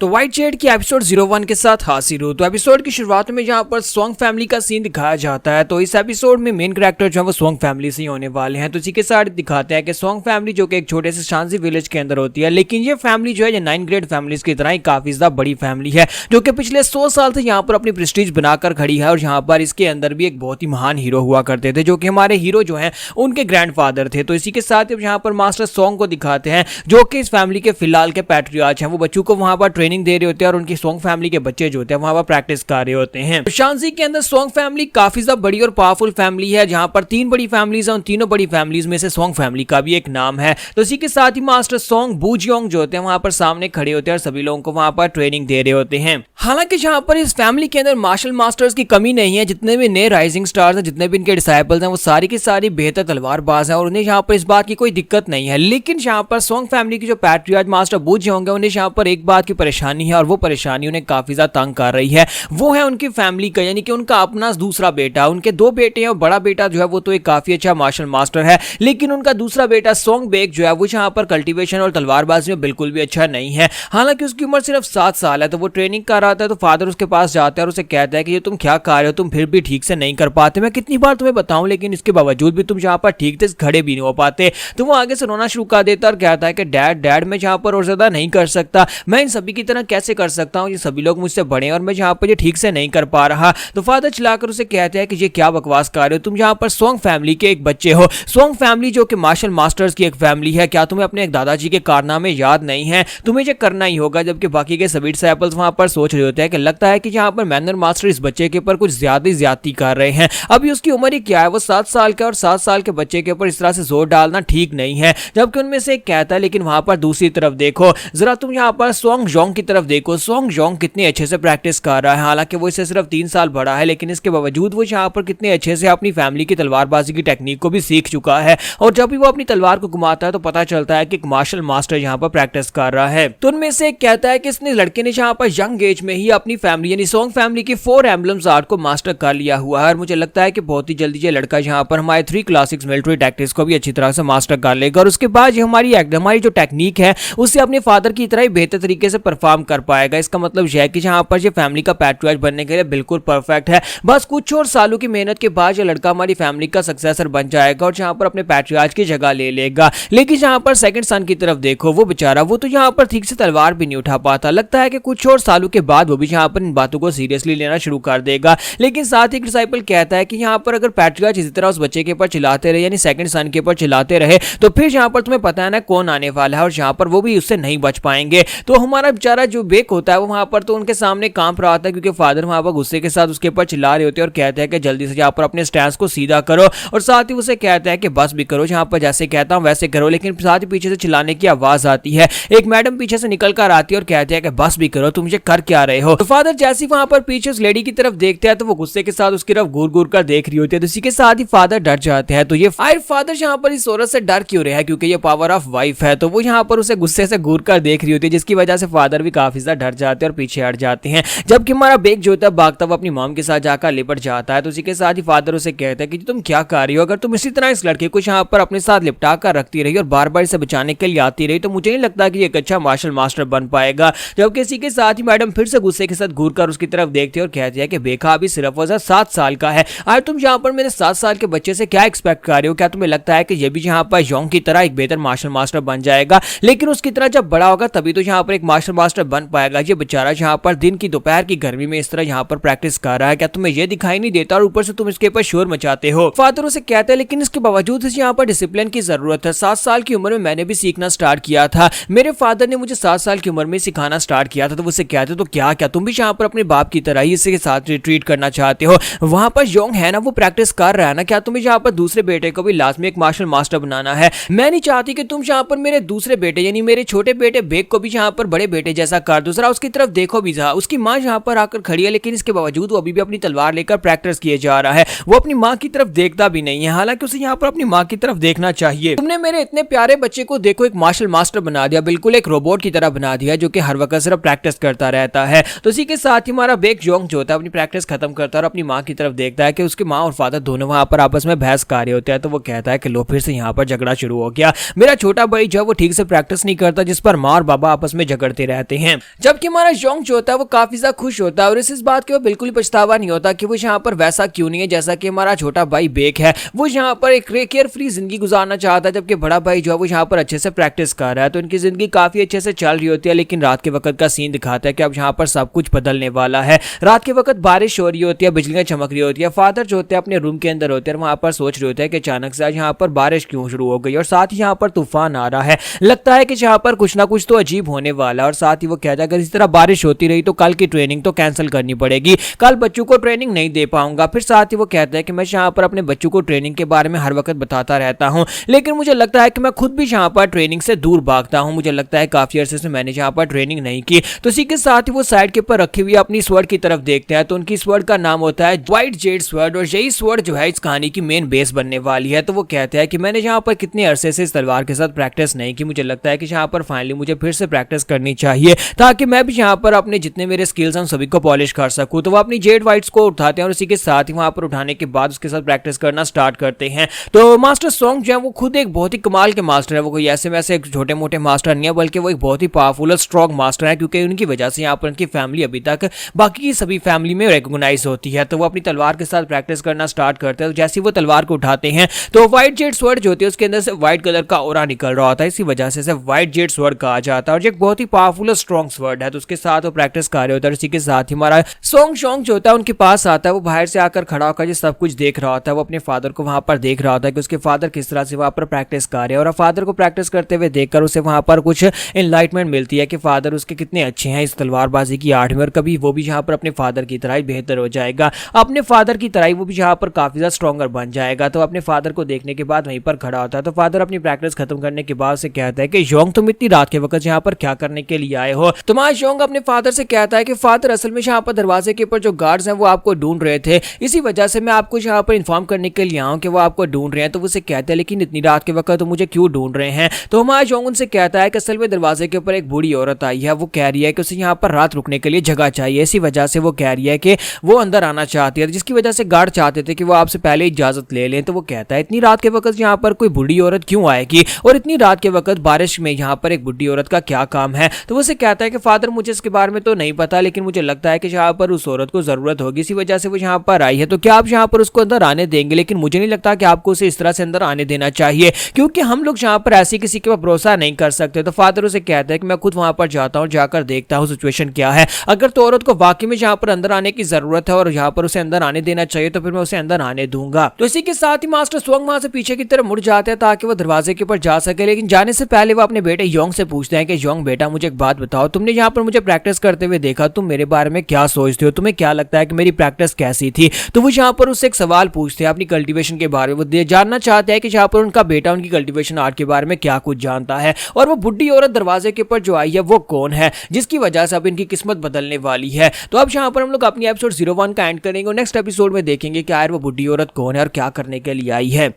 तो white shade की episode 01 के साथ हाजिर हूं। तो एपिसोड की शुरुआत में जहां पर सोंग फैमिली का सीन दिखाया जाता है, तो इस एपिसोड में मेन कैरेक्टर जो है वो सोंग फैमिली से ही होने वाले हैं। तो इसी के साथ दिखाते हैं कि सोंग फैमिली जो कि एक छोटे से शांसी विलेज के अंदर होती है, लेकिन ये फैमिली जो है ये 9 ग्रेड फैमिलीज की तरह ही काफी ज्यादा बड़ी फैमिली है, जो कि पिछले 100 साल से यहाँ पर अपनी प्रेस्टीज बनाकर खड़ी है। और यहाँ पर इसके अंदर भी एक बहुत ही महान हीरो हुआ करते थे, जो कि हमारे हीरो जो है उनके ग्रैंडफादर थे। तो इसी के साथ अब यहाँ पर मास्टर सोंग को दिखाते हैं, जो कि इस फैमिली के फिलहाल के पैट्रियार्च हैं। वो बच्चों को वहां पर ट्रेनिंग दे रहे होते हैं और उनकी सोंग फैमिली के बच्चे जो होते हैं वहां पर प्रैक्टिस कर रहे होते हैं। तो शांसी के अंदर सोंग फैमिली काफी ज्यादा बड़ी और पावरफुल फैमिली है, जहां पर 3 बड़ी फैमिलीज हैं। उन तीनों बड़ी फैमिलीज में से सोंग फैमिली का भी एक नाम है। तो इसी के साथ ही मास्टर सोंग बूजियोंग जो होते हैं वहां पर सामने खड़े होते हैं और सभी लोगों को वहां पर ट्रेनिंग दे रहे होते हैं। हालांकि जहां पर इस फैमिली के अंदर मार्शल मास्टर्स की कमी नहीं है, जितने भी नए राइजिंग स्टार्स हैं, जितने भी इनके डिसाइपल्स हैं, वो सारी की सारी बेहतर तलवारबाज हैं और उन्हें यहाँ पर इस बात की कोई दिक्कत नहीं है। लेकिन यहाँ पर सोंग फैमिली की जो पैट्रियार्च मास्टर बूजियोंग है, उन्हें यहाँ पर एक बात की परेशानी है और वो परेशानी उन्हें काफी ज्यादा तंग कर रही है। वो है उनकी फैमिली का, यानी कि उनका अपना दूसरा बेटा। उनके 2 बेटे हैं और बड़ा बेटा जो है वो तो एक काफी अच्छा मार्शल मास्टर है, लेकिन उनका दूसरा बेटा सोंग बेक जो है वो यहाँ पर कल्टीवेशन और तलवारबाजी में बिल्कुल भी अच्छा नहीं है। हालांकि उसकी उम्र सिर्फ 7 साल है। तो वो ट्रेनिंग कर रहा था, तो फादर उसके पास जाता है और उसे कहता है कि ये तुम क्या कर रहे हो, तुम फिर भी ठीक से नहीं कर पाते। मैं कितनी बार तुम्हें बताऊं, लेकिन इसके बावजूद भी तुम यहाँ पर ठीक से खड़े भी नहीं हो पाते। तो वो आगे से रोना शुरू कर देता और कहता है कि डैड मैं यहाँ पर और ज्यादा नहीं कर सकता, मैं इन सभी की तरह कैसे कर सकता हूँ, ये सभी लोग मुझसे बड़े हैं और मैं यहाँ पर ये ठीक से नहीं कर पा रहा। तो फादर चिल्लाकर उसे कहते हैं कि ये क्या बकवास कर रहे हो, तुम यहाँ पर सोंग फैमिली के एक बच्चे हो। सोंग फैमिली जो कि मार्शल मास्टर्स की एक फैमिली है, क्या तुम्हें अपने एक दादाजी के कारनामे याद नहीं है? तुम्हें ये करना ही होगा। जबकि बाकी के सभी डिसाइपल्स वहां पर सोच रहे होते हैं कि लगता है कि यहाँ पर मैनर मास्टर इस बच्चे के ऊपर कुछ ज्यादती कर रहे हैं। अभी उसकी उम्र ही क्या है, वो 7 साल का, और 7 साल के बच्चे के ऊपर इस तरह से जोर डालना ठीक नहीं है। जबकि उनमें से एक कहता है, लेकिन वहां पर दूसरी तरफ देखो जरा, तुम यहाँ पर सोंग जोंग की तरफ देखो, सोंग जोंग कितने अच्छे से प्रैक्टिस कर रहा है। हालांकि वो इससे सिर्फ 3 साल बड़ा है, लेकिन इसके बावजूद वो यहाँ पर कितने अच्छे से अपनी फैमिली की तलवारबाजी की टेक्निक को भी सीख चुका है। और जब भी वो अपनी तलवार को घुमाता है तो पता चलता है कि एक मार्शल मास्टर यहाँ पर प्रैक्टिस कर रहा है। तो उनमें से एक कहता है कि इसने लड़के ने यहाँ पर यंग एज में ही अपनी फैमिली यानी सोंग फैमिली की 4 एम्बलम्स आर्ट को मास्टर कर लिया हुआ है। और मुझे लगता है कि बहुत ही जल्दी ये लड़का यहाँ पर हमारे 3 क्लासिक्स मिलिट्री टैक्टिक्स को भी अच्छी तरह से मास्टर कर लेगा और उसके बाद ये हमारी जो टेक्निक है उससे अपने फादर की तरह ही बेहतर तरीके से परफॉर्म कर पाएगा। इसका मतलब यह है कि यहाँ पर ये फैमिली का पैट्रियार्च बनने के लिए बिल्कुल परफेक्ट है। बस कुछ और सालों की मेहनत के बाद ये लड़का हमारी फैमिली का सक्सेसर बन जाएगा और यहाँ पर अपने पैट्रियार्च की जगह ले लेगा। लेकिन यहाँ पर सेकंड सन की तरफ देखो, वो बेचारा वो तो यहाँ पर ठीक से तलवार भी नहीं उठा पाता। लगता है कि कुछ और सालों के बाद वो भी यहाँ पर इन बातों को सीरियसली लेना शुरू कर देगा। लेकिन साथ ही डिसाइपल कहता है कि यहाँ पर अगर पैट्रियार्च इसी तरह उस बच्चे के ऊपर चिल्लाते रहे, यानी सेकंड सन के ऊपर चिल्लाते रहे, तो फिर यहाँ पर तुम्हें पता है ना कौन आने वाला है और यहाँ पर वो भी उससे नहीं बच पाएंगे। तो हमारा बेचारा जो बेक होता है वो वहां पर तो उनके सामने कांप रहा था, क्योंकि फादर वहां पर गुस्से के साथ उसके ऊपर चिल्ला रहे होते हैं और कहते हैं कि जल्दी से यहाँ पर अपने स्टैंस को सीधा करो। और साथ ही उसे कहता है कि बस भी करो, यहाँ पर जैसे कहता हूं वैसे करो। लेकिन साथ ही पीछे से चिल्लाने की आवाज आती है। एक मैडम पीछे से निकल कर आती है और कहते हैं कि बस भी करो, तुम ये कर क्या रहे हो। तो फादर जैसे वहां पर पीछे उस लेडी की तरफ देखते हैं तो वो गुस्से के साथ उसकी तरफ घूर घूर कर देख रही होती है। तो इसी के साथ ही फादर डर जाते हैं। तो ये फादर यहाँ पर इस औरत से डर क्यों रहे हैं, क्योंकि ये पावर ऑफ वाइफ है। तो वो यहाँ पर उसे गुस्से से घूर कर देख रही होती है, जिसकी वजह से फादर भी काफी ज्यादा डर जाते हैं और पीछे हट जाते हैं। जबकि हमारा बेक जो होता है भागता हुआ अपनी मॉम के साथ जाकर लिपट जाता है। तो इसी के साथ ही फादर उसे कहता है कि तुम क्या कर रही हो, अगर तुम इसी तरह इस लड़के को यहाँ पर अपने साथ लिपटा कर रखती रही और बार बार इसे बचाने के लिए आती रही, तो मुझे नहीं लगता कि एक अच्छा मार्शल मास्टर बन पाएगा। जबकि इसी के साथ ही मैडम फिर से गुस्से के साथ घूर कर उसकी तरफ देखती है और कहती है कि बेखा अभी सिर्फ 7 साल का है, आज तुम यहाँ पर मेरे 7 साल के बच्चे से क्या एक्सपेक्ट कर रहे हो? क्या तुम्हें लगता है कि ये भी यहाँ पर योंग की तरह एक बेहतर मार्शल मास्टर बन जाएगा? लेकिन उसकी तरह जब बड़ा होगा तभी तो यहाँ पर एक मार्शल मास्टर बन पाएगा। ये बेचारा यहाँ पर दिन की दोपहर की गर्मी में इस तरह यहाँ पर प्रैक्टिस कर रहा है, क्या तुम्हें ये दिखाई नहीं देता? और ऊपर से तुम इसके ऊपर शोर मचाते हो। फादर उसे कहते हैं लेकिन इसके बावजूद इसे यहाँ पर डिसिप्लिन की जरूरत है। 7 साल की उम्र में मैंने भी सीखना स्टार्ट किया था, मेरे फादर ने मुझे 7 साल की उम्र में सिखाना स्टार्ट किया था। तो वो उसे कहते तो क्या तुम भी यहाँ पर अपने बाप की तरह ही इसके साथ ट्रीट करना चाहते हो? वहां पर योंग है ना, वो प्रैक्टिस कर रहा है ना, क्या तुम्हें यहाँ पर दूसरे बेटे को भी लाजमी एक मार्शल मास्टर बनाना है? मैं नहीं चाहती कि तुम यहाँ पर मेरे दूसरे बेटे यानी मेरे छोटे बेटे बेक को भी यहाँ पर बड़े बेटे जैसा कर दो। जरा उसकी तरफ देखो भी जा, उसकी माँ यहाँ पर आकर खड़ी है, लेकिन इसके बावजूद वो अभी भी अपनी तलवार लेकर प्रैक्टिस किए जा रहा है। वो अपनी माँ की तरफ देखता भी नहीं है, हालांकि उसे यहाँ पर अपनी माँ की तरफ देखना चाहिए। तुमने मेरे इतने प्यारे बच्चे को देखो एक मार्शल मास्टर बना दिया, बिल्कुल एक रोबोट की तरह बना दिया, जो कि हर वक्त सिर्फ प्रैक्टिस करता रहता है। तो इसी के साथ ही हमारा बेक योंग जो होता है अपनी प्रैक्टिस खत्म करता है और अपनी माँ की तरफ देखता है कि उसकी माँ और फादर दोनों वहां पर आपस में बहस कर रहे होते हैं। तो वो कहता है कि लो फिर से यहाँ पर झगड़ा शुरू हो गया, मेरा छोटा भाई जो वो ठीक से प्रैक्टिस नहीं करता, जिस पर माँ और बाबा आपस में झगड़ते रहते रहते हैं। जबकि हमारा योंग जो होता है वो काफी ज्यादा खुश होता है और इस बात के वो बिल्कुल पछतावा नहीं होता कि वो यहाँ पर वैसा क्यों नहीं है जैसा कि हमारा छोटा भाई बेक है। वो यहाँ पर एक केयर फ्री जिंदगी गुजारना चाहता है, जबकि बड़ा भाई जो है वो यहाँ पर अच्छे से प्रैक्टिस कर रहा है। तो इनकी जिंदगी काफी अच्छे से चल रही होती है, लेकिन रात के वक्त का सीन दिखाता है कि अब यहाँ पर सब कुछ बदलने वाला है। रात के वक्त बारिश हो रही होती है, बिजलियां चमक रही होती है। फादर जो होते हैं अपने रूम के अंदर होते हैं, वहां पर सोच रहे होते हैं कि अचानक से आज यहाँ पर बारिश क्यों शुरू हो गई और साथ ही यहाँ पर तूफान आ रहा है। लगता है कि यहाँ पर कुछ ना कुछ तो अजीब होने वाला है। और साथ ही वो कहता है अगर इस तरह बारिश होती रही तो कल की ट्रेनिंग तो कैंसिल करनी पड़ेगी, कल बच्चों को ट्रेनिंग नहीं दे पाऊंगा। फिर साथ ही वो कहता है कि मैं यहाँ पर अपने बच्चों को ट्रेनिंग के बारे में हर वक्त बताता रहता हूँ, लेकिन मुझे लगता है कि मैं खुद भी यहाँ पर ट्रेनिंग से दूर भागता हूँ। मुझे लगता है काफी अरसे से मैंने यहाँ पर ट्रेनिंग नहीं की। तो इसी के साथ ही वो साइड के ऊपर रखी हुई अपनी स्वॉर्ड की तरफ देखते हैं। तो उनकी स्वॉर्ड का नाम होता है व्हाइट जेड स्वॉर्ड और यही स्वॉर्ड जो है इस कहानी की मेन बेस बनने वाली है। तो वो कहते हैं कि मैंने यहाँ पर कितने अरसे से इस तलवार के साथ प्रैक्टिस नहीं की, मुझे लगता है कि यहाँ पर फाइनली मुझे फिर से प्रैक्टिस करनी चाहिए ताकि मैं भी यहाँ पर अपने जितने मेरे स्किल्स हैं सभी को पॉलिश कर सकूं। तो वो अपनी जेड वाइट्स को उठाते हैं और इसी के साथ ही वहां पर उठाने के बाद उसके साथ प्रैक्टिस करना स्टार्ट करते हैं। तो मास्टर सोंग जो है वो खुद एक बहुत ही कमाल के मास्टर है। वो कोई ऐसे वैसे छोटे मोटे मास्टर नहीं है, बल्कि वो एक बहुत ही पावरफुल और स्ट्रॉन्ग मास्टर है, क्योंकि उनकी वजह से यहाँ पर उनकी फैमिली अभी तक बाकी की सभी फैमिली में रिकॉग्नाइज होती है। तो वो अपनी तलवार के साथ प्रैक्टिस करना स्टार्ट करते हैं। तो जैसे ही वो तलवार को उठाते हैं तो व्हाइट जेड स्वॉर्ड जो होती है उसके अंदर से व्हाइट कलर का ऑरा निकल रहा होता है, इसी वजह से व्हाइट जेड स्वॉर्ड कहा जाता है और एक बहुत ही पावरफुल और स्ट्रॉन्ग स्वॉर्ड है। तो उसके साथ वो प्रैक्टिस कर रहे होता है। इसी के साथ ही हमारा सोंग शोंग जो होता है उनके पास आता है। वो बाहर से आकर खड़ा होकर सब कुछ देख रहा होता है। वो अपने फादर को वहां पर देख रहा होता है कि उसके फादर किस तरह से वहां पर प्रैक्टिस कर रहे हैं और फादर को प्रैक्टिस करते हुए देखकर उसे वहां पर कुछ एनलाइटमेंट मिलती है कि फादर उसके कितने अच्छे हैं इस तलवारबाजी की आर्ट में और कभी वो भी यहाँ पर अपने फादर की तरह ही बेहतर हो जाएगा, अपने फादर की तरह ही वो भी यहाँ पर काफी ज्यादा स्ट्रॉन्गर बन जाएगा। तो अपने फादर को देखने के बाद वहीं पर खड़ा होता है। तो फादर अपनी प्रैक्टिस खत्म करने के बाद से कहता है कि योंग तुम इतनी रात के वक्त यहाँ पर क्या करने के लिए आए हो। तो योंग अपने फादर से कहता है कि फादर असल में यहाँ पर दरवाजे के ऊपर जो गार्ड्स हैं वो आपको ढूंढ रहे थे, इसी वजह से मैं आपको यहाँ पर इन्फॉर्म करने के लिए आऊँ कि वो आपको ढूंढ रहे हैं। तो वो उसे कहते हैं लेकिन इतनी रात के वक्त तो मुझे क्यों ढूंढ रहे हैं। तो हमारा योंग उनसे कहता है कि असल में दरवाजे के ऊपर एक बूढ़ी औरत आई है, वो कह रही है कि उसे यहाँ पर रात रुकने के लिए जगह चाहिए, इसी वजह से वो कह रही है कि वो अंदर आना चाहती है, जिसकी वजह से गार्ड चाहते थे कि वो आपसे पहले इजाजत ले लें। तो वो कहता है इतनी रात के वक्त यहाँ पर कोई बूढ़ी औरत क्यों आएगी और इतनी रात के वक्त बारिश में यहाँ पर एक बूढ़ी औरत का क्या काम है। तो वो उसे कहता है कि फादर मुझे इसके बारे में तो नहीं पता, लेकिन मुझे लगता है कि यहाँ पर उस औरत को जरूरत होगी, इसी वजह से वो यहाँ पर आई है। तो क्या आप यहाँ पर उसको अंदर आने देंगे? लेकिन मुझे नहीं लगता कि आपको उसे इस तरह से अंदर आने देना चाहिए, क्योंकि हम लोग यहाँ पर ऐसे किसी के ऊपर भरोसा नहीं कर सकते। तो फादर उसे कहता है कि मैं खुद वहां पर जाता हूँ, जाकर देखता हूँ सिचुएशन क्या है। अगर तो औरत को वाकई में यहाँ पर अंदर आने की जरूरत है और यहाँ पर उसे अंदर आने देना चाहिए तो फिर मैं उसे अंदर आने दूंगा। तो इसी के साथ ही मास्टर सोंग वहां से पीछे की तरफ मुड़ जाते हैं ताकि वो दरवाजे के ऊपर जा सके, लेकिन जाने से पहले वो अपने बेटे योंग से पूछते हैं कि योंग बेटा मुझे एक बात बताओ, तुमने यहाँ पर मुझे प्रैक्टिस करते हुए देखा, तुम मेरे बारे में क्या सोचते हो, तुम्हें क्या लगता है कि मेरी प्रैक्टिस कैसी थी। तो वो यहाँ पर उससे एक सवाल पूछते हैं अपनी कल्टीवेशन के बारे में। वो जानना चाहते हैं कि यहाँ पर उनका बेटा उनकी कल्टीवेशन आर्ट के बारे में क्या कुछ जानता है और वो बुढ़ी औरत दरवाजे के ऊपर जो आई है वो कौन है, जिसकी वजह से अब इनकी किस्मत बदलने वाली है। तो अब यहाँ पर हम लोग अपनी एपिसोड 01 का एंड करेंगे और नेक्स्ट एपिसोड में देखेंगे कि यार वो बुढ़ी औरत कौन है और क्या करने के लिए आई है।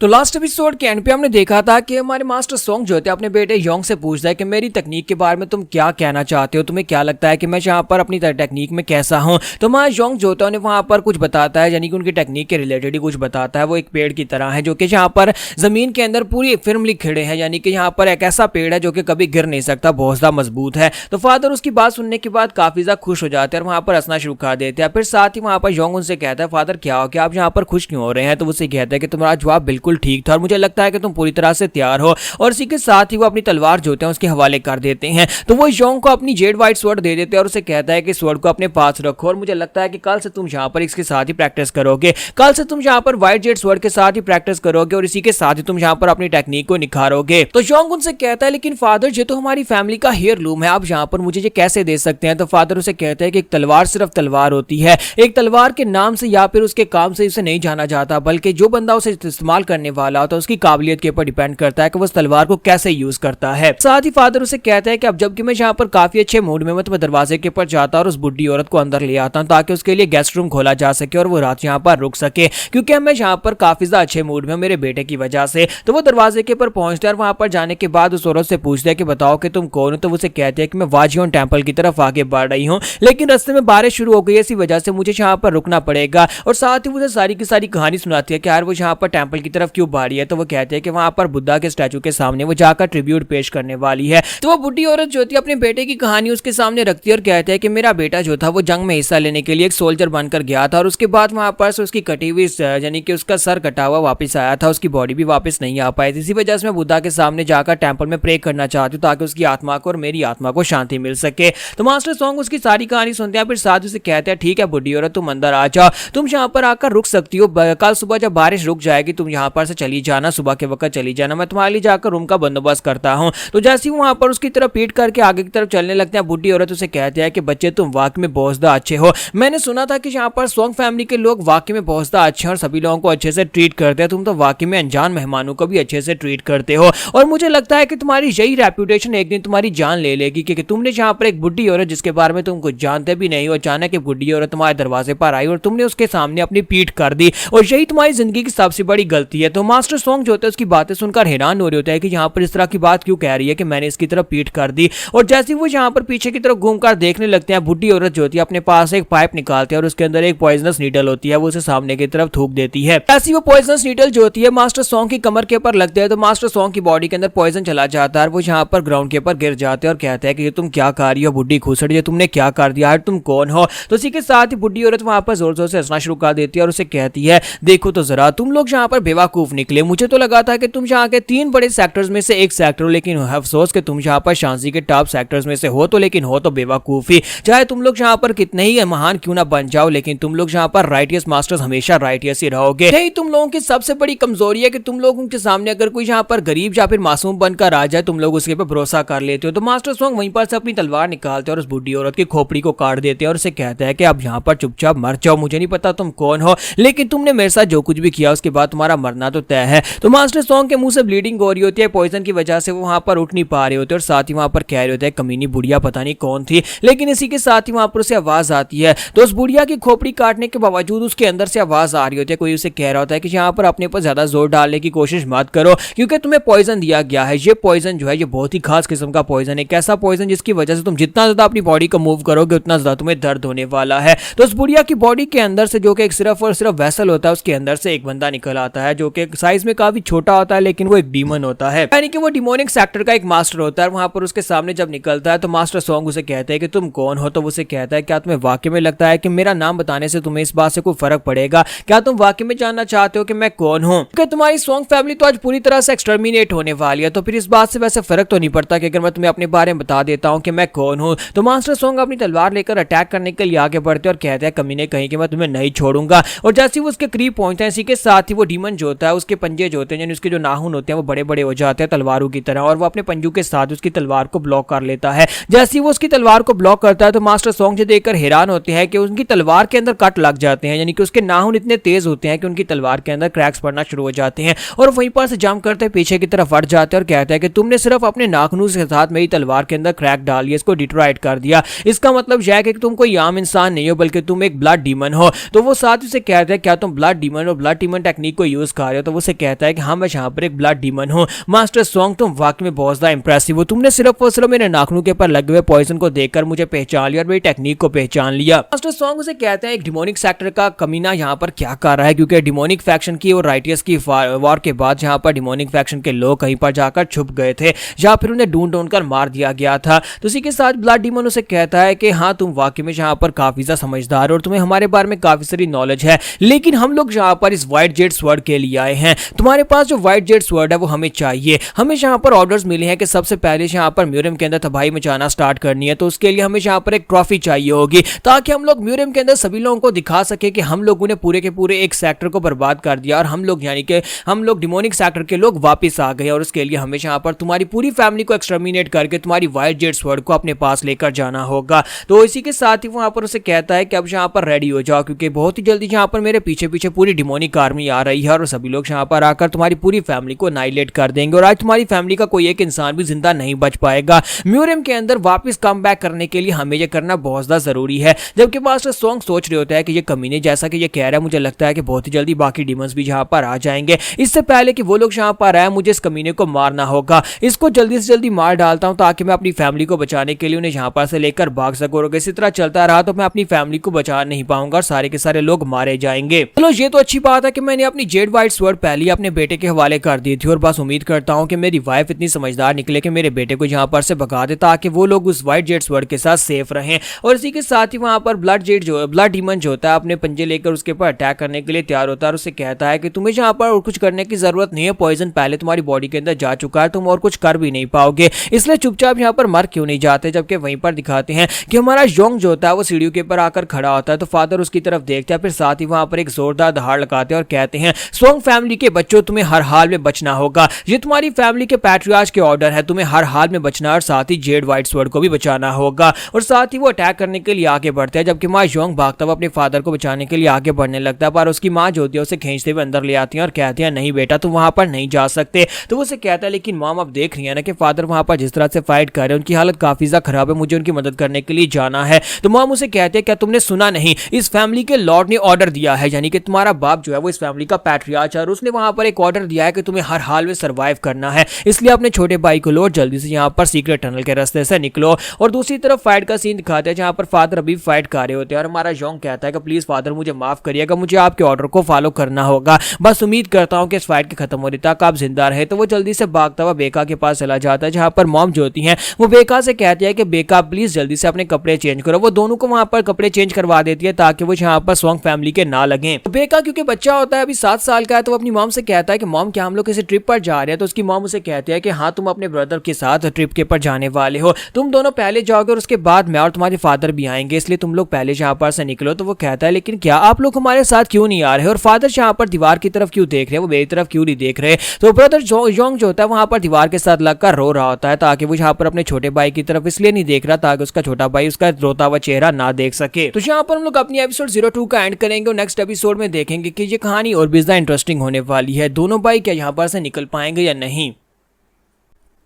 तो लास्ट एपिसोड के एंड पे हमने देखा था कि हमारे मास्टर सोंग जो होते हैं अपने बेटे योंग से पूछता है कि मेरी तकनीक के बारे में तुम क्या कहना चाहते हो, तुम्हें क्या लगता है कि मैं यहाँ पर अपनी टेक्निक में कैसा हूँ। तो हमारा योंग जो होता है उन्हें वहाँ पर कुछ बताता है, यानी कि उनकी टेक्निक के रिलेटेड ही कुछ बताता है। वो एक पेड़ की तरह है जो कि यहाँ पर जमीन के अंदर पूरी फिल्मली खिड़े हैं, यानी कि यहाँ पर एक ऐसा पेड़ है जो कि कभी गिर नहीं सकता, बहुत ज़्यादा मजबूत है। तो फादर उसकी बात सुनने के बाद काफी ज्यादा खुश हो जाते हैं और वहाँ पर हंसना शुरू कर देते हैं। फिर साथ ही वहाँ पर योंग उनसे कहता है फादर क्या हो, क्या आप यहाँ पर खुश क्यों हो रहे हैं। तो उसे कहता है कि तुम्हारा जवाब बिल्कुल ठीक था और मुझे लगता है कि तुम पूरी तरह से तैयार हो। और इसी के साथ ही वो अपनी तलवार जो होते हैं उसके हवाले कर देते हैं। तो वो योंग को अपनी जेड वाइट स्वॉर्ड दे देते हैं और उसे कहता है कि स्वॉर्ड को अपने पास रखो और मुझे लगता है कि कल से तुम यहाँ पर इसके साथ ही प्रैक्टिस करोगे, कल से तुम यहाँ पर व्हाइट जेड स्वॉर्ड के साथ ही प्रैक्टिस करोगे और इसी के साथ ही तुम यहाँ पर अपनी टेक्निक को निखारोगे। तो योंग उनसे कहता है लेकिन फादर ये तो हमारी फैमिली का हेयरलूम है, आप यहाँ पर मुझे ये कैसे दे सकते हैं। तो फादर उसे कहता है कि एक तलवार सिर्फ तलवार होती है, एक तलवार के नाम से या फिर उसके काम से उसे नहीं जाना जाता, बल्कि जो बंदा उसे इस्तेमाल करने वाला होता है उसकी काबिलियत के ऊपर डिपेंड करता है कि वो उस तलवार को कैसे यूज करता है। साथ ही फादर उसे कहता है कि अब जबकि मैं यहाँ पर काफी अच्छे मूड में तो मैं दरवाजे के ऊपर जाता और उस बुढ़ी औरत को अंदर ले आता हूँ ताकि उसके लिए गेस्ट रूम खोला जा सके और वो रात यहाँ पर रुक सके, क्योंकि मैं यहाँ पर काफी ज्यादा अच्छे मूड में मेरे बेटे की वजह से। तो वो दरवाजे के ऊपर पहुंचते हैं और वहां पर जाने के बाद उस औरत से पूछते हैं कि बताओ कि तुम कौन हो। तो उसे कहते हैं कि मैं वाजियोन टेम्पल की तरफ आगे बढ़ रही हूँ, लेकिन रास्ते में बारिश शुरू हो गई, इसी वजह से मुझे यहाँ पर रुकना पड़ेगा। और साथ ही मुझे सारी की सारी कहानी सुनाती है कि यार वो यहाँ पर टेम्पल की तरफ तरफ क्यों भारी है, तो वो कहते हैं कि वहां पर बुद्धा के स्टैचू के सामने वो जाकर ट्रिब्यूट पेश करने वाली है। तो वो बुढ़ी औरत जो थी अपने बेटे की कहानी उसके सामने रखती है और कहते हैं कि मेरा बेटा जो था वो जंग में हिस्सा लेने के लिए एक सोल्जर बनकर गया था और उसके बाद वहां पर से उसकी कटी हुई यानी कि उसका सर कटा हुआ वापस आया था, उसकी बॉडी भी वापस नहीं आ पाई थी। इसी वजह से मैं बुद्धा के सामने जाकर टेंपल में प्रे करना चाहती हूँ ताकि उसकी आत्मा को और मेरी आत्मा को शांति मिल सके। तो मास्टर सॉन्ग उसकी सारी कहानी सुनते हैं, फिर साधु से कहते हैं ठीक है बुढ़ी औरत, तुम अंदर आ जाओ, तुम यहाँ पर आकर रुक सकती हो, कल सुबह जब बारिश रुक जाएगी तुम यहाँ पर से चली जाना, सुबह के वक्त चली जाना, मैं तुम्हारे लिए जाकर रूम का बंदोबस्त करता हूँ। तो जैसे ही वहां पर उसकी तरफ पीट करके आगे की तरफ चलने लगते हैं, बुढ़ी औरत उसे कहते हैं कि बच्चे तुम वाकई में बहुत ज्यादा अच्छे हो, मैंने सुना था कि यहाँ पर सॉन्ग फैमिली के लोग वाकई में बहुत ज्यादा अच्छे हैं और सभी लोगों को अच्छे से ट्रीट करते हैं, तुम तो वाकई में अनजान मेहमानों को भी अच्छे से ट्रीट करते हो और मुझे लगता है कि तुम्हारी यही रेपुटेशन एक दिन तुम्हारी जान ले लेगी, क्योंकि तुमने यहाँ पर एक बुढ़ी औरत जिसके बारे में तुम कुछ जानते भी नहीं हो, अचानक एक बुढ़ी औरत तुम्हारे दरवाजे पर आई और तुमने उसके सामने अपनी पीठ कर दी और यही तुम्हारी जिंदगी की सबसे बड़ी गलती है। तो मास्टर सॉन्ग जो होता है उसकी बातें सुनकर हैरान हो रहे होता है कि यहाँ पर इस तरह की बात क्यों कह रही है कि मैंने इसकी तरफ पीठ कर दी। और जैसे वो यहाँ पर पीछे की तरफ घूमकर देखने लगते हैं, बुढ़ी औरत जो होती है अपने पास एक पाइप निकालती है और उसके अंदर एक पॉइजनस नीडल होती है, वो उसे सामने की तरफ थूक देती है। ऐसी वो पॉइजनस नीडल जो होती है मास्टर सॉन्ग की कमर के ऊपर लगते हैं तो मास्टर सॉन्ग की बॉडी के अंदर पॉइजन चला जाता है, वो यहाँ पर ग्राउंड के ऊपर गिर जाते हैं और कहते हैं कि ये तुम क्या कर रही हो बुढ़ी खुसड़ी, ये तुमने क्या कर दिया है, तुम कौन हो। तो इसी के साथ ही बुढ़ी औरत वहां पर जोर जोर से हंसना शुरू कर देती है और उसे कहती है देखो तो जरा तुम लोग यहाँ पर बेवकूफ निकले, मुझे तो लगा था कि तुम यहाँ के 3 बड़े सेक्टर्स में से एक सेक्टर हो, लेकिन अफसोस कि तुम यहाँ पर शांति के टॉप सेक्टर्स में से हो तो, लेकिन हो तो बेवकूफी। चाहे तुम लोग यहाँ पर कितने ही महान क्यों ना बन जाओ, लेकिन तुम लोग यहाँ पर राइटियस मास्टर्स हमेशा राइटियस ही रहोगे। यही तुम लोगों की सबसे बड़ी कमजोरी है कि तुम लोगों के सामने अगर कोई यहाँ पर गरीब या फिर मासूम बनकर आ जाए तुम लोग उसके पर भरोसा कर लेते हो। तो मास्टर सॉन्ग वहीं पर से अपनी तलवार निकालते हैं और उस बुढ़ी औरत की खोपड़ी को काट देते हैं और उसे कहते हैं कि अब यहाँ पर चुपचाप मर जाओ, मुझे नहीं पता तुम कौन हो, लेकिन तुमने मेरे साथ जो कुछ भी किया उसके बाद तुम्हारा मरना तो तय है। तो मास्टर सॉन्ग के मुंह से ब्लीडिंग हो रही होती है पॉइजन की वजह से, वो वहां पर उठ नहीं पा रहे होते और साथ ही वहां पर कह रहे होते हैं कमीनी बुढ़िया पता नहीं कौन थी, लेकिन इसी के साथ ही वहां पर उसे आवाज आती है। तो उस बुढ़िया की खोपड़ी काटने के बावजूद उसके अंदर से आवाज आ रही होती है, कोई उसे कह रहा होता है कि यहाँ पर अपने पर ज्यादा जोर डालने की कोशिश मत करो क्योंकि तुम्हें पॉइजन दिया गया है, ये पॉइजन जो है ये बहुत ही खास किस्म का पॉइजन है, एक ऐसा पॉइजन जिसकी वजह से तुम जितना ज्यादा अपनी बॉडी को मूव करोगे उतना ज्यादा तुम्हें दर्द होने वाला है। तो उस बुढ़िया की बॉडी के अंदर से जो कि एक सिर्फ और सिर्फ वेसल होता है उसके अंदर से एक बंदा निकल आता है जो कि साइज में काफी छोटा होता है, लेकिन वो एक डीमन होता है, यानी कि वो डिमोनिक सेक्टर का एक मास्टर होता है। वहां पर उसके सामने जब निकलता है तो मास्टर सॉन्ग उसे कहते हैं कि तुम कौन हो, तो उसे कहता है क्या तुम्हें वाकई में लगता है कि मेरा नाम बताने से तुम्हें इस बात से कोई फर्क पड़ेगा, क्या तुम वाकई में जानना चाहते हो कि मैं कौन हूँ, क्योंकि तुम्हारी सॉन्ग फैमिली तो आज पूरी तरह से एक्सटर्मिनेट होने वाली है, तो फिर इस बात से वैसे फर्क तो नहीं पड़ता कि अगर मैं तुम्हें अपने बारे में बता देता हूँ कि मैं कौन हूँ। तो मास्टर सॉन्ग अपनी तलवार लेकर अटैक करने के लिए आगे बढ़ते और कहते हैं कमीने कहीं कि मैं तुम्हें नहीं छोड़ूंगा। और जैसे ही वो उसके करीब पहुंचते हैं इसी के साथ ही वो डीमन जो होता है उसके पंजे जो होते हैं यानी उसके जो नाखून होते हैं वो बड़े बड़े हो जाते हैं तलवारों की तरह, और वो अपने पंजों के साथ उसकी तलवार को ब्लॉक कर लेता है। जैसे ही वो उसकी तलवार को ब्लॉक करता है तो मास्टर सॉन्ग से देखकर हैरान होते हैं कि उनकी तलवार के अंदर कट लग जाते हैं, यानी कि उसके नाखून इतने तेज होते हैं कि उनकी तलवार के अंदर क्रैक्स पड़ना शुरू हो जाते हैं और वहीं पर से जंप करते पीछे की तरफ हट जाते हैं और कहते हैं कि तुमने सिर्फ अपने नाखूनों के साथ मेरी तलवार के अंदर क्रैक डाल दिया, इसको डिट्रॉइट कर दिया, इसका मतलब यह है कि तुम कोई आम इंसान नहीं हो बल्कि तुम एक ब्लड डीमन हो। तो वो साथ उसे कहते हैं क्या तुम ब्लड डीमन और ब्लड डीमन टेक्निक को यूज कर रहे हो, तो वो उसे कहता है कि हाँ मैं यहाँ पर एक ब्लड डीमन हूँ। मास्टर सॉन्ग तुम वाकई में बहुत ज्यादा इंप्रेसिव हो, तुमने सिर्फ और सिर्फ मेरे नाखूनों के ऊपर लगे हुए पॉइजन को देखकर मुझे पहचान लिया और मेरी टेक्निक को पहचान लिया। मास्टर सॉन्ग उसे कहते हैं एक डिमोनिक सेक्टर का कमीना यहाँ पर क्या कर रहा है, क्योंकि डिमोनिक फैक्शन की और राइटियस की वॉर के बाद यहाँ पर डिमोनिक फैक्शन के लोग कहीं पर जाकर छुप गए थे या फिर उन्हें ढूंढ ढूंढ कर मार दिया गया था। तो इसी के साथ ब्लड डीमन उसे कहता है कि हाँ तुम वाकई में यहाँ पर काफी ज्यादा समझदार हो और तुम्हें हमारे बारे में काफी सारी नॉलेज है, लेकिन हम लोग यहाँ पर इस व्हाइट जेड स्वर्ड के लिए आए हैं, तुम्हारे पास जो व्हाइट जेड स्वर्ड है वो हमें चाहिए। हमें यहाँ पर ऑर्डर्स मिले हैं कि सबसे पहले यहाँ पर म्यूजियम के अंदर तबाही मचाना स्टार्ट करनी है, तो उसके लिए हमें यहाँ पर एक ट्रॉफी चाहिए होगी ताकि हम लोग म्यूजियम के अंदर सभी लोगों को दिखा सके कि हम लोगों ने पूरे के पूरे एक सेक्टर को बर्बाद कर दिया और हम लोग यानी कि हम लोग डिमोनिक सेक्टर के लोग वापस आ गए, और उसके लिए हमें यहाँ पर तुम्हारी पूरी फैमिली को एक्सटर्मिनेट करके तुम्हारी व्हाइट जेड स्वर्ड को अपने पास लेकर जाना होगा। तो इसी के साथ ही वहां पर उसे कहता है कि अब यहाँ पर रेडी हो जाओ क्योंकि बहुत ही जल्दी यहाँ पर मेरे पीछे पीछे पूरी डिमोनिक आर्मी आ रही है और सभी लोग यहाँ पर आकर तुम्हारी पूरी फैमिली को नाइलेट कर देंगे और आज तुम्हारी फैमिली का कोई एक इंसान भी जिंदा नहीं बच पाएगा। म्यूजियम के अंदर वापस कम बैक करने के लिए हमें यह करना बहुत ज्यादा जरूरी है। जबकि मास्टर सॉन्ग सोच रहे होता है कि ये कमीने जैसा कि ये कह रहा है मुझे लगता है कि बहुत ही जल्दी बाकी डिमंस भी यहाँ पर आ जाएंगे, इससे पहले कि वो लोग यहाँ पर आए मुझे इस कमीने को मारना होगा, इसको जल्दी से जल्दी मार डालता हूँ ताकि मैं अपनी फैमिली को बचाने के लिए उन्हें यहाँ पर से लेकर भाग सकूं। और इसी तरह चलता रहा तो मैं अपनी फैमिली को बचा नहीं पाऊंगा और सारे के सारे लोग मारे जाएंगे। चलो ये तो अच्छी बात है कि मैंने अपनी जेड व्हाइट वर्ड पहले ही अपने बेटे के हवाले कर दी थी और बस उम्मीद करता हूँ कि मेरी वाइफ इतनी समझदार निकले कि मेरे बेटे को यहाँ पर से भगा दे ताकि वो लोग उस व्हाइट जेड वर्ड के साथ सेफ रहें। और इसी के साथ ही वहाँ पर ब्लड डीमन जो होता है अपने पंजे लेकर उसके ऊपर अटैक करने के लिए तैयार होता है और उसे कहता है कि तुम्हें यहाँ पर और कुछ करने की जरूरत नहीं है, पॉइजन पहले तुम्हारी बॉडी के अंदर जा चुका है, तुम और कुछ कर भी नहीं पाओगे, इसलिए चुपचाप यहाँ पर मर क्यों नहीं जाते। जबकि वहीं पर दिखाते हैं कि हमारा योंग जो होता है वो सीढ़ियों के ऊपर आकर खड़ा होता है तो फादर उसकी तरफ देखता है, फिर साथ ही वहां पर एक जोरदार दहाड़ लगाते हैं और कहते हैं सोंग फैमिली के बच्चों तुम्हें हर हाल में बचना होगा, ये तुम्हारी फैमिली के पैट्रियार्च के ऑर्डर है, तुम्हें हर हाल में बचना और साथ ही जेड व्हाइट स्वॉर्ड को भी बचाना होगा। और साथ ही वो अटैक करने के लिए आगे बढ़ते हैं जबकि माँ योंग भागता हुआ अपने फादर को बचाने के लिए आगे बढ़ने लगता है, पर उसकी माँ जो होती है उसे खींचते हुए अंदर ले आती है और कहती है नहीं बेटा तुम वहां पर नहीं जा सकते। तो वो उसे कहता है लेकिन मॉम अब देख रही है ना कि फादर वहां पर जिस तरह से फाइट कर रहे हैं उनकी हालत काफी ज्यादा खराब है, मुझे उनकी मदद करने के लिए जाना है। तो मॉम उसे कहते हैं क्या तुमने सुना नहीं, इस फैमिली के लॉर्ड ने ऑर्डर दिया है, यानी कि तुम्हारा बाप जो है वो इस फैमिली का पैट्रियार्च है और उसने वहां पर एक ऑर्डर दिया है कि तुम्हें हर हाल में सर्वाइव करना है, इसलिए अपने छोटे भाई को लो जल्दी से यहाँ पर सीक्रेट टनल के रास्ते से निकलो। और दूसरी तरफ फाइट का सीन दिखाते हैं जहां पर फादर अभी फाइट कर रहे होते हैं और हमारा योंग कहता है कि प्लीज फादर मुझे माफ करिएगा, मुझे आपके ऑर्डर को फॉलो करना होगा, बस उम्मीद करता हूं कि इस फाइट के खत्म होने तक आप जिंदा रहे। तो वो जल्दी से भागता हुआ बेका के पास चला जाता है जहां पर मॉम जो होती है वो बेका से कहती है कि बेका प्लीज जल्दी से अपने कपड़े चेंज करो। वो दोनों को वहां पर कपड़े चेंज करवा देती है ताकि वो यहाँ पर सोंग फैमिली के ना लगे। तो बेका क्योंकि बच्चा होता है अभी 7 साल का है तो अपनी मॉम से कहता है कि मॉम क्या हम लोग किसी ट्रिप पर जा रहे हैं। तो उसकी मॉम उसे कहती है कि हाँ तुम अपने ब्रदर के साथ ट्रिप के पर जाने वाले हो, तुम दोनों पहले जाओगे और उसके बाद मैं और तुम्हारे फादर भी आएंगे, इसलिए तुम लोग पहले यहाँ पर से निकलो। तो वो कहता है लेकिन क्या आप लोग हमारे साथ क्यों नहीं आ रहे और फादर यहाँ पर दीवार की तरफ क्यों देख रहे हैं, वो मेरी तरफ क्यों नहीं देख रहे। तो ब्रदर योंग जो होता है वहां पर दीवार के साथ लगकर रो रहा होता है ताकि वो यहाँ पर अपने छोटे भाई की तरफ इसलिए नहीं देख रहा ताकि उसका छोटा भाई उसका रोता हुआ चेहरा ना देख सके। तो यहाँ पर हम लोग अपनी एपिसोड 02 का एंड करेंगे और नेक्स्ट एपिसोड में देखेंगे कि ये कहानी और भी ज्यादा इंटरेस्टिंग होने वाली है, दोनों भाई क्या यहाँ पर से निकल पाएंगे या नहीं।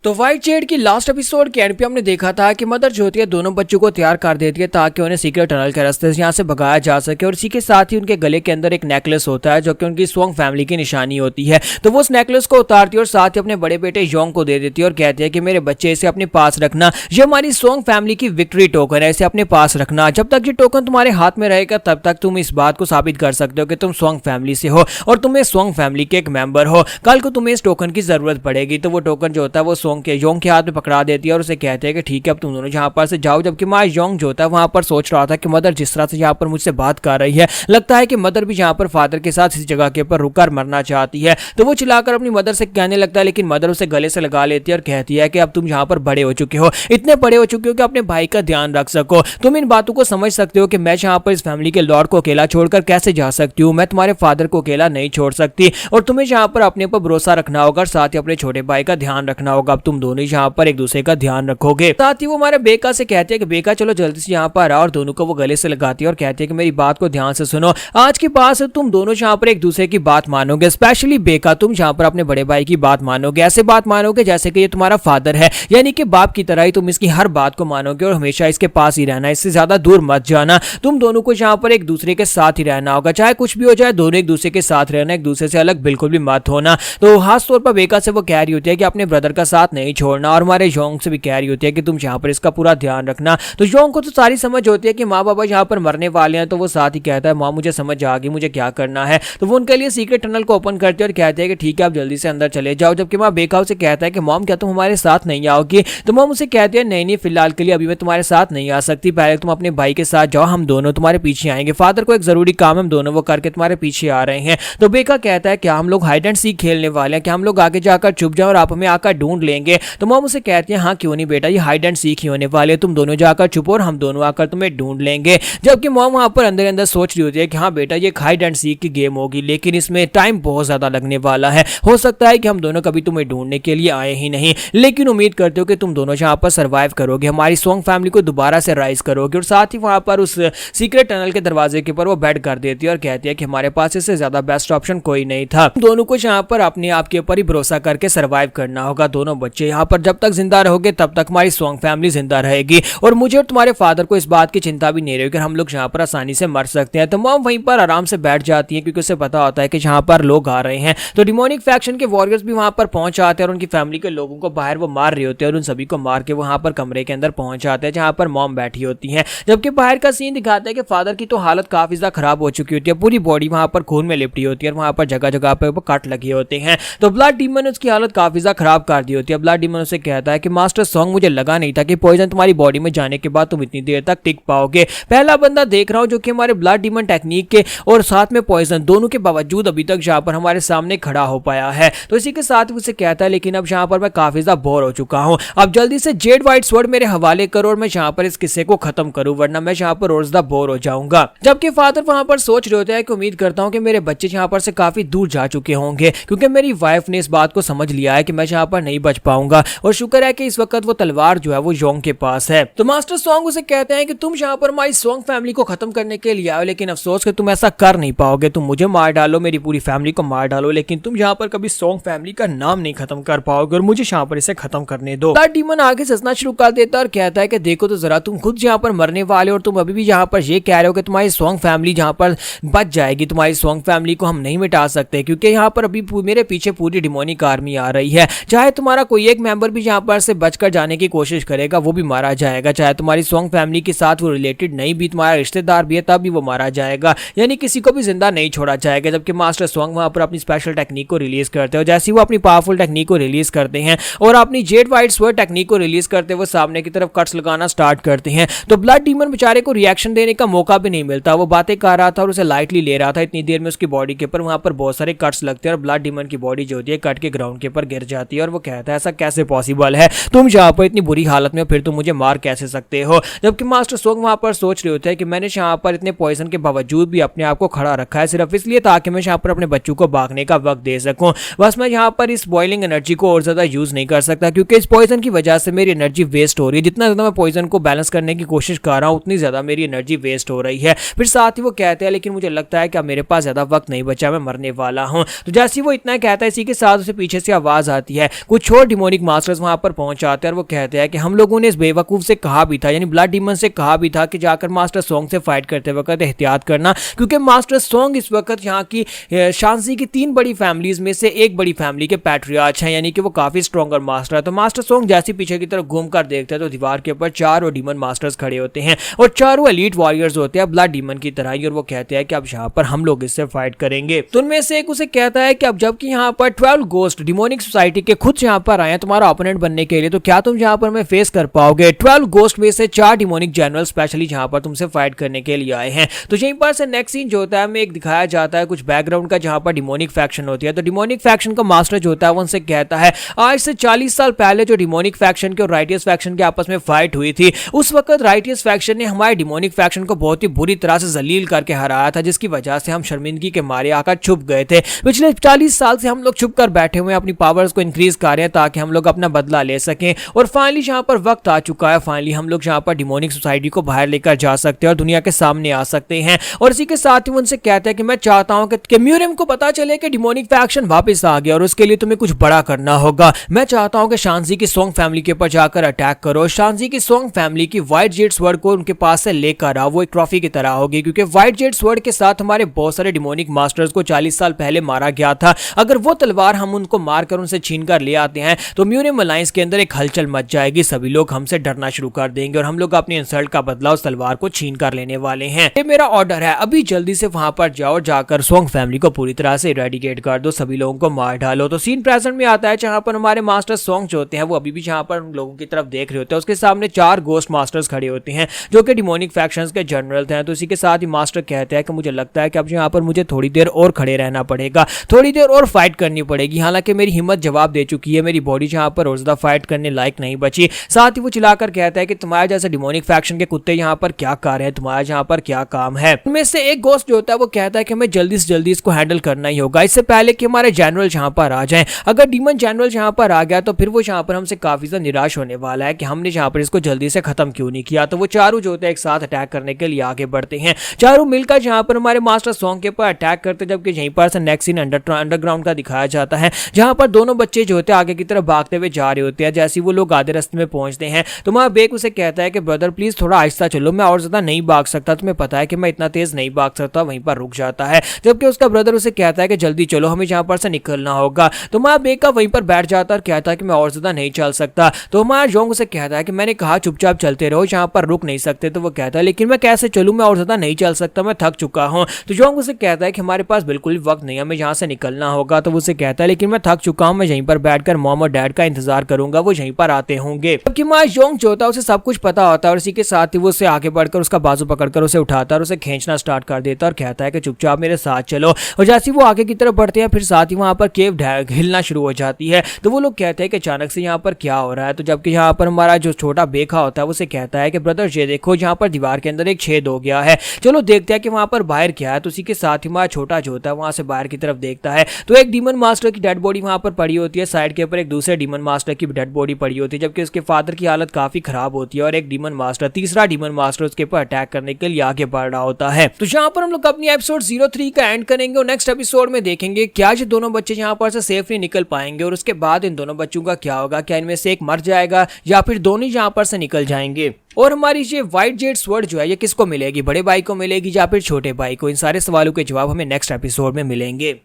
तो व्हाइट जेड की लास्ट एपिसोड के एंड पे हमने देखा था कि मदर जो होती है दोनों बच्चों को तैयार कर देती है ताकि उन्हें सीक्रेट टनल के रास्ते से यहाँ से भगाया जा सके। और इसी के साथ ही उनके गले के अंदर एक नेकलेस होता है जो कि उनकी सोंग फैमिली की निशानी होती है। तो वो उस नेकलेस को उतारती है और साथ ही अपने बड़े बेटे योंग को दे देती है और कहती है कि मेरे बच्चे इसे अपने पास रखना, ये हमारी सोंग फैमिली की विक्ट्री टोकन है, इसे अपने पास रखना, जब तक ये टोकन तुम्हारे हाथ में रहेगा तब तक तुम इस बात को साबित कर सकते हो कि तुम सोंग फैमिली से हो और तुम इस सोंग फैमिली के एक मेंबर हो, कल को तुम्हें इस टोकन की जरूरत पड़ेगी। तो वो टोकन जो होता है वो योंग के हाथ में पकड़ा देती है और उसे कहते हैं कि ठीक है अब तुम दोनों जहां पर से जाओ। जबकि माँ योंग जो होता है वहां पर सोच रहा था कि मदर जिस तरह से यहाँ पर मुझसे बात कर रही है लगता है कि मदर भी यहाँ पर फादर के साथ इस जगह के ऊपर रुककर मरना चाहती है। तो वो चिल्लाकर अपनी मदर से कहने लगता है लेकिन मदर उसे गले से लगा लेती है और कहती है कि अब तुम यहाँ पर बड़े हो चुके हो, इतने बड़े हो चुके हो कि अपने भाई का ध्यान रख सको, तुम इन बातों को समझ सकते हो कि मैं यहाँ पर इस फैमिली के लॉर्ड को अकेला छोड़कर कैसे जा सकती हूँ, मैं तुम्हारे फादर को अकेला नहीं छोड़ सकती और तुम्हें यहाँ पर अपने पर भरोसा रखना होगा और साथ ही अपने छोटे भाई का ध्यान रखना होगा। अब तुम दोनों यहाँ पर एक दूसरे का ध्यान रखोगे। साथ ही वो हमारे बेका से कहते हैं कि बेका चलो जल्दी से यहाँ पर आओ और दोनों को वो गले से लगाती है और कहती है कि मेरी बात को ध्यान से सुनो, आज के बाद से तुम दोनों यहाँ पर एक दूसरे की बात मानोगे, स्पेशली बेका तुम यहाँ पर अपने बड़े भाई की बात मानोगे, ऐसे बात मानोगे जैसे कि ये तुम्हारा फादर है, यानी कि बाप की तरह ही तुम इसकी हर बात को मानोगे और हमेशा इसके पास ही रहना, इससे ज्यादा दूर मत जाना, तुम दोनों को यहाँ पर एक दूसरे के साथ ही रहना होगा, चाहे कुछ भी हो जाए दोनों एक दूसरे के साथ रहना, एक दूसरे से अलग बिल्कुल भी मत होना। तो खास तौर पर बेका से वो कह रही होती है कि अपने ब्रदर का साथ नहीं छोड़ना और हमारे योंग से भी कह रही होती है कि तुम यहाँ पर इसका पूरा ध्यान रखना। तो योंग को तो सारी समझ होती है कि माँ बाबा यहाँ पर मरने वाले हैं, तो वो साथ ही कहता है माँ मुझे समझ आ गई, मुझे क्या करना है। तो वो उनके लिए सीक्रेट टनल को ओपन करते हैं और कहते हैं कि ठीक है आप जल्दी से अंदर चले जाओ। जबकि माँ बेका से कहता है कि मॉम क्या तुम हमारे साथ नहीं आओगी। तो मॉम उसे कहती है नहीं नहीं फिलहाल के लिए अभी मैं तुम्हारे साथ नहीं आ सकती, पहले तुम अपने भाई के साथ जाओ, हम दोनों तुम्हारे पीछे आएंगे, फादर को एक जरूरी काम हम दोनों वो करके तुम्हारे पीछे आ रहे हैं। तो बेका कहता है क्या हम लोग हाइड एंड सीक खेलने वाले हैं, क्या हम लोग आगे जाकर छुप जाओ और आप हमें आकर ढूंढ लेंगे। तो मॉम उसे कहती है हाँ क्यों नहीं बेटा, ये हाइड एंड सीक ही होने वाले, तुम दोनों जाकर छुपो और हम दोनों आकर तुम्हें ढूंढ लेंगे। जबकि मॉम वहां पर अंदर अंदर सोच रही होती है कि हाँ बेटा ये हाइड एंड सीक की गेम होगी, लेकिन इसमें टाइम बहुत ज्यादा लगने वाला है, हो सकता है कि हम दोनों कभी तुम्हें ढूंढने के लिए आए ही नहीं, लेकिन उम्मीद करते हो कि तुम दोनों यहाँ पर सर्वाइव करोगे, हमारी सोंग फैमिली को दोबारा से राइज करोगे। और साथ ही वहां पर उस सीक्रेट टनल के दरवाजे के ऊपर वो बेड कर देती है और कहती है कि हमारे पास इससे ज्यादा बेस्ट ऑप्शन कोई नहीं था, दोनों को यहाँ पर अपने आप के ऊपर ही भरोसा करके सर्वाइव करना होगा। दोनों बच्चे यहाँ पर जब तक जिंदा रहोगे तब तक हमारी स्वांग फैमिली जिंदा रहेगी और मुझे और तुम्हारे फादर को इस बात की चिंता भी नहीं रही कि हम लोग यहाँ पर आसानी से मर सकते हैं। तो मॉम वहीं पर आराम से बैठ जाती है क्योंकि उसे पता होता है कि यहाँ पर लोग आ रहे हैं। तो डिमोनिक फैक्शन के वॉरियर्स भी वहां पर पहुंच जाते हैं और उनकी फैमिली के लोगों को बाहर वो मार रहे होते हैं और उन सभी को मार के वहां पर कमरे के अंदर पहुंच जाते हैं जहां पर मॉम बैठी होती है। जबकि बाहर का सीन दिखाता है कि फादर की तो हालत काफी ज्यादा खराब हो चुकी होती है, पूरी बॉडी वहां पर खून में लिपटी होती है और वहां पर जगह जगह पे कट लगे होते हैं। तो ब्लड डीमन उसकी हालत काफी ज्यादा खराब कर दी होती है। ब्लड डीमन उसे कहता है कि मास्टर सॉन्ग मुझे लगा नहीं था कि पॉइजन तुम्हारी बॉडी में जाने के बाद तुम इतनी देर तक टिक पाओगे। पहला बंदा देख रहा हूं जो कि हमारे ब्लड डीमन टेक्निक के और साथ में पॉइजन दोनों के बावजूद अभी तक यहाँ पर हमारे सामने खड़ा हो पाया है। तो इसी के साथ उसे कहता है लेकिन अब यहाँ पर मैं काफी ज्यादा बोर हो चुका हूँ, अब जल्दी से जेड व्हाइट स्वॉर्ड मेरे हवाले करो और मैं यहाँ पर इस किस्से को खत्म करूँ वरना मैं यहाँ पर और ज्यादा बोर हो जाऊंगा। जबकि फादर वहां पर सोच रहे होते हैं कि उम्मीद करता हूँ कि मेरे बच्चे यहाँ पर से काफी दूर जा चुके होंगे क्योंकि मेरी वाइफ ने इस बात को समझ लिया है कि मैं यहाँ पर नहीं बच पाऊंगा और शुक्र है कि इस वक्त वो तलवार जो है वो योंग के पास है। तो मास्टर सॉन्ग उसे कहते हैं कि तुम यहाँ पर हमारी सॉन्ग फैमिली को खत्म करने के लिए आओ लेकिन अफसोस कि तुम ऐसा कर नहीं पाओगे, तुम मुझे मार डालो, मेरी पूरी फैमिली को मार डालो, लेकिन तुम यहाँ पर कभी सॉन्ग फैमिली का नाम नहीं खत्म कर पाओगे और मुझे यहाँ पर इसे खत्म करने दो। ब्लड डीमन आगे ससना शुरू कर देता और कहता है कि देखो तो जरा तुम खुद यहाँ पर मरने वाले और तुम अभी भी यहाँ पर ये कह रहे हो कि तुम्हारी सॉन्ग फैमिली जहाँ पर बच जाएगी, तुम्हारी सॉन्ग फैमिली को हम नहीं मिटा सकते क्योंकि यहाँ पर अभी मेरे पीछे पूरी डिमोनिक आर्मी आ रही है। चाहे तुम्हारा कोई एक मेंबर भी यहाँ पर से बचकर जाने की कोशिश करेगा वो भी मारा जाएगा, चाहे तुम्हारी सॉन्ग फैमिली के साथ वो रिलेटेड नहीं भी, तुम्हारा रिश्तेदार भी है तब भी वो मारा जाएगा, यानी किसी को भी जिंदा नहीं छोड़ा जाएगा। जबकि मास्टर सॉन्ग वहां पर अपनी स्पेशल टेक्निक को रिलीज करते हैं, जैसे वो अपनी पावरफुल टेक्निक को रिलीज करते हैं और अपनी जेड व्हाइट स्वॉर्ड टेक्निक को रिलीज करते हुए सामने की तरफ कट्स लगाना स्टार्ट करते हैं। तो ब्लड डीमन बेचारे को रिएक्शन देने का मौका भी नहीं मिलता, वो बातें कर रहा था और उसे लाइटली ले रहा था। इतनी देर में उसकी बॉडी के ऊपर वहां पर बहुत सारे कट्स लगते हैं और ब्लड डीमन की बॉडी जो होती है कट के ग्राउंड के ऊपर गिर जाती है और वो कहता है ऐसा कैसे पॉसिबल है, तुम यहाँ पर इतनी बुरी हालत में फिर तुम मुझे मार कैसे सकते हो। जबकि मास्टर सॉन्ग वहां पर सोच रहे होते हैं कि मैंने यहाँ पर इतने पॉइजन के बावजूद भी अपने आप को खड़ा रखा है सिर्फ इसलिए ताकि मैं यहाँ पर अपने बच्चों को भागने का वक्त दे सकूं। बस मैं यहाँ पर इस बॉइलिंग एनर्जी को और ज्यादा यूज नहीं कर सकता क्योंकि इस पॉइजन की वजह से मेरी एनर्जी वेस्ट हो रही है। जितना ज्यादा मैं पॉइजन को बैलेंस करने की कोशिश कर रहा हूँ उतनी ज्यादा मेरी एनर्जी वेस्ट हो रही है। फिर साथ ही वो कहते हैं लेकिन मुझे लगता है कि अब मेरे पास ज्यादा वक्त नहीं बचा, मैं मरने वाला हूँ। तो जैसे वो इतना कहता है इसी के साथ उसे पीछे से आवाज आती है, कुछ और डिमोनिक मास्टर्स वहां पर पहुंच जाते हैं और वो कहते हैं कि हम लोगों ने इस बेवकूफ से कहा भी था, यानी ब्लड डीमन से कहा भी था कि जाकर मास्टर सॉन्ग से फाइट करते वक्त एहतियात करना क्योंकि मास्टर सॉन्ग इस वक्त यहाँ की शांसी की 3 बड़ी फैमिलीज में से एक बड़ी फैमिली के पैट्रियार्च हैं, यानी कि वो काफी स्ट्रॉन्गर मास्टर है। तो मास्टर सॉन्ग जैसे पीछे की तरफ घूम कर देखते हैं तो दीवार के ऊपर 4 और डीमन मास्टर्स खड़े होते हैं और चारों एलीट वॉरियर्स होते हैं ब्लड डीमन की तरह ही और वो कहते हैं कि अब यहाँ पर हम लोग इससे फाइट करेंगे। तो उनमें से एक उसे कहता है कि अब जबकि यहाँ पर 12 गोस्ट डिमोनिक सोसाइटी के खुद यहाँ पर आए हैं तुम्हारा ओपोनेंट बनने के लिए, तो क्या तुम यहाँ पर मैं फेस कर पाओगे। 12 गोस्ट में से 4 डिमोनिक जनरल स्पेशली यहाँ पर तुमसे फाइट करने के लिए आए हैं। तो यहीं पर से नेक्स्ट सीन जो होता है हमें एक दिखाया जाता है कुछ बैकग्राउंड का जहाँ पर डिमोनिक फैक्शन होती है। तो डिमोनिक फैक्शन का मास्टर जो होता है वो उनसे कहता है आज से 40 साल पहले जो डिमोनिक फैक्शन के और राइटियस फैक्शन के आपस में फाइट हुई थी उस वक्त राइटियस फैक्शन ने हमारे डिमोनिक फैक्शन को बहुत ही बुरी तरह से जलील करके हराया था जिसकी वजह से हम शर्मिंदगी के मारे आकर छुप गए थे। पिछले 40 साल से हम लोग छुप कर बैठे हुए हैं, अपनी पावर्स को इंक्रीज कर रहे हैं ताकि हम लोग अपना बदला ले सकें और फाइनली यहाँ पर वक्त आ चुका है, फाइनली हम लोग यहाँ पर डिमोनिक सोसाइटी को बाहर लेकर जा सकते हैं और दुनिया के सामने आ सकते हैं। और इसी के साथ ही उनसे कहते हैं कि मैं चाहता हूं कि म्यूरियम को पता चले कि डिमोनिक फैक्शन वापस आ गया और उसके लिए तुम्हें कुछ बड़ा करना होगा। मैं चाहता हूं कि शांसी की सॉन्ग फैमिली के ऊपर जाकर अटैक करो, शांसी की सॉन्ग फैमिली की व्हाइट जेड स्वॉर्ड को उनके पास से लेकर आओ, वो एक ट्रॉफी की तरह होगी क्योंकि व्हाइट जेड स्वॉर्ड के साथ हमारे बहुत सारे डिमोनिक मास्टर्स को 40 साल पहले मारा गया था। अगर वो तलवार हम उनको मारकर उनसे छीन कर ले आते हैं तो म्यूरियम अलायंस के अंदर एक हलचल मच जाएगी, सभी लोग हमसे डरना शुरू कर देंगे और हम लोग अपनी इंसल्ट का बदला उस तलवार को छीन कर लेने वाले हैं। ये मेरा ऑर्डर है, अभी जल्दी से वहां पर जाओ, जाकर सॉन्ग फैमिली को पूरी तरह से इरेडिकेट कर दो, सभी लोगों को मार डालो। तो सीन प्रेजेंट में आता है जहां पर हमारे मास्टर सॉन्ग जो होते हैं वो अभी भी जहां पर लोगों की तरफ देख रहे होते हैं, उसके सामने 4 गोस्ट मास्टर्स खड़े होते हैं जो कि डिमोनिक फैक्शंस के जनरल थे। तो इसी के साथ ही मास्टर कहते हैं कि मुझे लगता है कि अब यहाँ पर मुझे थोड़ी देर और खड़े रहना पड़ेगा, थोड़ी देर और फाइट करनी पड़ेगी, हालांकि मेरी हिम्मत जवाब दे चुकी है, मेरी बॉडी जहाँ पर और ज्यादा फाइट करने लायक नहीं बची। साथ ही वो चिल्लाकर कहता है कि तुम्हारे जैसे डिमोनिक फैक्शन के कुत्ते यहाँ पर क्या कर रहे हैं, तुम्हारा यहाँ पर क्या काम है। उनमें से एक गोस्ट जो होता है वो कहता है कि हमें जल्दी से जल्दी इसको हैंडल करना ही होगा इससे पहले कि हमारे जनरल यहाँ पर आ जाएं। अगर डीमन जनरल यहाँ पर आ गया तो फिर वो यहाँ पर हमसे काफी ज्यादा निराश होने वाला है कि हमने यहाँ पर इसको जल्दी से खत्म क्यों नहीं किया। तो वो चारों जो होते हैं एक साथ अटैक करने के लिए आगे बढ़ते हैं, चारों मिलकर यहाँ पर हमारे मास्टर सॉन्ग के ऊपर अटैक करते, जबकि यहीं पर से नेक्स्ट सीन अंडरग्राउंड का दिखाया जाता है जहां पर दोनों बच्चे जो होते हैं आगे की तरफ भागते हुए जा रहे होते हैं। जैसे वो लोग आधे रास्ते में पहुंचते हैं तो वहां बेक उसे कहता है कि ब्रदर प्लीज थोड़ा आहिस्ता चलो, मैं और ज्यादा नहीं भाग सकता, तुम्हें पता है कि मैं इतना तेज नहीं भाग सकता। वहीं पर रुक जाता है, जबकि उसका ब्रदर उसे कहता है कि जल्दी चलो, हमें यहाँ पर से निकलना होगा। तो वहां बेका वहीं पर बैठ जाता है और कहता है कि मैं और ज्यादा नहीं चल सकता। तो वहां जोंग उसे कहता है कि मैंने कहा चुपचाप चलते रहो, यहाँ पर रुक नहीं सकते। तो वो कहता है लेकिन मैं कैसे चलूं, मैं और ज्यादा नहीं चल सकता, मैं थक चुका हूं। तो जोंग उसे कहता है कि हमारे पास बिल्कुल भी वक्त नहीं है, हमें यहाँ से निकलना होगा। तो वो उसे कहता है लेकिन मैं थक चुका हूं, मैं यहीं पर बैठकर मॉम और डैड का इंतजार करूंगा, वो यहीं पर आते होंगे। जबकि मां जोंग जो होता है उसे सब कुछ पता होता है और इसी के साथ ही वो उसे आगे बढ़कर उसका बाजू पकड़कर उसे उठाता है और उसे खींचना स्टार्ट कर देता है और कहता है कि चुपचाप मेरे साथ चलो। और जैसे वो आगे की तरफ बढ़ते हैं फिर साथ ही वहां पर केव हिलना शुरू हो जाती है। तो वो लोग कहते हैं कि अचानक से यहाँ पर क्या हो रहा है। तो जबकि यहाँ पर हमारा जो छोटा बेखा होता है उसे कहता है कि ब्रदर ये देखो, यहाँ पर दीवार के अंदर एक छेद हो गया है, चलो देखते हैं कि वहां पर बाहर क्या है। तो उसी के साथ ही हमारा छोटा जो होता है वहां से बाहर की तरफ देखता है तो एक डीमन मास्टर की डेड बॉडी वहां पर पड़ी होती है। साइड के ऊपर एक दूसरे डीमन मास्टर की डेड बॉडी पड़ी होती है, जबकि उसके फादर की हालत काफी खराब होती है और एक डीमन मास्टर, तीसरा डीमन मास्टर उसके ऊपर अटैक करने के लिए आगे बढ़ रहा होता है। तो यहाँ पर हम लोग अपनी एपिसोड 03 का एंड करेंगे और नेक्स्ट एपिसोड में देखेंगे क्या ये दोनों बच्चे यहाँ पर से सेफली निकल पाएंगे और उसके बाद इन दोनों बच्चों का क्या होगा, क्या इनमें से एक मर जाएगा या फिर दोनों यहाँ पर से निकल जाएंगे। और हमारी ये व्हाइट जेड स्वर्ड जो है ये किसको मिलेगी, बड़े भाई को मिलेगी या फिर छोटे भाई को? इन सारे सवालों के जवाब हमें नेक्स्ट एपिसोड में मिलेंगे।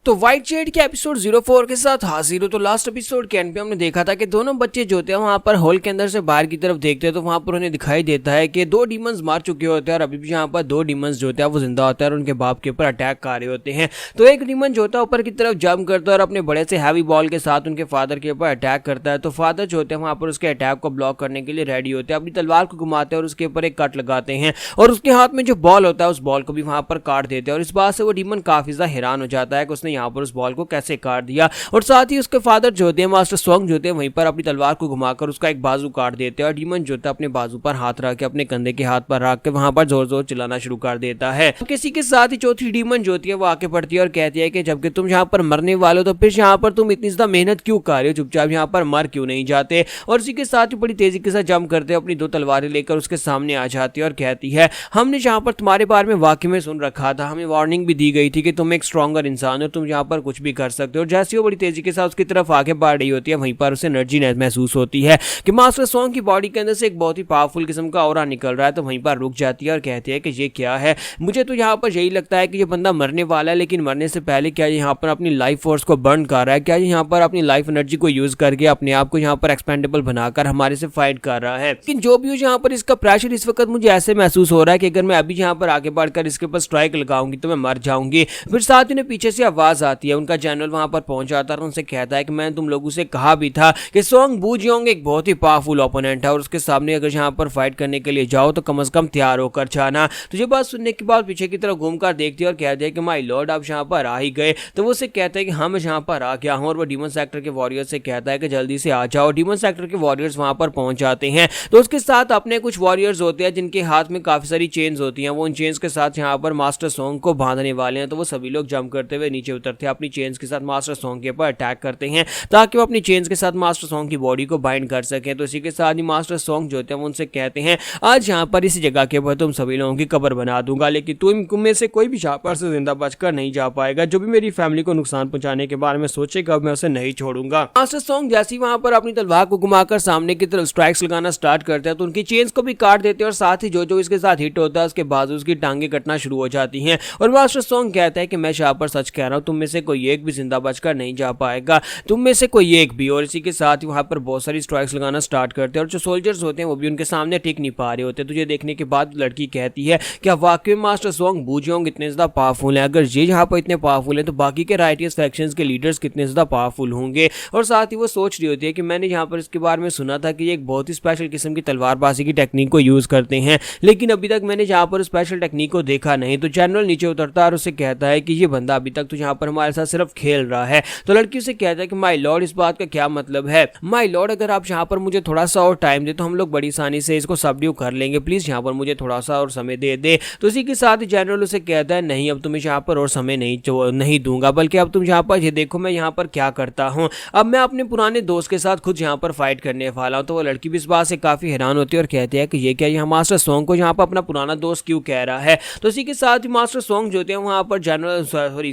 तो व्हाइट जेड के एपिसोड 04 के साथ हाजिर हो। तो लास्ट एपिसोड के एंड पे हमने देखा था कि दोनों बच्चे जो होते हैं वहां पर होल के अंदर से बाहर की तरफ देखते हैं तो वहां पर उन्हें दिखाई देता है कि दो डीमंस मार चुके होते हैं और अभी भी यहाँ पर दो डीमंस जो होते हैं वो जिंदा होते हैं और उनके बाप के ऊपर अटैक कर रहे होते हैं। तो एक डीमन जो होता है ऊपर की तरफ जंप करता है और अपने बड़े से हैवी बॉल के साथ उनके फादर के ऊपर अटैक करता है। तो फादर जो होते हैं वहां पर उसके अटैक को ब्लॉक करने के लिए रेडी होते हैं, अपनी तलवार को घुमाते हैं और उसके ऊपर एक कट लगाते हैं और उसके हाथ में जो बॉल होता है उस बॉल को भी वहां पर काट देते हैं। और इस बात से वो डीमन काफी ज्यादा हैरान हो जाता है कि उसने यहाँ पर उस बॉल को कैसे काट दिया। और साथ ही उसके फादर जो होते हैं मास्टर सोंग जो होते हैं वहीं पर अपनी तलवार को घुमाकर उसका एक बाजू काट देते हैं और डीमन जो होता है अपने बाजू पर हाथ रख के अपने कंधे के हाथ पर रख के वहां पर जोर जोर चिल्लाना शुरू कर देता है। तो किसी के साथ ही चौथी डीमन जो होती है वो आके पड़ती है और कहती है कि जबकि तुम यहाँ पर मरने वाले हो तो फिर यहाँ पर तुम इतनी ज्यादा मेहनत क्यों कर रहे हो, चुपचाप यहाँ पर मर क्यों नहीं जाते? और इसी के साथ ही बड़ी तेजी के साथ जंप करते हैं, अपनी दो तलवारें लेकर उसके सामने आ जाती है और कहती है हमने यहाँ पर तुम्हारे बारे में वाकई में सुन रखा था, हमें वार्निंग भी दी गई थी कि तुम एक स्ट्रॉन्गर इंसान हो, तुम यहाँ पर कुछ भी कर सकते हो। और जैसे वो बड़ी तेजी के साथ उसकी तरफ आगे बढ़ रही होती है वहीं पर उसे एनर्जी महसूस होती है कि मास्टर सोंग की बॉडी के अंदर से एक बहुत ही पावरफुल किस्म का ऑरा निकल रहा है। तो वहीं पर रुक जाती है और कहती है कि ये क्या है, मुझे तो यहाँ पर यही लगता है कि ये बंदा मरने वाला है, लेकिन मरने से पहले क्या ये यहाँ पर अपनी लाइफ फोर्स को बर्न कर रहा है, क्या ये यहाँ पर अपनी लाइफ एनर्जी को यूज करके अपने आप को यहाँ पर एक्सपेंडेबल बनाकर हमारे से फाइट कर रहा है। लेकिन जो भी हो यहाँ पर इसका प्रेशर इस वक्त मुझे ऐसे महसूस हो रहा है कि अगर मैं अभी यहाँ पर आगे बढ़कर इसके ऊपर स्ट्राइक लगाऊंगी तो मैं मर जाऊंगी। फिर साथ ही पीछे से आवाज आती है, उनका जनरल वहां पर पहुंच जाता है और उनसे कहता है कि मैं तुम लोगों से कहा भी था कि सोंग बूजियोंग एक बहुत ही पावरफुल ओपोनेंट है और उसके सामने अगर यहाँ पर फाइट करने के लिए जाओ तो कम से कम तैयार होकर जाना। तो ये बात सुनने के बाद पीछे की तरफ घूमकर देखती है और कहती है कि माय लॉर्ड आप यहाँ पर आ ही गए। तो वो उसे कहता है कि हाँ मैं यहाँ पर आ गया हूँ और वो डीमन सेक्टर के वॉरियर्स से कहता है कि जल्दी से आ जाओ। डीमन सेक्टर के वॉरियर्स वहां पर पहुंच जाते हैं तो उसके साथ अपने कुछ वॉरियर्स होते हैं जिनके हाथ में काफी सारी चेन्स होती हैं, वो उन चेन्स के साथ यहाँ पर मास्टर सोंग को बांधने वाले हैं। तो वो सभी लोग जंप करते हुए नीचे उतरते हैं, अपनी चेन्स के साथ मास्टर सोंग के ऊपर अटैक करते हैं ताकि वो अपनी चेन्स के साथ मास्टर सोंग की बॉडी को बाइंड कर सके। तो इसी के साथ ही मास्टर सोंग जो होते हैं वो उनसे कहते हैं आज यहाँ पर इसी जगह के ऊपर तुम सभी लोगों की कब्र बना दूंगा, लेकिन तुम में से कोई भी यहाँ पर से जिंदा बचकर नहीं जा पाएगा। जो भी मेरी फैमिली को नुकसान पहुंचाने के बारे में सोचेगा मैं उसे नहीं छोड़ूंगा। मास्टर सोंग जैसे ही वहां पर अपनी तलवार को घुमाकर सामने की तरफ स्ट्राइक्स लगाना स्टार्ट करते हैं तो उनकी चेन्स को भी काट देते हैं और साथ ही जो जो इसके साथ हिट होता है उसके बाजू उसकी टांगे कटना शुरू हो जाती हैं। और मास्टर सोंग कहता है कि मैं यहाँ पर सच कह रहा हूँ, तुम में से कोई एक भी जिंदा बचकर नहीं जा पाएगा, तुम में से कोई एक भी। और इसी के साथ ही वहां पर बहुत सारी स्ट्राइक्स लगाना स्टार्ट करते हैं और जो सोल्जर्स होते हैं वो भी उनके सामने टिक नहीं पा रहे होते। तो ये देखने के बाद लड़की कहती है क्या वाकई में मास्टर सोंग बूजियोंग इतने ज्यादा पावरफुल हैं? अगर ये यहाँ पर इतने पावरफुल हैं तो बाकी के राइटियस फैक्शंस के लीडर्स कितने ज्यादा पावरफुल होंगे। और साथ ही वो सोच रही होती है कि मैंने यहाँ पर इसके बारे में सुना था कि ये एक बहुत ही स्पेशल किस्म की तलवारबाजी की टेक्निक को यूज करते हैं, लेकिन अभी तक मैंने यहाँ पर स्पेशल टेक्निक को देखा नहीं। तो जनरल नीचे उतरता है और उसे कहता है कि ये बंदा अभी तक तो यहाँ पर हमारे साथ सिर्फ खेल रहा है। तो लड़की उसे कहता है कि माय लॉर्ड इस बात का क्या मतलब है? माय लॉर्ड अगर आप यहाँ पर मुझे थोड़ा सा और टाइम दे तो हम लोग बड़ी आसानी से इसको सबड्यू कर लेंगे, प्लीज यहाँ पर मुझे थोड़ा सा और समय दे दे। तो इसी के साथ जनरल उसे कहता है नहीं अब तुम्हें यहाँ पर और समय नहीं दूंगा, बल्कि अब तुम यहाँ पर ये देखो मैं यहाँ पर क्या करता हूँ, अब मैं अपने पुराने दोस्त के साथ खुद यहाँ पर फाइट करने वाला हूँ। तो वो लड़की भी इस बात से काफी हैरान होती है और कहती है कि ये क्या यहाँ मास्टर सोंग को यहाँ पर अपना पुराना दोस्त क्यों कह रहा है। तो इसी के साथ ही मास्टर सोंग जो होते हैं वहाँ पर जनरल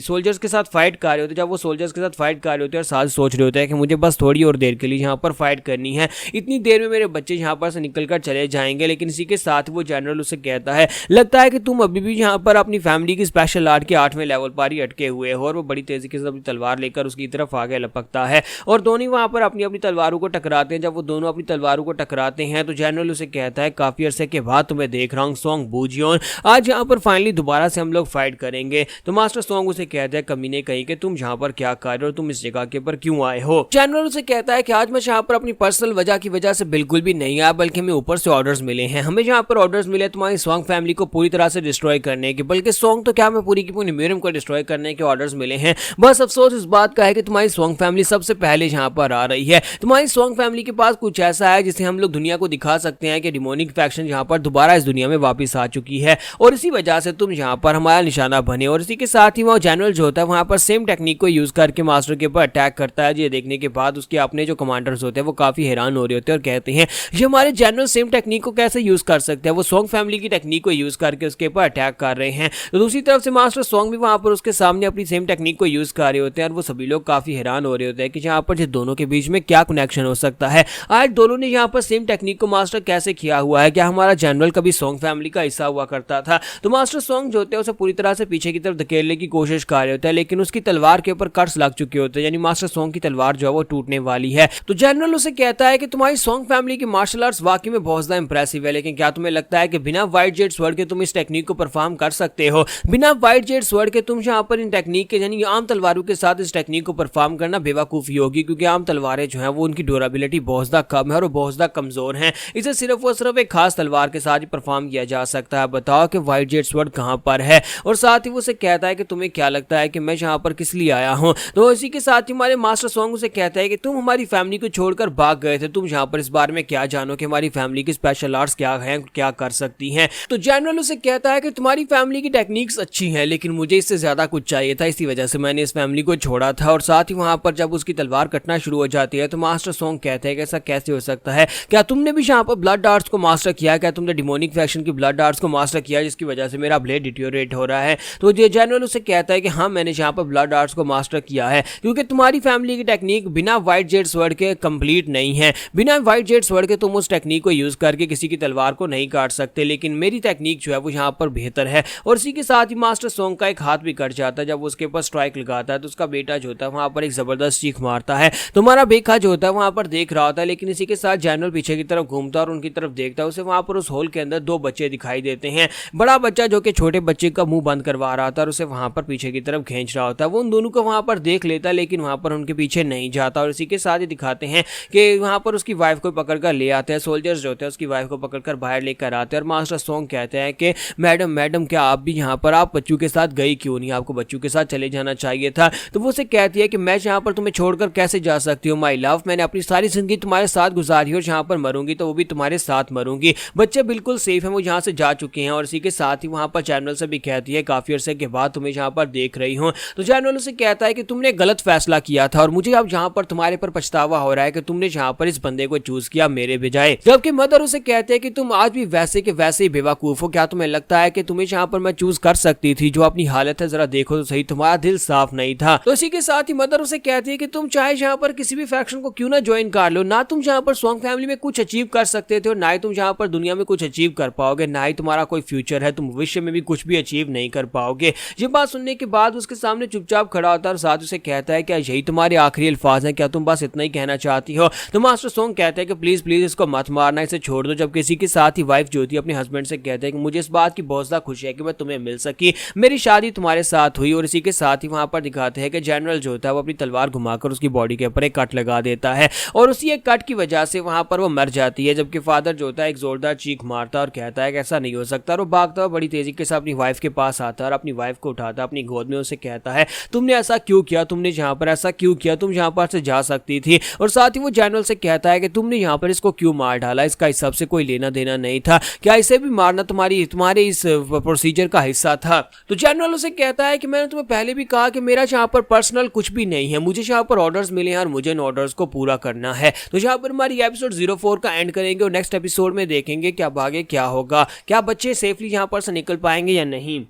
सोल्जर्स के साथ फाइट कर रहे होते हैं, जब वो सोल्जर्स के साथ फाइट कर रहे होते हैं और साथ सोच रहे होते हैं कि मुझे बस थोड़ी और देर के लिए यहाँ पर फाइट करनी है, इतनी देर में मेरे बच्चे यहाँ पर से निकल कर चले जाएंगे। लेकिन इसी के साथ वो जनरल उसे कहता है, लगता है कि तुम अभी भी यहाँ पर अपनी फैमिली की स्पेशल आर्ट के 8वें लेवल पर ही अटके हुए हो। और वो बड़ी तेजी के साथ अपनी तलवार लेकर उसकी तरफ आगे लपकता है और दोनों वहां पर अपनी अपनी तलवारों को टकराते हैं। जब वो दोनों अपनी तलवारों को टकराते हैं तो जनरल उसे कहता है, काफी अरसे के बाद तुम्हें देख रहा हूँ सोंग बूजियोन, आज यहाँ पर फाइनली दोबारा से हम लोग फाइट करेंगे। तो मास्टर सोंग उसे कहता है, कमीने कहीं कि तुम यहाँ पर क्या कर रहे हो, तुम इस जगह के पर क्यों आए हो। जनरल उसे कहता है कि आज मैं यहाँ पर अपनी पर्सनल वजह की वजह से बिल्कुल भी नहीं आया, बल्कि हमें ऊपर से ऑर्डर्स मिले हैं। हमें यहाँ पर ऑर्डर्स मिले तुम्हारी सोंग फैमिली को पूरी तरह से डिस्ट्रॉय करने के, बल्कि सोंग तो क्या, मैं पूरी की पूरी म्यूरियम को डिस्ट्रॉय करने के ऑर्डर्स मिले हैं। बस अफसोस इस बात का है कि तुम्हारी सोंग फैमिली सबसे पहले यहाँ पर आ रही है। तुम्हारी सोंग फैमिली के पास कुछ ऐसा है जिसे हम लोग दुनिया को दिखा सकते हैं कि डिमोनिक फैक्शन यहाँ पर दोबारा इस दुनिया में वापस आ चुकी है और इसी वजह से तुम यहाँ पर हमारा निशाना बने। और इसी के साथ ही वो जनरल जो होता है वहाँ पर सेम टेक्निक को यूज करके मास्टर के ऊपर अटैक करता है। ये देखने के बाद उसके अपने जो कमांडर्स होते हैं वो काफी हैरान हो रहे होते हैं और कहते हैं, ये हमारे जनरल सेम टेक्निक को कैसे यूज कर सकते हैं, वो सोंग फैमिली की टेक्निक को यूज करके उसके ऊपर अटैक कर रहे हैं। तो दूसरी तरफ से मास्टर सोंग भी वहां पर उसके सामने अपनी सेम टेक्निक को यूज कर रहे होते हैं और वो सभी लोग काफी हैरान हो रहे होते हैं कि यहाँ पर दोनों के बीच में क्या कनेक्शन हो सकता है। आज दोनों ने यहाँ पर सेम टेक्निक को मास्टर कैसे किया हुआ है, क्या हमारा जनरल कभी सोंग फैमिली का हिस्सा हुआ करता था। तो मास्टर सोंग जो होते हैं उसे पूरी तरह से पीछे की तरफ धकेलने की कोशिश कर रहे होते हैं, लेकिन उसकी तलवार के ऊपर कट्स लग चुके होते हैं, यानी मास्टर सोंग की तलवार जो है वो टूटने वाली है। तो जनरल उसे कहता है कि तुम्हारी सोंग फैमिली की मार्शल आर्ट्स वाकई में बहुत ज्यादा इंप्रेसिव है, लेकिन क्या तुम्हें लगता है कि बिना व्हाइट जेड स्वॉर्ड के तुम इस टेक्निक को परफॉर्म कर सकते हो। बिना व्हाइट जेड स्वॉर्ड के तुम यहाँ पर इन टेक्निक के यानी आम तलवारों के साथ इस टेक्निक को परफॉर्म करना बेवकूफी होगी, क्योंकि आम तलवारें जो हैं वो उनकी ड्यूरेबिलिटी बहुत ज्यादा कम है और बहुत ज्यादा कमजोर हैं। इसे सिर्फ और सिर्फ एक खास तलवार के साथ ही परफॉर्म किया जा सकता है। बताओ कि व्हाइट जेड स्वॉर्ड कहां पर है। और साथ ही वो उसे कहता है कि तुम्हें क्या लगता है कि मैं यहाँ पर किस लिए आया हूँ। तो इसी के साथ ही हमारे मास्टर सोंग उसे कहता है कि तुम हमारी फैमिली को छोड़कर भाग गए थे, तुम यहाँ पर इस बारे में क्या जानो कि हमारी फैमिली की स्पेशल आर्ट्स क्या है, क्या कर सकती हैं। तो जनरल उसे कहता है कि तुम्हारी फैमिली की टेक्निक्स अच्छी हैं, लेकिन मुझे इससे ज्यादा कुछ चाहिए था, इसी वजह से मैंने इस फैमिली को छोड़ा था। और साथ ही वहां पर जब उसकी तलवार कटना शुरू हो जाती है तो मास्टर सोंग कहते हैं कि ऐसा कैसे हो सकता है, क्या तुमने भी यहाँ पर ब्लड आर्ट्स को मास्टर किया, क्या तुमने डिमोनिक फैक्शन की ब्लड आर्ट्स को मास्टर किया जिसकी वजह से मेरा ब्लेड डिटोरेट हो रहा है। तो ये जनरल उसे कहता है कि हाँ, मैंने यहाँ पर ब्लड आर्ट्स को मास्टर किया है, क्योंकि तुम्हारी फैमिली की टेक्निक बिना व्हाइट जेड स्वॉर्ड के कंप्लीट नहीं है। बिना व्हाइट जेड स्वॉर्ड के तुम उस टेक्निक को यूज करके किसी की तलवार को नहीं काट सकते, लेकिन मेरी टेक्निक जो है वो यहाँ पर बेहतर है। और इसी के साथ ही मास्टर सोंग का एक हाथ भी कट जाता है। जब वो उसके ऊपर स्ट्राइक लगाता है तो उसका बेटा जो होता है वहां पर एक जबरदस्त चीख मारता है। तुम्हारा बेखा जो होता है वहां पर देख रहा होता है, लेकिन इसी के साथ जनरल पीछे की तरफ घूमता है और उनकी तरफ देखता है। उसे वहां पर उस होल के अंदर दो बच्चे दिखाई देते हैं। बड़ा बच्चा जो कि छोटे बच्चे का मुंह बंद करवा रहा था और उसे वहां पर पीछे की तरफ खींच रहा होता है। वो उन दोनों को वहां पर देख लेता है, लेकिन वहां पर उनके पीछे नहीं जाता। और इसी के साथ ही दिखाते हैं कि वहां पर उसकी वाइफ को पकड़कर ले आते हैं। सोल्जर्स जो होते हैं उसकी वाइफ को पकड़कर बाहर लेकर आते हैं और मास्टर सोंग कहते हैं कि मैडम क्या आप भी यहाँ पर, आप बच्चों के साथ गई क्यों नहीं, आपको बच्चों के साथ चले जाना चाहिए था। तो वो उसे कहती है कि मैं यहाँ पर तुम्हें छोड़कर कैसे जा सकती हूँ माई लव, मैंने अपनी सारी जिंदगी तुम्हारे साथ गुजारी और यहाँ पर मरूंगी तो वो भी तुम्हारे साथ मरूंगी। बच्चे बिल्कुल सेफ हैं, वो यहाँ से जा चुके हैं। और इसी के साथ ही वहाँ पर जनरल से भी कहती है काफी अरसे के बाद तुम्हें यहाँ पर देख रही हूँ। तो जनरल उसे कहता है कि तुमने गलत फैसला किया था और मुझे अब यहाँ पर तुम्हारे पर पछतावा हो रहा है कि तुमने यहाँ पर इस बंदे को चूज किया मेरे बजाय। जबकि मदर उसे कहते हैं कि तुम आज भी वैसे के वैसे ही बेवकूफ हो, क्या तुम्हें लगता है कि तुम्हें यहाँ पर मैं चूज कर सकती थी, जो अपनी हालत है जरा देखो तो सही, तुम्हारा दिल साफ नहीं था। तो इसी के साथ ही मदर उसे कहती है कि तुम चाहे यहाँ पर किसी भी फैक्शन को क्यों ना ज्वाइन कर लो, ना तुम यहाँ पर सोंग फैमिली में कुछ अचीव कर सकते थे और ना ही तुम यहाँ पर दुनिया में कुछ अचीव कर पाओगे, ना ही तुम्हारा कोई फ्यूचर है, तुम भविष्य में भी कुछ भी अचीव नहीं कर पाओगे। ये बात सुनने के बाद उसके सामने चुपचाप खड़ा होता है और साथ उसे कहता है क्या यही तुम्हारे आखिरी अल्फाज हैं, क्या तुम बस इतना ही कहना चाहती हो। तो मास्टर सोंग कहते हैं कि प्लीज प्लीज इसको मत मारना, इसे छोड़ दो। जब किसी के साथ ही वाइफ जो होती है अपने हस्बैंड से कहते हैं कि मुझे इस बात की बहुत ज्यादा खुशी है कि मैं तुम्हें मिल सकी, मेरी शादी तुम्हारे साथ हुई। और इसी के साथ ही वहां पर दिखाते हैं कि जनरल जो होता है वो अपनी तलवार घुमाकर उसकी बॉडी के ऊपर एक कट लगा देता है और उसी एक कट की वजह से वहां पर वो मर जाती है। जबकि फादर जो होता है एक जोरदार चीख मारता है और कहता है कि ऐसा नहीं हो सकता, और वो भागता हुआ बड़ी तेजी के साथ अपनी वाइफ के पास आता है और अपनी वाइफ को उठाता है अपनी गोद में, उसे कहता है तुमने ऐसा क्यों किया, तुमने यहाँ पर ऐसा क्यों किया, तुम यहाँ पर से जा सकती थी। और साथ ही वो जनरल से कहता है कि तुमने यहाँ पर इसको क्यों मार डाला, इसका इस सबसे कोई लेना देना नहीं था, क्या इसे भी मारना तुम्हारे इस प्रोसीजर का हिस्सा था। तो जनरल उसे कहता है कि मैंने तुम्हें पहले भी कहा कि मेरा यहाँ पर पर्सनल कुछ भी नहीं है, मुझे यहाँ पर ऑर्डर्स मिले हैं और मुझे इन ऑर्डर्स को पूरा करना है। तो यहाँ पर हमारी एपिसोड 04 का एंड करेंगे और नेक्स्ट एपिसोड में देखेंगे क्या आगे क्या होगा, क्या बच्चे सेफली यहाँ पर से निकल पाएंगे या नहीं।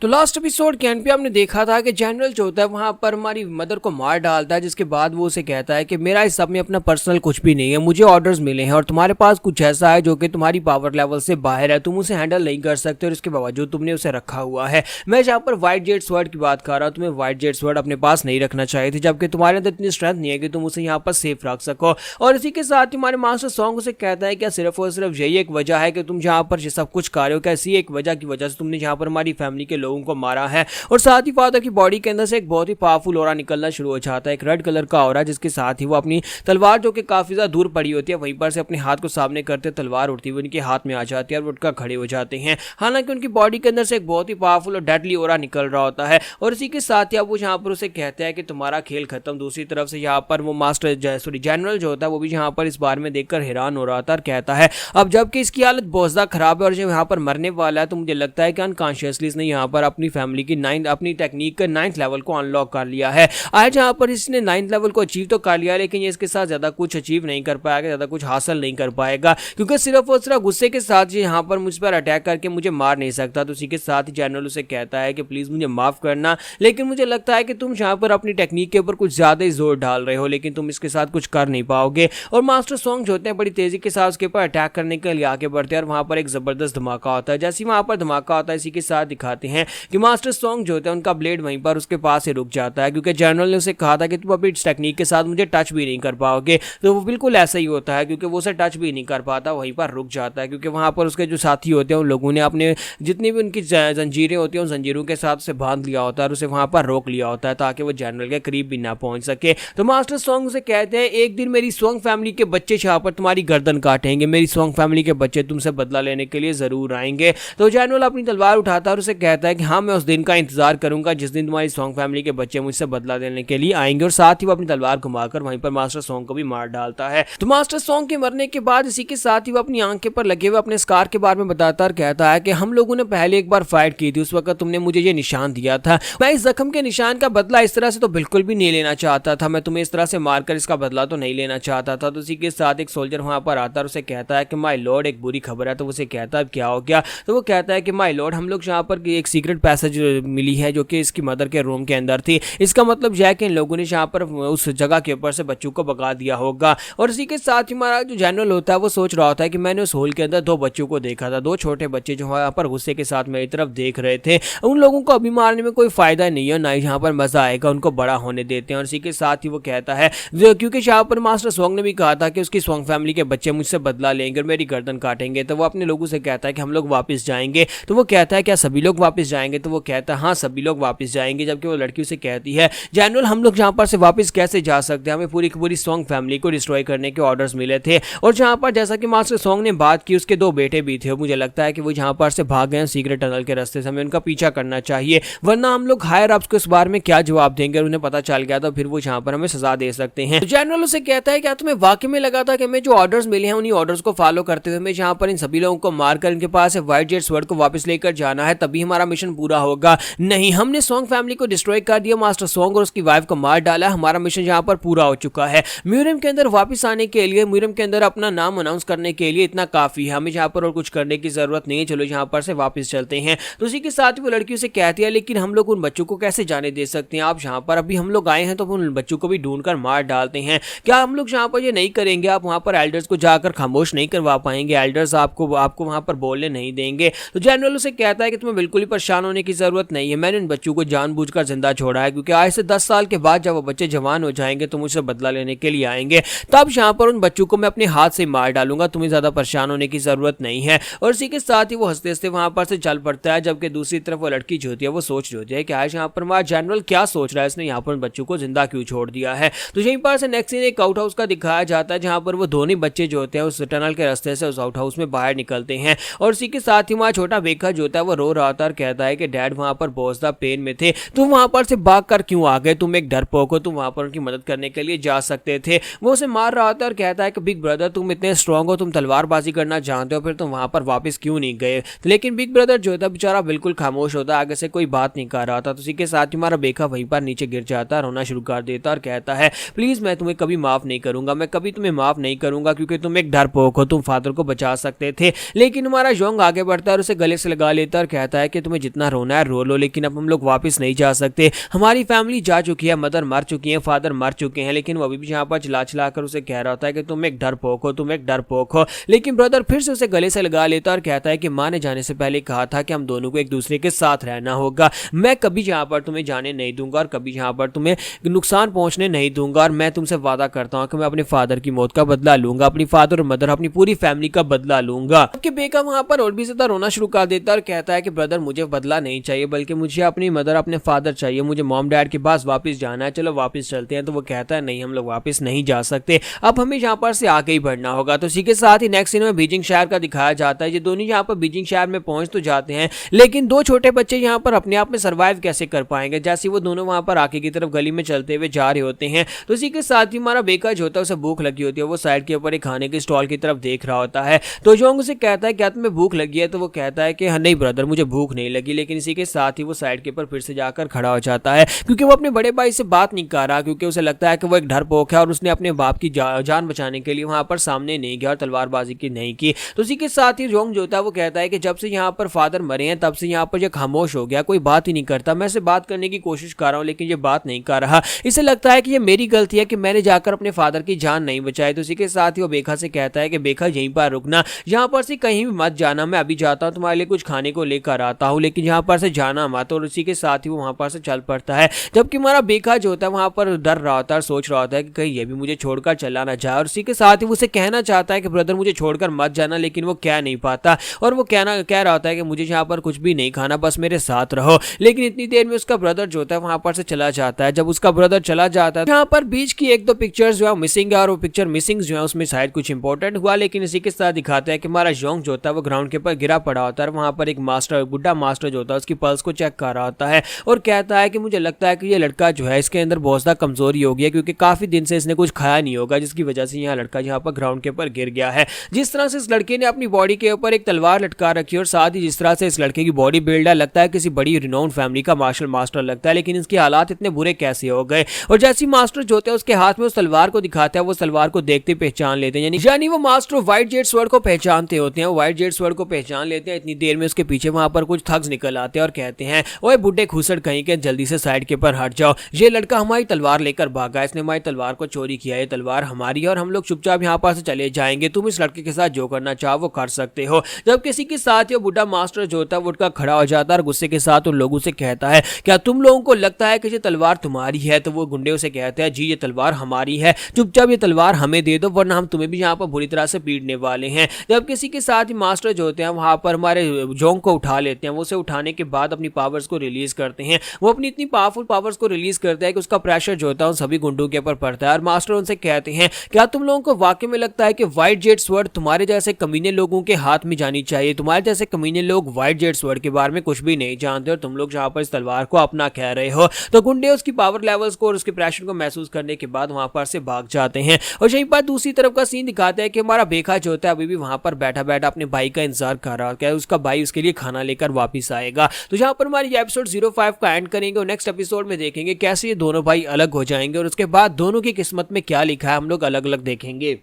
तो लास्ट एपिसोड के एंड पे हमने देखा था कि जनरल जो होता है वहां पर हमारी मदर को मार डालता है, जिसके बाद वो उसे कहता है कि मेरा इस सब में अपना पर्सनल कुछ भी नहीं है, मुझे ऑर्डर्स मिले हैं और तुम्हारे पास कुछ ऐसा है जो कि तुम्हारी पावर लेवल से बाहर है, तुम उसे हैंडल नहीं कर सकते और इसके बावजूद तुमने उसे रखा हुआ है। मैं जहाँ पर व्हाइट जेट स्वर्ड की बात कर रहा हूँ, तुम्हें व्हाइट जेट स्वर्ड अपने पास नहीं रखना चाहिए थी, जबकि तुम्हारे अंदर इतनी स्ट्रेंथ नहीं है कि तुम उसे यहाँ पर सेफ रख सको। और इसी के साथ ही हमारे मास्टर सॉन्ग उसे कहता है क्या सिर्फ और सिर्फ यही एक वजह है कि तुम जहाँ पर ये सब कुछ कर रहे हो, क्या इसी एक वजह की वजह से तुमने जहाँ पर हमारी फैमिली के लोगों को मारा है। और साथ ही फादर की बॉडी के अंदर से एक बहुत ही पावरफुल ऑरा निकलना शुरू हो जाता है, एक रेड कलर का ऑरा, जिसके साथ ही वो अपनी तलवार जो कि काफी ज्यादा दूर पड़ी होती है वहीं पर से अपने हाथ को सामने करते तलवार उड़ती हुई उनके हाथ में आ जाती है और उठकर खड़े हो जाते हैं। हालांकि उनकी बॉडी के अंदर से एक बहुत ही पावरफुल और डेडली ऑरा निकल रहा होता है। और इसी के साथ ही अब वो यहाँ पर उसे कहते हैं कि तुम्हारा खेल खत्म। दूसरी तरफ से यहाँ पर वो मास्टर सॉरी जनरल जो होता है वो भी यहाँ पर इस बारे में देखकर हैरान हो रहा था और कहता है अब जबकि इसकी हालत बहुत ज्यादा खराब है और जब यहाँ पर मरने वाला है तो मुझे लगता है कि अनकॉन्शियसली इसने यहाँ पर अपनी फैमिली की अपनी टेक्निक का 9th लेवल को अनलॉक कर लिया है। आज यहाँ पर इसने 9th लेवल को अचीव तो कर लिया है, लेकिन ये इसके साथ ज्यादा कुछ अचीव नहीं कर पाएगा, ज्यादा कुछ हासिल नहीं कर पाएगा, क्योंकि सिर्फ और सिर्फ गुस्से के साथ ये यहाँ पर मुझ पर अटैक करके मुझे मार नहीं सकता। तो उसी के साथ ही जनरल उसे कहता है कि प्लीज मुझे माफ करना, लेकिन मुझे लगता है कि तुम यहाँ पर अपनी टेक्निक के ऊपर कुछ ज्यादा ही जोर डाल रहे हो, लेकिन तुम इसके साथ कुछ कर नहीं पाओगे। और मास्टर सॉन्ग जो होते हैं बड़ी तेजी के साथ उसके ऊपर अटैक करने के लिए आगे बढ़ते हैं और वहां पर एक जबरदस्त धमाका होता है। जैसे ही वहां पर धमाका होता है इसी के साथ दिखाते हैं कि मास्टर सॉन्ग जो होता है उनका ब्लेड वहीं पर उसके पास ही रुक जाता है, क्योंकि जनरल ने उसे कहा था कि तुम अभी इस टेक्निक के साथ मुझे टच भी नहीं कर पाओगे। तो वो बिल्कुल ऐसा ही होता है, क्योंकि वो उसे टच भी नहीं कर पाता, वहीं पर रुक जाता है, क्योंकि वहां पर उसके जो साथी होते हैं उन लोगों ने अपने जितनी भी उनकी जंजीरें होती हैं उन जंजीरों के साथ उसे बांध लिया होता है और उसे वहां पर रोक लिया होता है ताकि वो जनरल के करीब भी ना पहुंच सके। तो मास्टर सॉन्ग उसे कहते हैं एक दिन मेरी सॉन्ग फैमिली के बच्चे यहाँ पर तुम्हारी गर्दन काटेंगे, मेरी सॉन्ग फैमिली के बच्चे तुमसे बदला लेने के लिए जरूर आएंगे। तो जनरल अपनी तलवार उठाता है और उसे कहता है कि हाँ मैं उस दिन का इंतजार करूंगा जिस दिन तुम्हारी सॉन्ग फैमिली के बच्चे मुझसे बदला लेने के लिए आएंगे। और साथ ही वो अपनी तलवार घुमाकर वहीं पर मास्टर सॉन्ग को भी मार डालता है। तो मास्टर सॉन्ग के मरने के बाद इसी के साथ ही वो अपनी आंख के पर लगे हुए अपने स्कार के बारे में बताता और कहता है कि हम लोगों ने पहले एक बार फाइट की थी, उस वक्त तुमने मुझे ये निशान दिया था, मैं इस जख्म के निशान का बदला इस तरह से तो बिल्कुल भी नहीं लेना चाहता था, मैं तुम्हें इस तरह से मारकर इसका बदला तो नहीं लेना चाहता था। तो इसी के साथ एक सोल्जर वहां पर आता है और उसे कहता है कि माय लॉर्ड एक बुरी खबर है। तो उसे कहता है क्या हो गया? तो वो कहता है कि माय लॉर्ड हम लोग यहाँ पर एक सीक्रेट पैसेज मिली है जो कि इसकी मदर के रूम के अंदर थी, इसका मतलब यह है कि इन लोगों ने यहाँ पर उस जगह के ऊपर से बच्चों को भगा दिया होगा। और इसी के साथ ही हमारा जो जनरल होता है वो सोच रहा होता है कि मैंने उस होल के अंदर 2 बच्चों को देखा था, 2 छोटे बच्चे जो यहाँ पर गुस्से के साथ मेरी तरफ देख रहे थे, उन लोगों को अभी मारने में कोई फायदा नहीं है, ना ही यहाँ पर मजा आएगा, उनको बड़ा होने देते हैं। और इसी के साथ ही वो कहता है क्योंकि यहाँ पर मास्टर सॉन्ग ने भी कहा था कि उसकी सॉन्ग फैमिली के बच्चे मुझसे बदला लेंगे और मेरी गर्दन काटेंगे, तो वो अपने लोगों से कहता है कि हम लोग वापस जाएंगे। तो वो कहता है क्या सभी लोग वापस जाएंगे? तो वो कहता है हाँ सभी लोग वापस जाएंगे। जबकि वो लड़की उसे कहती है जनरल हम लोग यहाँ पर से वापस कैसे जा सकते हैं, हमें पूरी की पूरी सॉन्ग फैमिली को डिस्ट्रॉय करने के ऑर्डर्स मिले थे। और जहाँ पर जैसा कि मास्टर सॉन्ग ने बात की उसके 2 बेटे भी थे, मुझे लगता है कि वो जहाँ पर से भाग गए सीक्रेट टनल के रास्ते से, हमें उनका पीछा करना चाहिए, वरना हम लोग हायर अप्स को इस बारे में क्या जवाब देंगे, उन्हें पता चल गया तो फिर वो यहाँ पर हमें सजा दे सकते हैं। तो जनरल उसे कहता है क्या तुम्हें वाकई में लगा था कि हमें जो ऑर्डर्स मिले हैं उन्हीं ऑर्डर्स को फॉलो करते हुए हमें यहाँ पर इन सभी लोगों को मारकर इनके पास व्हाइट जेट स्वर्ड को वापस लेकर जाना है तभी हमारा मिशन पूरा होगा? नहीं, हमने सॉन्ग फैमिली को डिस्ट्रॉय कर दिया, मास्टर सॉन्ग और उसकी वाइफ को मार डाला, हमारा मिशन यहाँ पर पूरा हो चुका है। म्यूजियम के अंदर वापस आने के लिए, म्यूजियम के अंदर अपना नाम अनाउंस करने के लिए इतना काफी है, हमें यहाँ पर और कुछ करने की जरूरत नहीं है, चलो यहाँ पर से वापस चलते हैं। तो उसी के साथ वो लड़की उसे कहती है लेकिन हम लोग उन बच्चों को कैसे जाने दे सकते हैं, आप यहाँ पर अभी हम लोग आए हैं तो उन बच्चों को भी ढूंढ कर मार डालते हैं, क्या हम लोग यहाँ पर ये नहीं करेंगे? आप वहाँ पर एल्डर्स को जाकर खामोश नहीं करवा पाएंगे, एल्डर्स आपको वहाँ पर बोलने नहीं देंगे। तो जनरल उसे कहता है कि तुम्हें बिल्कुल ही परेशान होने की जरूरत नहीं है, मैंने उन बच्चों को जानबूझकर जिंदा छोड़ा है, क्योंकि आज से 10 साल के बाद जब वो बच्चे जवान हो जाएंगे तो मुझसे बदला लेने के लिए आएंगे, तब यहाँ पर उन बच्चों को मैं अपने हाथ से मार डालूंगा, तुम्हें ज्यादा परेशान होने की जरूरत नहीं है। और इसी के साथ ही वो हंसते हंसते वहां पर से चल पड़ता है। जबकि दूसरी तरफ वो लड़की जो होती है वो सोच रही होती है कि आज यहाँ पर हमारा जनरल क्या सोच रहा है, इसने यहाँ पर उन बच्चों को जिंदा क्यों छोड़ दिया है। तो यहीं पर से नेक्स्ट सीन एक आउट हाउस का दिखाया जाता है जहां पर वो दोनों बच्चे जो होते हैं उस टनल के रास्ते से उस आउट हाउस में बाहर निकलते हैं। और इसी के साथ ही वहाँ छोटा बेखा जो होता है वो रो रहा था और कहता है कि डैड वहां पर बहुत ज्यादा पेन में थे, तुम वहां पर से भाग कर क्यों आ गए, तुम एक डरपोक हो, तुम वहां पर उनकी मदद करने के लिए जा सकते थे। वो उसे मार रहा था और कहता है कि बिग ब्रदर तुम इतने स्ट्रांग हो, तुम तलवारबाजी करना जानते हो, फिर तुम वहां पर वापस क्यों नहीं गए। लेकिन बिग ब्रदर जो था बेचारा बिल्कुल खामोश होता, आगे से कोई बात नहीं कर रहा था। तो इसी के साथ ही हमारा बेखा वहीं पर नीचे गिर जाता, रोना शुरू कर देता और कहता है प्लीज मैं तुम्हें कभी माफ नहीं करूंगा, मैं कभी तुम्हें माफ नहीं करूंगा, क्योंकि तुम एक डरपोक हो, तुम फादर को बचा सकते थे। लेकिन हमारा योंग आगे बढ़ता है और उसे गले से लगा लेता और कहता है कि तुम्हें जितना रोना है रो लो, लेकिन अब हम लोग वापस नहीं जा सकते। हमारी फैमिली जा चुकी है, मदर मर चुकी है, फादर मर चुके हैं। लेकिन वो अभी भी यहाँ पर चिल्ला चिल्ला कर उसे कह रहा होता है कि तुम एक डरपोक हो, तुम एक डरपोक हो। लेकिन ब्रदर फिर से उसे गले से लगा लेता और कहता है कि माँ ने जाने से पहले कहा था कि हम दोनों को एक दूसरे के साथ रहना होगा। मैं कभी यहाँ पर तुम्हें जाने नहीं दूंगा और कभी यहाँ पर तुम्हें नुकसान पहुंचने नहीं दूंगा, और मैं तुमसे वादा करता हूँ कि मैं अपने फादर की मौत का बदला लूंगा, अपनी फादर और मदर, अपनी पूरी फैमिली का बदला लूंगा। कि बेका वहां पर और भी ज्यादा रोना शुरू कर देता और कहता है कि ब्रदर मुझे बदला नहीं चाहिए, बल्कि मुझे अपनी मदर, अपने फादर चाहिए, मुझे मॉम डैड के पास वापस जाना है, चलो वापस चलते हैं। तो वो कहता है नहीं, हम लोग वापस नहीं जा सकते, अब हमें यहाँ पर से आगे ही बढ़ना होगा। तो इसी के साथ ही नेक्स्ट सीन में बीजिंग शहर का दिखाया जाता है। ये दोनों यहाँ पर बीजिंग शहर में पहुंच तो जाते हैं, लेकिन दो छोटे बच्चे यहाँ पर अपने आप में सर्वाइव कैसे कर पाएंगे। जैसे वो दोनों वहां पर आगे की तरफ गली में चलते हुए जा रहे होते हैं, तो इसी के साथ ही हमारा बेका जो होता है उसे भूख लगी होती है। वो साइड के ऊपर एक खाने के स्टॉल की तरफ देख रहा होता है। तो जोंग उसे कहता है क्या तुम्हें भूख लगी है? तो वो कहता है कि नहीं ब्रदर, मुझे भूख नहीं लगी। लेकिन इसी के साथ ही वो साइड के ऊपर फिर से जाकर खड़ा हो जाता है, क्योंकि वो अपने बड़े भाई से बात नहीं कर रहा, क्योंकि उसे लगता है कि वो एक डरपोक है और उसने अपने बाप की जान बचाने के लिए वहां पर सामने नहीं गया और तलवारबाजी की नहीं की। तो इसी के साथ ही जोंग जो होता है वो कहता है कि जब से यहाँ पर फादर मरे हैं तब से यहाँ पर ये खामोश हो गया, कोई बात ही नहीं करता। मैं इसे बात करने की कोशिश कर रहा हूँ लेकिन ये बात नहीं कर रहा। इसे लगता है कि ये मेरी गलती है कि मैंने जाकर अपने फादर की जान नहीं बचाई। तो इसी के साथ ही वो बेखा से कहता है कि बेखा यहीं पर रुकना, यहाँ पर से कहीं भी मत जाना, मैं अभी जाता हूँ तुम्हारे लिए कुछ खाने को लेकर आता हूँ, लेकिन यहाँ पर से जाना मत। और उसी के साथ ही वो वहां पर से चल पड़ता है, जबकि हमारा बेखा जो होता है वहां पर डर रहा होता है, सोच रहा होता है कि कहीं ये भी मुझे छोड़कर चला ना जाए। और इसी के साथ ही वो उसे कहना चाहता है कि ब्रदर मुझे छोड़कर मत जाना, लेकिन वो कह नहीं पाता और वो कह रहा होता है कि मुझे यहाँ पर कुछ भी नहीं खाना, बस मेरे साथ रहो। लेकिन इतनी देर में उसका ब्रदर जो होता है वहां पर से चला जाता है। जब उसका ब्रदर चला जाता है यहाँ पर बीच की एक दो पिक्चर्स जो है मिसिंग है, और वो पिक्चर मिसिंग जो है उसमें शायद कुछ इंपॉर्टेंट हुआ। लेकिन इसी के साथ दिखाता है कि हमारा जोंग जो होता है वो ग्राउंड के ऊपर गिरा पड़ा होता है। वहां पर एक मास्टर, बुड्ढा मास्टर जो होता है उसकी पल्स को चेक कर रहा होता है और कहता है कि मुझे लगता है कि ये लड़का जो है इसके अंदर बहुत ज्यादा कमजोरी हो गई है, क्योंकि काफी दिन से इसने कुछ खाया नहीं होगा, जिसकी वजह से यहाँ लड़का यहाँ पर ग्राउंड के ऊपर गिर गया है। जिस तरह से इस लड़के ने अपनी बॉडी के ऊपर एक तलवार लटका रखी है और साथ ही जिस तरह से इस लड़के की बॉडी बिल्ड है, लगता है किसी बड़ी रिनोन फैमिली का मार्शल मास्टर लगता है। लेकिन इसके हालात इतने बुरे कैसे हो गए? और जैसे मास्टर जो होता है उसके हाथ में उस तलवार को दिखाता है, वो तलवार को देखते पहचान लेते हैं, यानी वो मास्टर व्हाइट जेड स्वॉर्ड को पहचानते होते हैं। व्हाइट जेड स्वॉर्ड को पहचान लेते हैं। इतनी देर में उसके पीछे वहां पर कुछ थग्स निकल आते हैं और कहते हैं ओए बुड्ढे खुसड़ कहीं के, जल्दी से साइड के ऊपर हट जाओ, ये लड़का हमारी तलवार लेकर भागा, इसने हमारी तलवार को चोरी किया है, ये तलवार हमारी है और हम लोग चुपचाप यहाँ पर से चले जाएंगे, तुम इस लड़के के साथ जो करना चाहो वो कर सकते हो। जब किसी के साथ ये बुड्ढा मास्टर जो होता है वो उठकर खड़ा हो जाता है और गुस्से के साथ उन लोगों से कहता है क्या तुम लोगों को लगता है कि ये तलवार तुम्हारी है? तो वो गुंडे उसे कहते हैं जी ये तलवार हमारी है, चुपचाप ये तलवार हमें दे दो वरना हम तुम्हें भी यहाँ पर बुरी तरह से पीटने वाले हैं। जब किसी के साथ ही मास्टर जो होते हैं वहां पर हमारे जोंग को उठा लेते हैं, वो उसे उठाने के बाद अपनी पावर्स को रिलीज करते हैं। वो अपनी इतनी पावरफुल पावर्स को रिलीज करता है कि उसका प्रेशर जो होता है उन सभी गुंडों के ऊपर पड़ता है। और मास्टर उनसे कहते हैं क्या तुम लोगों को वाकई में लगता है कि व्हाइट जेड स्वॉर्ड तुम्हारे जैसे कमीने लोगों के हाथ में जानी चाहिए? तुम्हारे जैसे कमीने लोग व्हाइट जेड स्वॉर्ड के बारे में कुछ भी नहीं जानते और तुम लोग जहां पर इस तलवार को अपना कह रहे हो। तो गुंडे उसकी पावर लेवल्स को और उसके प्रेशर को महसूस करने के बाद वहां पर से भाग जाते हैं। और यहीं पर दूसरी तरफ का सीन दिखाता है कि हमारा बेखा जो होता है अभी भी वहां पर बैठा बैठा अपने भाई का इंतजार कर रहा है, उसका भाई उसके लिए खाना लेकर वापस आएगा। तो यहाँ पर हमारी एपिसोड 05 का एंड करेंगे और नेक्स्ट एपिसोड में देखेंगे कैसे ये दोनों भाई अलग हो जाएंगे और उसके बाद दोनों की किस्मत में क्या लिखा है हम लोग अलग अलग देखेंगे।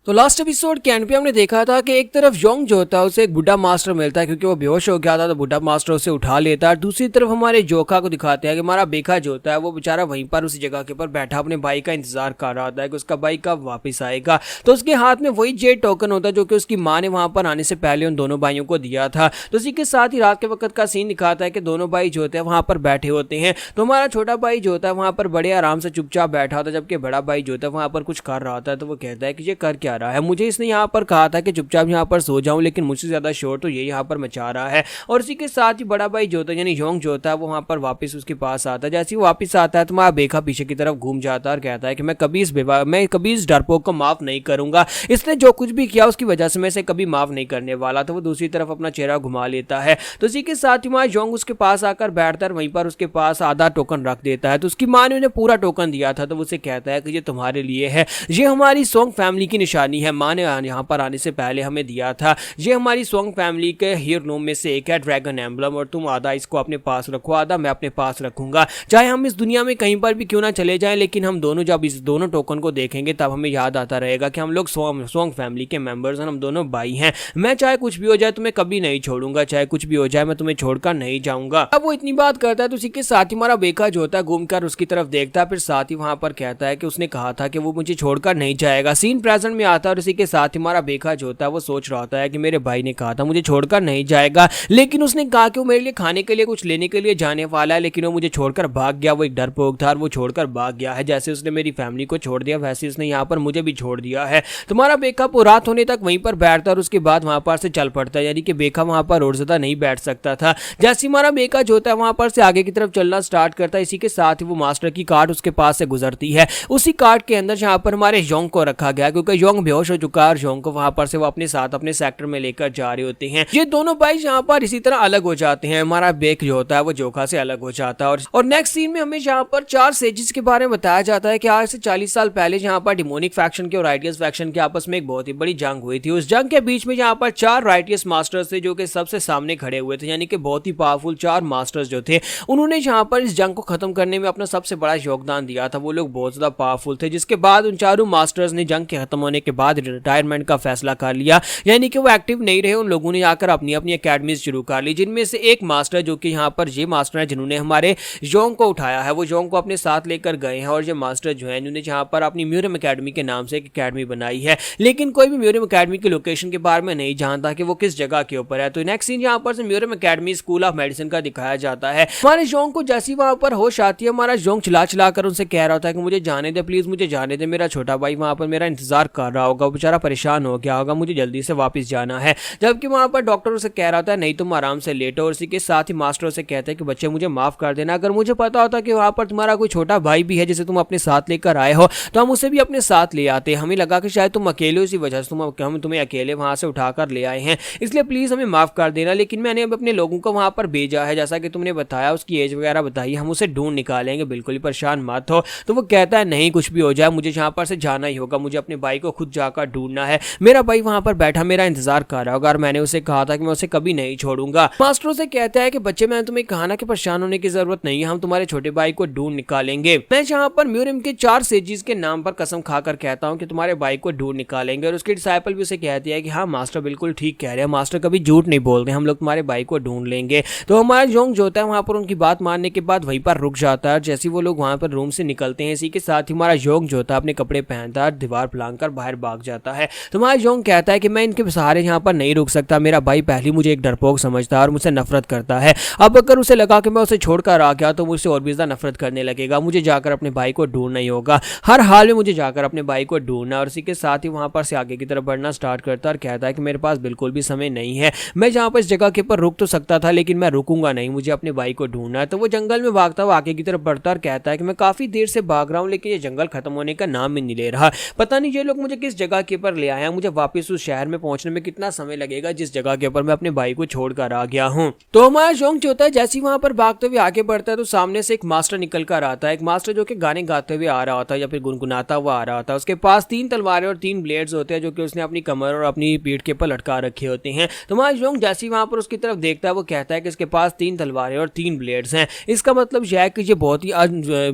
तो लास्ट एपिसोड के एंड पे हमने देखा था कि एक तरफ जोंग जो होता है उसे एक बुड्ढा मास्टर मिलता है, क्योंकि वो बेहोश हो गया था तो बुड्ढा मास्टर उसे उठा लेता है। दूसरी तरफ हमारे जोखा को दिखाते हैं कि हमारा बेखा जो होता है वो बेचारा वहीं पर उसी जगह के ऊपर बैठा अपने भाई का इंतजार कर रहा होता है कि उसका भाई कब वापस आएगा। तो उसके हाथ में वही जेड टोकन होता है जो कि उसकी माँ ने वहां पर आने से पहले उन दोनों भाइयों को दिया था। तो इसी के साथ ही रात के वक्त का सीन दिखाता है कि दोनों भाई जो होते हैं वहां पर बैठे होते हैं। तो हमारा छोटा भाई जो होता है वहां पर बड़े आराम से चुपचाप बैठा होता है, जबकि बड़ा भाई जो होता है वहां पर कुछ कर रहा होता है। तो वो कहता है कि ये कर क्या रहा है? मुझे इसने यहाँ पर कहा था कि चुपचाप यहाँ पर सो जाऊं, लेकिन मुझसे ज्यादा शोर तो ये यहाँ पर मचा रहा है। और इसी के साथ ही बड़ा भाई जो होता है यानी जोंग जो होता है वो वहां पर वापस उसके पास आता है। जैसे ही वापस आता है तो वहां बेखा पीछे की तरफ घूम जाता है और कहता है कि मैं कभी इस डरपोक को माफ नहीं करूंगा, इसने जो कुछ भी किया उसकी वजह से मैं इसे कभी माफ नहीं करने वाला। तो वो दूसरी तरफ अपना चेहरा घुमा लेता है। तो इसी के साथ ही वहां जोंग उसके पास आकर बैठता है, वहीं पर उसके पास आधा टोकन रख देता है। तो उसकी माँ ने उन्हें पूरा टोकन दिया था, तो वो उसे कहता है कि ये तुम्हारे लिए है, ये हमारी सोंग फैमिली की निशानी निशानी है माँ ने यहाँ पर आने से पहले हमें दिया था। ये हमारी सोंग फैमिली के हीरोनोम में से एक है, ड्रैगन एम्बलम, और तुम आधा इसको अपने पास रखो, आधा मैं अपने पास रखूंगा। चाहे हम इस दुनिया में कहीं पर भी क्यों ना चले जाएं, लेकिन हम दोनों जब इस दोनों टोकन को देखेंगे तब हमें याद आता रहेगा कि हम लोग सोंग फैमिली के मेंबर्स हैं, हम दोनों भाई हैं। मैं चाहे कुछ भी हो जाए तुम्हें कभी नहीं छोड़ूंगा, चाहे कुछ भी हो जाए मैं तुम्हें छोड़कर नहीं जाऊंगा। अब वो इतनी बात करता है तो उसी के साथ ही हमारा बेका जो होता है घूमकर उसकी तरफ देखता है, फिर साथ ही वहां पर कहता है कि उसने कहा था कि वो मुझे छोड़कर नहीं जाएगा। सीन प्रेजेंट में आता है और इसी के साथ ही हमारा बेका जो होता है वो सोच रहा होता है कि मेरे भाई ने कहा था मुझे छोड़कर नहीं जाएगा, लेकिन उसने कहा कि वो मेरे लिए खाने के लिए कुछ लेने के लिए जाने वाला है, लेकिन वो मुझे छोड़कर भाग गया। वो एक डरपोक था और वो छोड़कर भाग गया है। जैसे उसने मेरी फैमिली को छोड़ दिया वैसे उसने यहाँ पर मुझे भी छोड़ दिया है। तुम्हारा बेका रात होने तक वहीं पर बैठता और उसके बाद वहां पर से चल पड़ता है, यानी कि बेका वहां पर और ज्यादा नहीं बैठ सकता था। जैसे हमारा बेका जो होता है वहां पर से आगे की तरफ चलना स्टार्ट करता है, इसी के साथ ही वो मास्टर की कार्ड उसके पास से गुजरती है। उसी कार्ड के अंदर जहां पर हमारे योंग को रखा गया, क्योंकि योंग बेहोश हो चुका है और योंग को वहां पर से वो अपने साथ अपने सेक्टर में लेकर जा रहे होते हैं। ये दोनों भाई यहाँ पर इसी तरह अलग हो जाते हैं। हमारा बेक जो होता है वो जोखा से अलग हो जाता है। और नेक्स्ट सीन में हमें यहाँ पर 4 सेजेस के बारे में बताया जाता है कि आज से 40 साल पहले यहाँ पर डिमोनिक फैक्शन के और राइटियस फैक्शन के आपस में एक बहुत ही बड़ी जंग हुई थी। उस जंग के बीच में यहाँ पर 4 राइटियस मास्टर्स थे जो कि सबसे सामने खड़े हुए थे, यानी कि बहुत ही पावरफुल 4 मास्टर्स जो थे उन्होंने यहाँ पर इस जंग को खत्म करने में अपना सबसे बड़ा योगदान दिया था। वो लोग बहुत ज्यादा पावरफुल थे, जिसके बाद उन चारों मास्टर्स ने जंग के खत्म होने के बाद रिटायरमेंट का फैसला कर लिया, यानी कि वो एक्टिव नहीं रहे। उन लोगों ने आकर अपनी अपनी अकेडमीज शुरू कर ली, जिनमें से एक मास्टर जो कि यहाँ पर ये मास्टर है जिन्होंने हमारे योंग को उठाया है, वो योंग को अपने साथ लेकर गए हैं। और ये मास्टर जो है इन्होंने यहाँ पर अपनी म्यूरियम अकेडमी के नाम से एक अकेडमी बनाई है, लेकिन कोई भी म्यूरियम अकेडमी की लोकेशन के बारे में नहीं जानता कि वो किस जगह के ऊपर है। तो नेक्स्ट सीन यहाँ पर से म्यूरियम अकेडमी स्कूल ऑफ मेडिसिन का दिखाया जाता है। हमारे योंग को जैसी वहां पर होश आती है, हमारा योंग चिल्ला कर उनसे कह रहा होता है कि मुझे जाने दे, प्लीज मुझे जाने दे, मेरा छोटा भाई वहां पर मेरा इंतजार कर रहा होगा, वो बेचारा परेशान हो गया होगा, मुझे जल्दी से वापस जाना है। जबकि वहां पर डॉक्टर उसे कह रहा था नहीं तुम आराम से लेटो, और इसी के साथ ही मास्टर उसे कहते हैं कि बच्चे मुझे माफ कर देना, अगर मुझे पता होता कि वहां पर तुम्हारा कोई छोटा भाई भी है जिसे तुम अपने साथ लेकर आए हो तो हम उसे भी अपने साथ ले आते। हमें लगा कि शायद तुम अकेले इसी वजह से हम तुम्हें अकेले वहां से उठाकर ले आए हैं, इसलिए प्लीज हमें माफ कर देना। लेकिन मैंने अब अपने लोगों को वहां पर भेजा है, जैसा कि तुमने बताया, उसकी एज वगैरह बताई, हम उसे ढूंढ निकालेंगे, बिल्कुल ही परेशान मत हो। तो वो कहता है नहीं कुछ भी हो जाए मुझे यहाँ पर से जाना ही होगा, मुझे अपने भाई को खुद जाकर ढूंढना है, मेरा भाई वहां पर बैठा मेरा इंतजार कर रहा होगा और मैंने उसे कहा था कि मैं उसे कभी नहीं छोड़ूंगा। मास्टर से कहता है कि बच्चे मैंने तुम्हें कहा ना कि परेशान होने की जरूरत नहीं है, हम तुम्हारे छोटे भाई को ढूंढ निकालेंगे। मैं यहाँ पर म्यूरियम के 4 सेजिस के नाम पर कसम खाकर कहता हूँ कि तुम्हारे भाई को ढूंढ निकालेंगे। और उसके डिसाइपल भी उसे कहती है कि हाँ मास्टर बिल्कुल ठीक कह रहे हैं, मास्टर कभी झूठ नहीं बोलते, हम लोग तुम्हारे भाई को ढूंढ लेंगे। तो हमारा योंग जो होता है वहां पर उनकी बात मानने के बाद वहीं पर रुक जाता है। जैसे वो लोग वहां पर रूम से निकलते हैं, इसी के साथ ही हमारा योंग जो होता है अपने कपड़े पहनता है, दीवार फलांकर बाहर भाग जाता है। तो हमारा योंग कहता है कि मैं इनके सहारे यहाँ पर नहीं रुक सकता, मेरा भाई पहले मुझे एक डरपोक समझता है और मुझसे नफरत करता है, अब अगर उसे लगा कि मैं उसे छोड़कर आ गया तो मुझसे और भी ज्यादा नफरत करने लगेगा, मुझे जाकर अपने भाई को ढूंढना ही होगा, हर हाल में मुझे जाकर अपने भाई को ढूंढना। और इसी के साथ ही वहां पर से आगे की तरफ बढ़ना स्टार्ट करता है और कहता है कि मेरे पास बिल्कुल भी समय नहीं है, मैं जहाँ पर इस जगह के ऊपर रुक तो सकता था लेकिन मैं रुकूंगा नहीं, मुझे अपने भाई को ढूंढना है। तो वो जंगल में भागता हुआ आगे की तरफ बढ़ता और कहता है कि मैं काफी देर से भाग रहा हूँ लेकिन ये जंगल खत्म होने का नाम ही नहीं ले रहा, पता नहीं ये लोग मुझे किस जगह के ऊपर ले आए हैं, मुझे वापस उस शहर में पहुंचने में कितना समय लगेगा जिस जगह के ऊपर मैं अपने भाई को छोड़कर आ गया हूँ। तो हमारा योंग जो होता है जैसे वहां पर भागते हुए आगे बढ़ता है तो सामने से एक मास्टर निकल कर आता है, एक मास्टर जो कि गाने गाते हुए आ रहा होता है या फिर गुनगुनाता हुआ आ रहा होता है। उसके पास 3 तलवारें और 3 ब्लेड्स होते हैं जो कि उसने अपनी कमर और अपनी पीठ के ऊपर लटका रखे होते हैं। तो हमारा योंग जैसे वहां पर उसकी तरफ देखता है वो कहता है कि इसके पास 3 तलवारें और 3 ब्लेड्स हैं, इसका मतलब यह है कि ये बहुत ही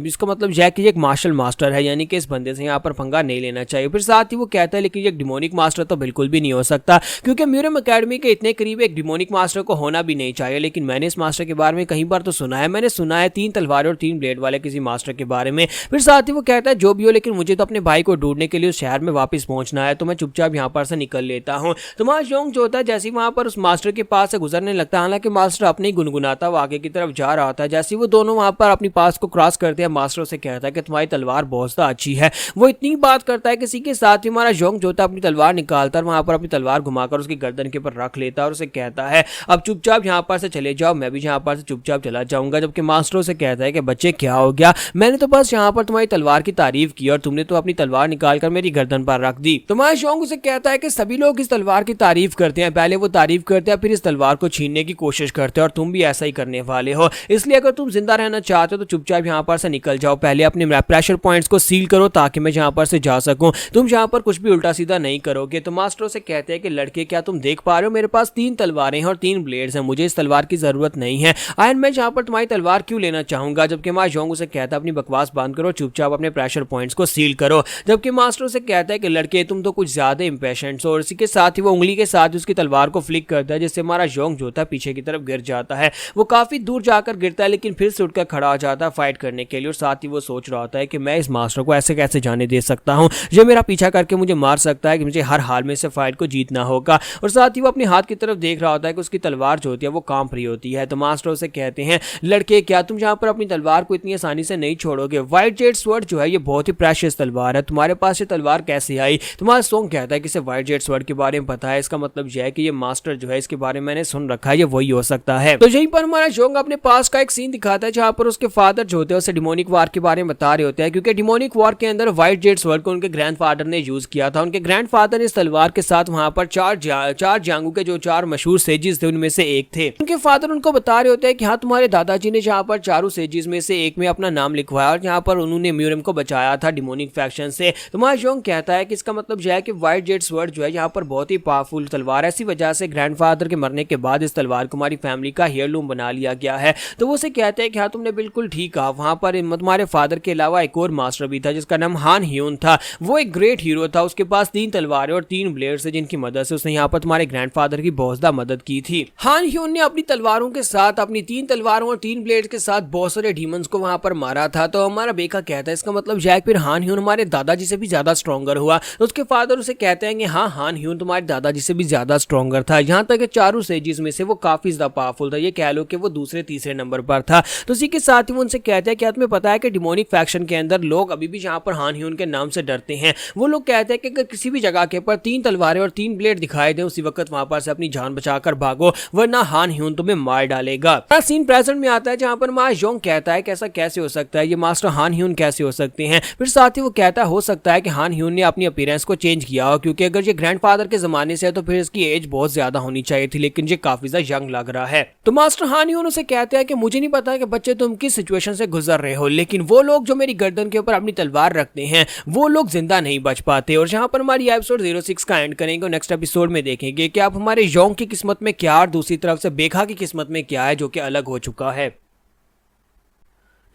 इसका मतलब यह है कि ये एक मार्शल मास्टर है, यानी कि इस बंदे से यहाँ पर पंगा नहीं लेना चाहिए। फिर साथ ही वो कहता है लेकिन ये डिमोनिक मास्टर तो बिल्कुल भी नहीं हो सकता, क्योंकि म्यूरियम अकेडमी के इतने करीब एक डिमोनिक मास्टर को होना भी नहीं चाहिए। लेकिन मैंने इस मास्टर के बारे में कहीं बार तो सुना है, मैंने सुना है 3 तलवारें और 3 ब्लेड वाले किसी मास्टर के बारे में। फिर साथ ही वो कहता है जो भी हो लेकिन मुझे तो अपने भाई को ढूंढने के लिए उस शहर में वापस पहुंचना है, तो मैं चुपचाप यहाँ पर से निकल लेता हूँ। तो हमारा योंग जो होता है जैसे वहां पर उस मास्टर के पास से गुजरने लगता है, हालांकि मास्टर अपने ही गुनगुनाता हुआ आगे की तरफ जा रहा था। जैसे वो दोनों वहां पर अपनी पास को क्रॉस करते हैं, मास्टर से कहता है कि तुम्हारी तलवार बहुत अच्छी है। वो इतनी बात करता है किसी के साथ ही हमारा योंग जो होता है अपनी तलवार निकालता है, वहां पर अपनी तलवार घुमाकर उसकी गर्दन के ऊपर रख लेता है और उसे कहता है अब चुपचाप यहाँ पर से चले जाओ, मैं भी यहाँ पर से चुपचाप चला जाऊंगा। जबकि मास्टर से कहता है कि बच्चे क्या हो गया, मैंने तो बस यहाँ पर तुम्हारी तलवार की तारीफ की और तुमने तो अपनी तलवार निकालकर मेरी गर्दन पर रख दी। तुम्हारा योंग उसे कहता है कि सभी लोग इस तलवार की तारीफ करते हैं, पहले वो तारीफ करते हैं फिर इस तलवार को छीनने की कोशिश करते हैं, और तुम भी ऐसा ही करने वाले हो, इसलिए अगर तुम जिंदा रहना चाहते हो तो चुपचाप यहाँ पर से निकल जाओ, पहले अपने प्रेशर पॉइंट्स को सील करो ताकि मैं यहाँ पर से जा सकूं। तुम यहाँ पर पर कुछ भी उल्टा सीधा नहीं करोगे। तो मास्टर से कहते हैं कि लड़के क्या तुम देख पा रहे हो मेरे पास 3 तलवारें हैं और 3 ब्लेड्स हैं, मुझे इस तलवार की जरूरत नहीं है। आयरन मैन यहाँ पर तुम्हारी तलवार क्यों लेना चाहूंगा। जबकि मा जोंग उसे कहता है अपनी बकवास बंद करो, चुपचाप अपने प्रेशर पॉइंट्स को सील करो। जबकि मास्टर से कहता है कि लड़के तुम तो कुछ ज्यादा इंपेशेंट हो, और इसी के साथ ही वो उंगली के साथ उसकी तलवार को फ्लिक करता है जिससे हमारा जोंग जो होता है पीछे की तरफ गिर जाता है। वो काफी दूर जाकर गिरता है लेकिन फिर से उठकर खड़ा हो जाता है फाइट करने के लिए, और साथ ही वो सोच रहा होता है कि मैं इस मास्टर को ऐसे कैसे जाने दे सकता हूँ, ये मेरा पीछा करके मुझे मार सकता है, कि मुझे हर हाल में से फाइट को जीतना होगा। और साथ ही वो अपने हाथ की तरफ देख रहा होता है कि उसकी तलवार जो होती है वो कांप रही होती है। तो मास्टर उसे कहते हैं लड़के क्या तुम यहाँ पर अपनी तलवार को इतनी आसानी से नहीं छोड़ोगे। व्हाइट जेड स्वॉर्ड जो है ये बहुत ही प्रेशियस तलवार है, तुम्हारे पास ये तलवार कैसे आई। तुम्हारा सॉन्ग कहता है कि इसे व्हाइट जेड स्वॉर्ड के बारे में पता है, इसका मतलब यह है कि ये मास्टर जो है इसके बारे में मैंने सुन रखा है, ये वही हो सकता है। तो यहीं पर हमारा जोंग अपने पास का एक सीन दिखाता है जहां पर उसके फादर जो होते हैं उसे डिमोनिक वार के बारे में बता रहे होते हैं, क्योंकि डिमोनिक वार के अंदर व्हाइट जेड स्वॉर्ड को उनके ग्रैंडफादर ने यूज किया था। उनके ग्रैंडफादर ने इस तलवार के साथ वहां पर चार जांगू के जो 4 मशहूर सेजिस थे उनमें से एक थे। उनके फादर उनको बता रहे होते हैं कि हाँ तुम्हारे दादाजी ने जहाँ पर चारों सेजिस में से एक में अपना नाम लिखवाया और यहाँ पर उन्होंने म्यूरम को बचाया था डिमोनिक फैक्शन से। तो हमारा जोंग कहता है कि इसका मतलब यह है कि व्हाइट जेड स्वॉर्ड जो है यहाँ पर बहुत ही पावरफुल तलवार है, इसी वजह से ग्रैंडफादर के मरने के बाद इस तलवार को हमारी फैमिली का हेयरलूम बना लिया गया है। तो वो उसे कहते हैं कि हाँ तुमने बिल्कुल ठीक कहा, वहां पर तुम्हारे फादर के अलावा एक और मास्टर भी था जिसका नाम हान ह्यून था। वो एक ग्रेट हीरो था, उसके पास 3 तलवारें और 3 ब्लेड्स थे जिनकी मदद से उसने यहाँ पर तुम्हारे ग्रैंडफादर की बहुत ज्यादा मदद की थी। हान ह्यून ने अपनी तलवारों के साथ, अपनी 3 तलवारों और 3 ब्लेड्स के साथ बहुत सारे डीमंस को वहां पर मारा था। तो हमारा बेका कहता है इसका मतलब यह फिर हान ह्यून हमारे दादाजी से भी ज्यादा स्ट्रॉन्गर हुआ। तो उसके फादर उसे कहते हैं कि हाँ हान ह्यून तुम्हारे दादाजी से भी ज्यादा स्ट्रॉन्गर था, यहाँ तक कि चारों सेजिस में से वो काफी ज्यादा पावरफुल था, ये कह लो कि वो दूसरे तीसरे नंबर पर था। तो इसी के साथ ही वो उनसे कहते हैं क्या तुम्हें पता है कि डिमोनिक फैक्शन के अंदर लोग अभी भी जहां पर हान ह्यून के नाम से डरते हैं। वो लोग कहते हैं कि अगर किसी भी जगह के पर 3 तलवारें और 3 ब्लेड दिखाई दे उसी वक्त वहां पर से अपनी जान बचाकर भागो वरना हान ह्यून तुम्हें मार डालेगा। सीन प्रेजेंट में आता है जहां पर मा जोंग कहता है कि ऐसा कैसे हो सकता है, ये मास्टर हान ह्यून कैसे हो सकते हैं। फिर साथ ही वो कहता हो सकता है कि हान ह्यून ने अपनी अपीयरेंस को चेंज किया हो, क्योंकि अगर ये ग्रैंडफादर के जमाने से है तो फिर इसकी एज बहुत ज्यादा होनी चाहिए थी, लेकिन ये काफी ज्यादा यंग लग रहा है। तो मास्टर हान ह्यून उसे कहते हैं कि मुझे नहीं पता कि बच्चे तुम किस सिचुएशन से गुजर रहे हो, लेकिन वो लोग जो मेरी गर्दन के ऊपर अपनी तलवार रखते हैं वो लोग जिंदा नहीं बच पाते। और जहां पर हमारी एपिसोड 06 का एंड करेंगे और नेक्स्ट एपिसोड में देखेंगे कि आप हमारे जोंग की किस्मत में क्या और दूसरी तरफ से बेखा की किस्मत में क्या है जो कि अलग हो चुका है।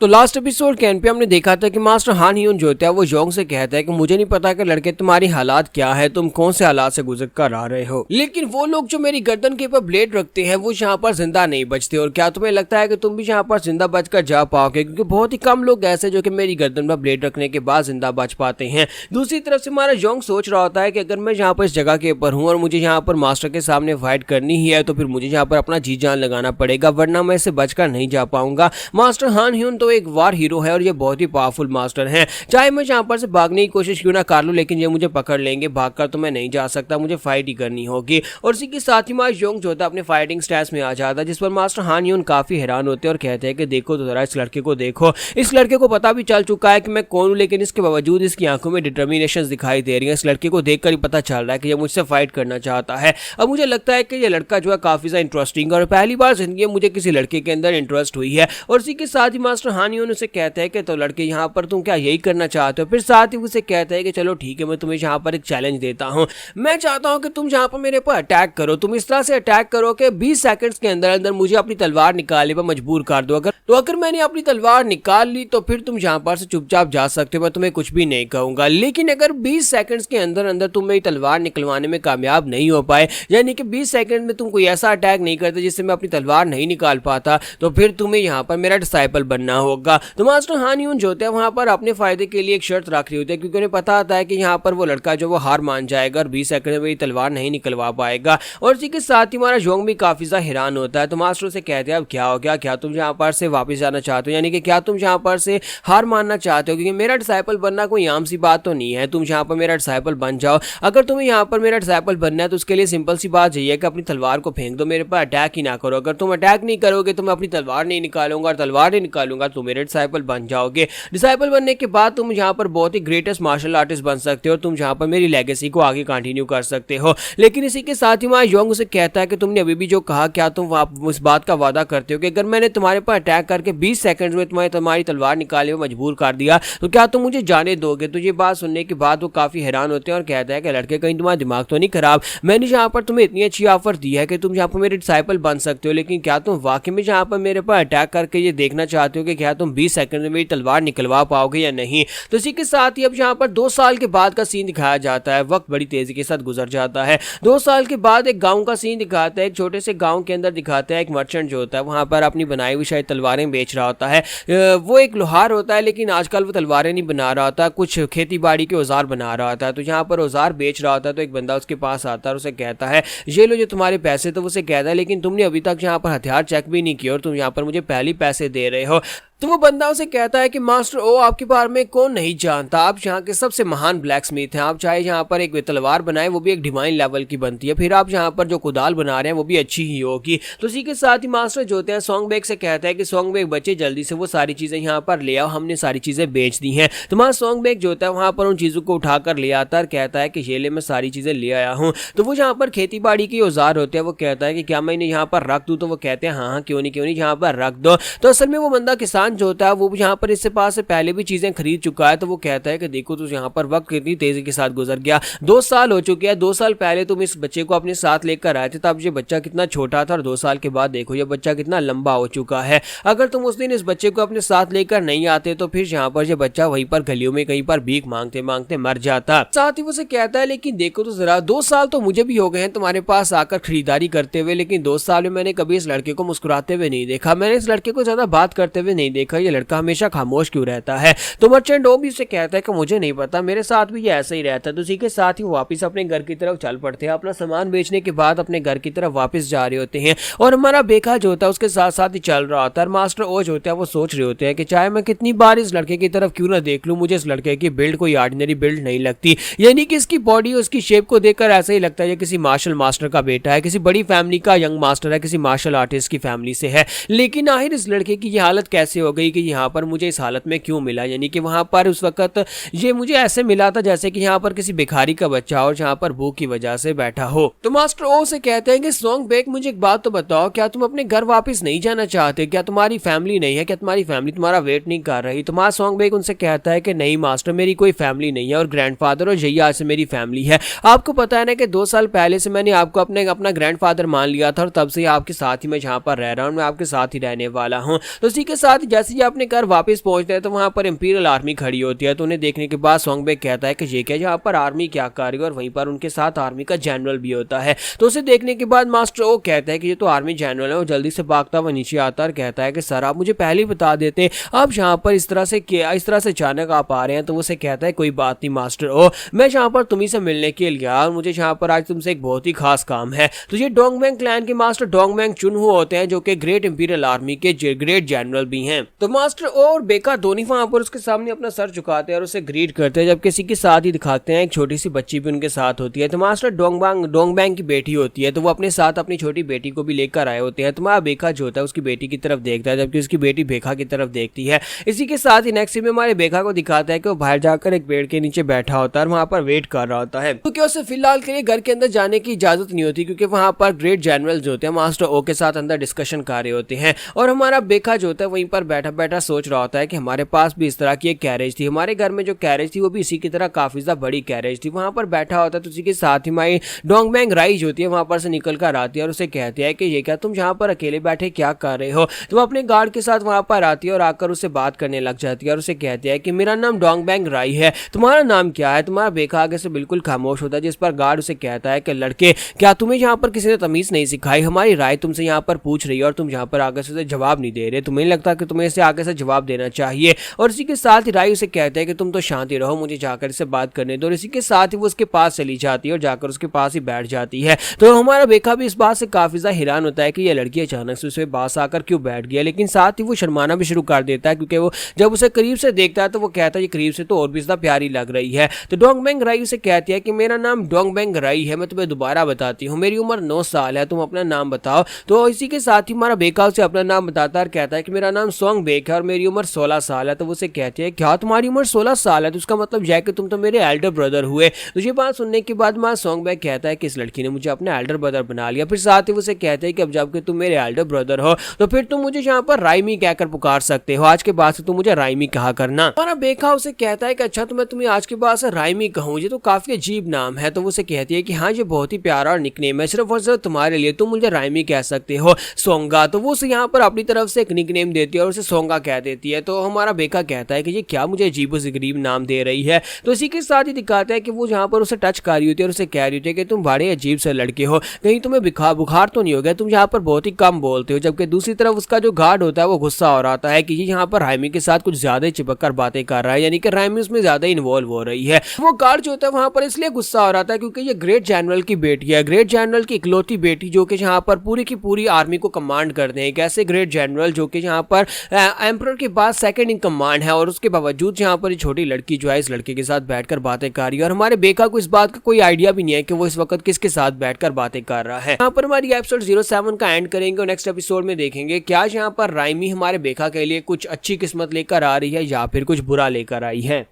तो लास्ट एपिसोड के एंड पे हमने देखा था कि मास्टर हान ह्यून जो होता है वो जोंग से कहता है कि मुझे नहीं पता कि लड़के तुम्हारी हालात क्या है, तुम कौन से हालात से गुजर कर आ रहे हो, लेकिन वो लोग जो मेरी गर्दन के ऊपर ब्लेड रखते हैं वो यहाँ पर जिंदा नहीं बचते। और क्या तुम्हें लगता है कि तुम भी यहाँ पर जिंदा बचकर जा पाओगे, क्योंकि बहुत ही कम लोग ऐसे जो कि मेरी गर्दन पर ब्लेड रखने के बाद जिंदा बच पाते हैं। दूसरी तरफ से हमारा जोंग सोच रहा होता है कि अगर मैं यहाँ पर इस जगह के ऊपर हूँ और मुझे यहाँ पर मास्टर के सामने फाइट करनी ही है तो फिर मुझे यहाँ पर अपना जी जान लगाना पड़ेगा, वरना मैं इससे बचकर नहीं जा पाऊंगा। मास्टर हान ह्यून तो एक वार हीरो और ये बहुत ही पावरफुल मास्टर हैं, चाहे मैं यहाँ पर से भागने की कोशिश क्यों ना कर लूं लेकिन ये मुझे पकड़ लेंगे, भागकर तो मैं नहीं जा सकता, मुझे फाइट ही करनी होगी। और इसी के साथ ही मास्टर जोंग जो होता है अपने फाइटिंग स्टैट्स में आ जाता है, जिस पर मास्टर हान ह्यून काफी हैरान होते हैं और कहते हैं कि देखो तो जरा इस लड़के को देखो, इस लड़के को पता भी चल चुका है कि मैं कौन हूं, लेकिन इसके बावजूद इसकी आंखों में डिटर्मिनेशन दिखाई दे रही है। इस लड़के को देखकर ही पता चल रहा है कि ये मुझसे फाइट करना चाहता है। अब मुझे लगता है कि ये लड़का जो है काफी ज्यादा इंटरेस्टिंग और पहली बार जिंदगी में मुझे किसी लड़के के अंदर इंटरेस्ट हुई है। और इसी के साथ ही मास्टर हान ह्यून उसे कहते हैं कि तो लड़के यहाँ पर तुम क्या यही करना चाहते हो। फिर साथ ही उसे कहता है कि चलो ठीक है मैं तुम्हें यहाँ पर एक चैलेंज देता हूँ, मैं चाहता हूँ कि तुम यहाँ पर मेरे पर अटैक करो, तुम इस तरह से अटैक करो कि 20 सेकंड्स के अंदर अंदर मुझे अपनी तलवार निकालने पर मजबूर कर दो। अगर मैंने अपनी तलवार निकाल ली तो फिर तुम यहाँ पर से चुपचाप जा सकते हो, मैं तुम्हें कुछ भी नहीं कहूंगा। लेकिन अगर 20 सेकंड्स के अंदर अंदर तुम मेरी तलवार निकलवाने में कामयाब नहीं हो पाए, यानी कि 20 सेकंड में तुम कोई ऐसा अटैक नहीं करते जिससे मैं अपनी तलवार नहीं निकाल पाता, तो फिर तुम्हें यहाँ पर मेरा डिसाइपल बनना होगा। तो मास्टर हान ह्यून जो होता है वहां पर अपने फायदे के लिए एक शर्त रख रही होती है, क्योंकि उन्हें पता होता है कि यहाँ पर वो लड़का जो वो हार मान जाएगा और 20 सेकंड में मेरी तलवार नहीं निकलवा पाएगा। और इसी के साथ ही हमारा जोंग भी काफी ज्यादा हैरान होता है। तो मास्टर से कहते हैं अब क्या हो गया, क्या तुम यहाँ पर से वापस जाना चाहते हो, यानी कि क्या तुम यहाँ पर से हार मानना चाहते हो, क्योंकि मेरा डिसाइपल बनना कोई आम सी बात तो नहीं है, तुम यहाँ पर मेरा डिसाइपल बन जाओ। अगर तुम्हें यहाँ पर मेरा डिसाइपल बनना है तो उसके लिए सिंपल सी बात यही है कि अपनी तलवार को फेंक दो, मेरे पर अटैक ही ना करो। अगर तुम अटैक नहीं करोगे तो मैं अपनी तलवार नहीं निकालूंगा, और तलवार नहीं निकालूंगा तुम मेरे डिसाइपल बन जाओगे। डिसाइपल बनने के बाद तुम यहाँ पर बहुत ही ग्रेटेस्ट मार्शल आर्टिस्ट बन सकते हो, तुम जहाँ पर मेरी लेगेसी को आगे कंटिन्यू कर सकते हो। लेकिन इसी के साथ ही वहाँ योंग उसे कहता है कि तुमने अभी भी जो कहा, क्या तुम उस बात का वादा करते हो कि अगर मैंने तुम्हारे पर अटैक करके 20 सेकंड में तुम्हारी तलवार निकालने में मजबूर कर दिया तो क्या तुम मुझे जाने दोगे? तो ये बात सुनने के बाद वो काफी हैरान होते हैं और कहता है कि लड़के कहीं तुम्हारा दिमाग तो नहीं खराब, मैंने यहाँ पर तुम्हें इतनी अच्छी ऑफर दी है कि तुम यहाँ पर मेरे डिसाइपल बन सकते हो, लेकिन क्या तुम वाकई में यहाँ पर मेरे पर अटैक करके ये देखना चाहते हो कि क्या तुम 20 सेकंड में मेरी तलवार निकलवा पाओगे या नहीं? तो इसी के साथ ही अब यहाँ पर 2 साल के बाद का सीन दिखाया जाता है। वक्त बड़ी तेजी के साथ गुजर जाता है। 2 साल के बाद एक गांव का सीन दिखाता है। एक छोटे से गांव के अंदर दिखाता है एक मर्चेंट जो होता है वहां पर अपनी बनाई हुई शायद तलवारें बेच रहा होता है। वो एक लोहार होता है, लेकिन आजकल वो तलवारें नहीं बना रहा होता, कुछ खेती बाड़ी के औजार बना रहा होता है। तो यहाँ पर औजार बेच रहा होता है। तो एक बंदा उसके पास आता है और उसे कहता है ये लो जो तुम्हारे पैसे। तो उसे कहता है लेकिन तुमने अभी तक यहाँ पर हथियार चेक भी नहीं किया और तुम यहाँ पर मुझे पहले पैसे दे रहे हो। तो वो बंदा उसे कहता है कि मास्टर ओ, आपके बारे में कौन नहीं जानता, आप यहाँ के सबसे महान ब्लैक स्मिथ हैं। आप चाहे यहाँ पर एक तलवार बनाए वो भी एक डिवाइन लेवल की बनती है, फिर आप यहाँ पर जो कुदाल बना रहे हैं वो भी अच्छी ही होगी। तो इसी के साथ ही मास्टर जो होते हैं सॉन्गबेक से कहता है कि सॉन्गबेक बच्चे जल्दी से वो सारी चीजें यहाँ पर ले आओ, हमने सारी चीजें बेच दी हैं। तो वहाँ सॉन्गबेक जो होता है वहाँ पर उन चीजों को उठाकर ले आता है, कहता है कि ये ले मैं सारी चीजें ले आया हूँ। तो वो यहाँ पर खेती बाड़ी के औजार होते हैं, वो कहता है कि क्या मैं इन्हें यहाँ पर रख दूँ? तो वो कहते हैं हाँ क्यों नहीं यहाँ पर रख दो। तो असल में वो बंदा किसान जो होता है वो यहाँ पर इससे पास से पहले भी चीजें खरीद चुका है। तो वो कहता है कि देखो तो यहाँ पर वक्त कितनी तेजी के साथ गुजर गया, 2 साल हो चुके हैं। 2 साल पहले तुम इस बच्चे को अपने साथ लेकर आए थे तब ये बच्चा कितना छोटा था और 2 साल के बाद देखो ये बच्चा कितना लंबा हो चुका है। अगर तुम उस दिन इस बच्चे को अपने साथ लेकर नहीं आते तो फिर यहाँ पर ये बच्चा वहीं पर गलियों में कहीं पर भीख मांगते मांगते मर जाता। साथ ही वो कहता है लेकिन देखो तो जरा 2 साल तो मुझे भी हो गए हैं तुम्हारे पास आकर खरीदारी करते हुए, लेकिन 2 साल में मैंने कभी इस लड़के को मुस्कुराते हुए नहीं देखा, मैंने इस लड़के को ज्यादा बात करते हुए नहीं देखा, ये लड़का हमेशा खामोश क्यों रहता है? तो मर्चेंट ओ भी उसे कहता है कि मुझे नहीं पता, मेरे साथ भी ये ऐसा ही रहता है। तो उसी के साथ ही वापस अपने घर की तरफ चल पड़ते हैं। अपना सामान बेचने के बाद अपने घर की तरफ वापस जा रहे होते हैं और हमारा बेका जो होता है उसके साथ साथ ही चल रहा होता है। मास्टर ओ जो होता है वो सोच रहे होते हैं कि चाहे मैं कितनी बार इस लड़के की तरफ क्यों ना देख लूं, मुझे इस लड़के की बिल्ड कोई ऑर्डिनरी बिल्ड नहीं लगती, यानी कि इसकी बॉडी उसकी शेप को देखकर ऐसा ही लगता है किसी मार्शल मास्टर का बेटा है, किसी बड़ी फैमिली का यंग मास्टर है, किसी मार्शल आर्टिस्ट की फैमिली से है। लेकिन आखिर इस लड़के की ये हालत कैसे हो गई कि यहाँ पर मुझे इस हालत में क्यों मिला, यानी कि वहां पर उस वक्त ये मुझे ऐसे मिला था जैसे कि यहाँ पर किसी भिखारी का बच्चा और जहाँ पर भूख की वजह से बैठा हो। तो मास्टर ओ से कहते हैं कि सॉन्गबेक मुझे एक बात तो बताओ, क्या तुम अपने घर वापस नहीं जाना चाहते? क्या तुम्हारी फैमिली नहीं है? क्या तुम्हारी फैमिली तुम्हारा वेट नहीं कर रही? तो मां सॉन्गबेक उनसे कहता है कि नहीं मास्टर, मेरी कोई फैमिली नहीं है और ग्रैंडफादर और जैया से मेरी फैमिली है। आपको पता है ना कि 2 साल पहले से मैंने आपको अपना ग्रैंडफादर मान लिया था और तब से आपके साथ ही मैं जहाँ पर रह रहा हूँ, मैं आपके साथ ही रहने वाला हूँ। तो इसी के साथ जैसे ही अपने घर वापस पहुंचते हैं तो वहां पर इंपीरियल आर्मी खड़ी होती है। तो उन्हें देखने के बाद सॉन्गबेक कहता है कि ये क्या, यहाँ पर आर्मी क्या कर रही है? और वहीं पर उनके साथ आर्मी का जनरल भी होता है। तो उसे देखने के बाद मास्टर ओ कहता है कि ये तो आर्मी जनरल है। वो जल्दी से भागता हुआ नीचे आता है और कहता है कि सर आप मुझे पहले ही बता देते, आप यहाँ पर इस तरह से अचानक आप आ रहे हैं। तो उसे कहता है कोई बात नहीं मास्टर ओ, मैं यहाँ पर तुम्ही से मिलने के लिए आया और मुझे यहाँ पर आज तुमसे एक बहुत ही खास काम है। तो ये डोंगबैंग क्लैन के मास्टर डोंगबैंग चुनहू होते हैं जो कि ग्रेट इंपीरियल आर्मी के ग्रेट जनरल भी हैं। तो मास्टर ओ और बेका दोनों वहां पर उसके सामने अपना सर झुकाते हैं और उसे ग्रीट करते हैं, जब किसी के साथ ही दिखाते हैं एक छोटी सी बच्ची भी उनके साथ होती है। तो मास्टर डोंगबैंग की बेटी होती है, तो वो अपने साथ अपनी छोटी बेटी को भी लेकर आए होते हैं। तो हमारा बेका जो होता है उसकी बेटी की तरफ देखता है जबकि उसकी बेटी बेका की तरफ देखती है। इसी के साथ ही नेक्स्ट सीन में हमारे बेका को दिखाता है कि वो बाहर जाकर एक पेड़ के नीचे बैठा होता है और वहां पर वेट कर रहा होता है, क्योंकि उसे फिलहाल के लिए घर के अंदर जाने की इजाजत नहीं होती, क्योंकि वहां पर ग्रेट जनरल जो होते हैं मास्टर ओ के साथ अंदर डिस्कशन कर रहे होते हैं। और हमारा बेका जो होता है वहीं पर बैठा बैठा सोच रहा होता है कि हमारे पास भी इस तरह की एक कैरेज थी, हमारे घर में जो कैरेज थी वो भी इसी की तरह काफी ज्यादा बड़ी कैरेज थी। वहां पर बैठा होता है तो उसी के साथ ही माई डोंगबैंग राई जो होती है वहां पर से निकल कर आती है और उसे कहती है कि ये क्या तुम यहाँ पर अकेले बैठे क्या कर रहे हो? तो वो अपने गार्ड के साथ वहां पर आती है और आकर उससे बात करने लग जाती है और उसे कहती है कि मेरा नाम डोंगबैंग राई है, तुम्हारा नाम क्या है? तुम्हारा बेका आगे से बिल्कुल खामोश होता है, जिस पर गार्ड उसे कहता है कि लड़के क्या तुम्हें यहाँ पर किसी ने तमीज नहीं सिखाई? हमारी राय तुमसे यहाँ पर पूछ रही है और तुम यहाँ पर आगे से जवाब नहीं दे रहे, तुम्हें नहीं लगता कि तुम्हें इसे आगे से जवाब देना चाहिए? और इसी के साथ ही राय उसे कहता है कि तुम तो शांति रहो, मुझे जाकर इससे बात करने दो। और इसी के साथ ही वो उसके पास चली जाती है और जाकर उसके पास ही बैठ जाती है। तो हमारा बेका भी इस बात से काफी ज्यादा हैरान होता है कि यह लड़की अचानक से उसे पास आकर क्यों बैठ गया, लेकिन साथ ही वो शर्माना भी शुरू कर देता है, क्योंकि वो जब उसे करीब से देखता है तो वो कहता है ये करीब से तो और भी ज्यादा प्यारी लग रही है। तो डोंगबैंग राई उसे कहती है कि मेरा नाम डोंगबैंग राई है, मैं तुम्हें दोबारा बताती हूँ, मेरी उम्र 9 साल है, तुम अपना नाम बताओ। तो इसी के साथ ही हमारा बेका उसे अपना नाम बताता है और कहता है कि मेरा नाम सॉन्ग बेक है और मेरी उम्र 16 साल है। तो वो उसे कहती है क्या तुम्हारी उम्र 16 साल है, तो उसका मतलब यह है कि तुम तो मेरे एल्डर ब्रदर हुए। तो ये बात सुनने के बाद माँ सॉन्ग बेक कहता है कि इस लड़की ने मुझे अपना एल्डर ब्रदर बना लिया। फिर साथ ही वो उसे कहते हैं कि अब जबकि तुम मेरे एल्डर ब्रदर हो तो फिर तुम मुझे यहाँ पर राइमी कहकर पुकार सकते हो, आज के बाद से तुम मुझे राइमी कहा करना। हमारा बेका उसे कहता है कि अच्छा तो मैं तुम्हें आज के बाद से राइमी कहूँ, ये तो काफी अजीब नाम है। तो वो उसे कहती है कि हाँ ये बहुत ही प्यारा और निकनेम है सिर्फ और सिर्फ तुम्हारे लिए, तुम मुझे राइमी कह सकते हो सोंगा। तो वो उसे यहाँ पर अपनी तरफ से एक निकनेम देती है और उसे सोंगा कह देती है। तो हमारा बेका कहता है कि ये क्या मुझे अजीबोगरीब नाम दे रही है। तो इसी के साथ ही दिखाता है कि वो यहाँ पर उसे टच कर रही होती है और उसे कह रही होती है कि तुम बड़े अजीब से लड़के हो, कहीं तुम्हें बुखार तो नहीं हो गया, तुम यहाँ पर बहुत ही कम बोलते हो। जबकि दूसरी तरफ उसका जो गार्ड होता है वो गुस्सा हो रहा है कि ये यहाँ पर राइमी के साथ कुछ ज्यादा चिपक कर बातें कर रहा है, यानी कि राइमी उसमें ज्यादा इन्वॉल्व हो रही है। वो गार्ड जो होता है वहां पर इसलिए गुस्सा हो रहा था क्योंकि ये ग्रेट जनरल की बेटी है, ग्रेट जनरल की इकलौती बेटी जो कि यहाँ पर पूरी की पूरी आर्मी को कमांड करते हैं। एक ऐसे ग्रेट जनरल जो कि यहाँ पर एम्परर के बाद सेकंड इन कमांड है और उसके बावजूद यहाँ पर छोटी लड़की जो है इस लड़के के साथ बैठकर बातें कर रही है और हमारे बेका को इस बात का कोई आइडिया भी नहीं है कि वो इस वक्त किसके साथ बैठकर बातें कर रहा है। यहाँ पर हमारी एपिसोड 07 का एंड करेंगे और नेक्स्ट एपिसोड में देखेंगे क्या यहाँ पर राइमी हमारे बेका के लिए कुछ अच्छी किस्मत लेकर आ रही है या फिर कुछ बुरा लेकर आई है।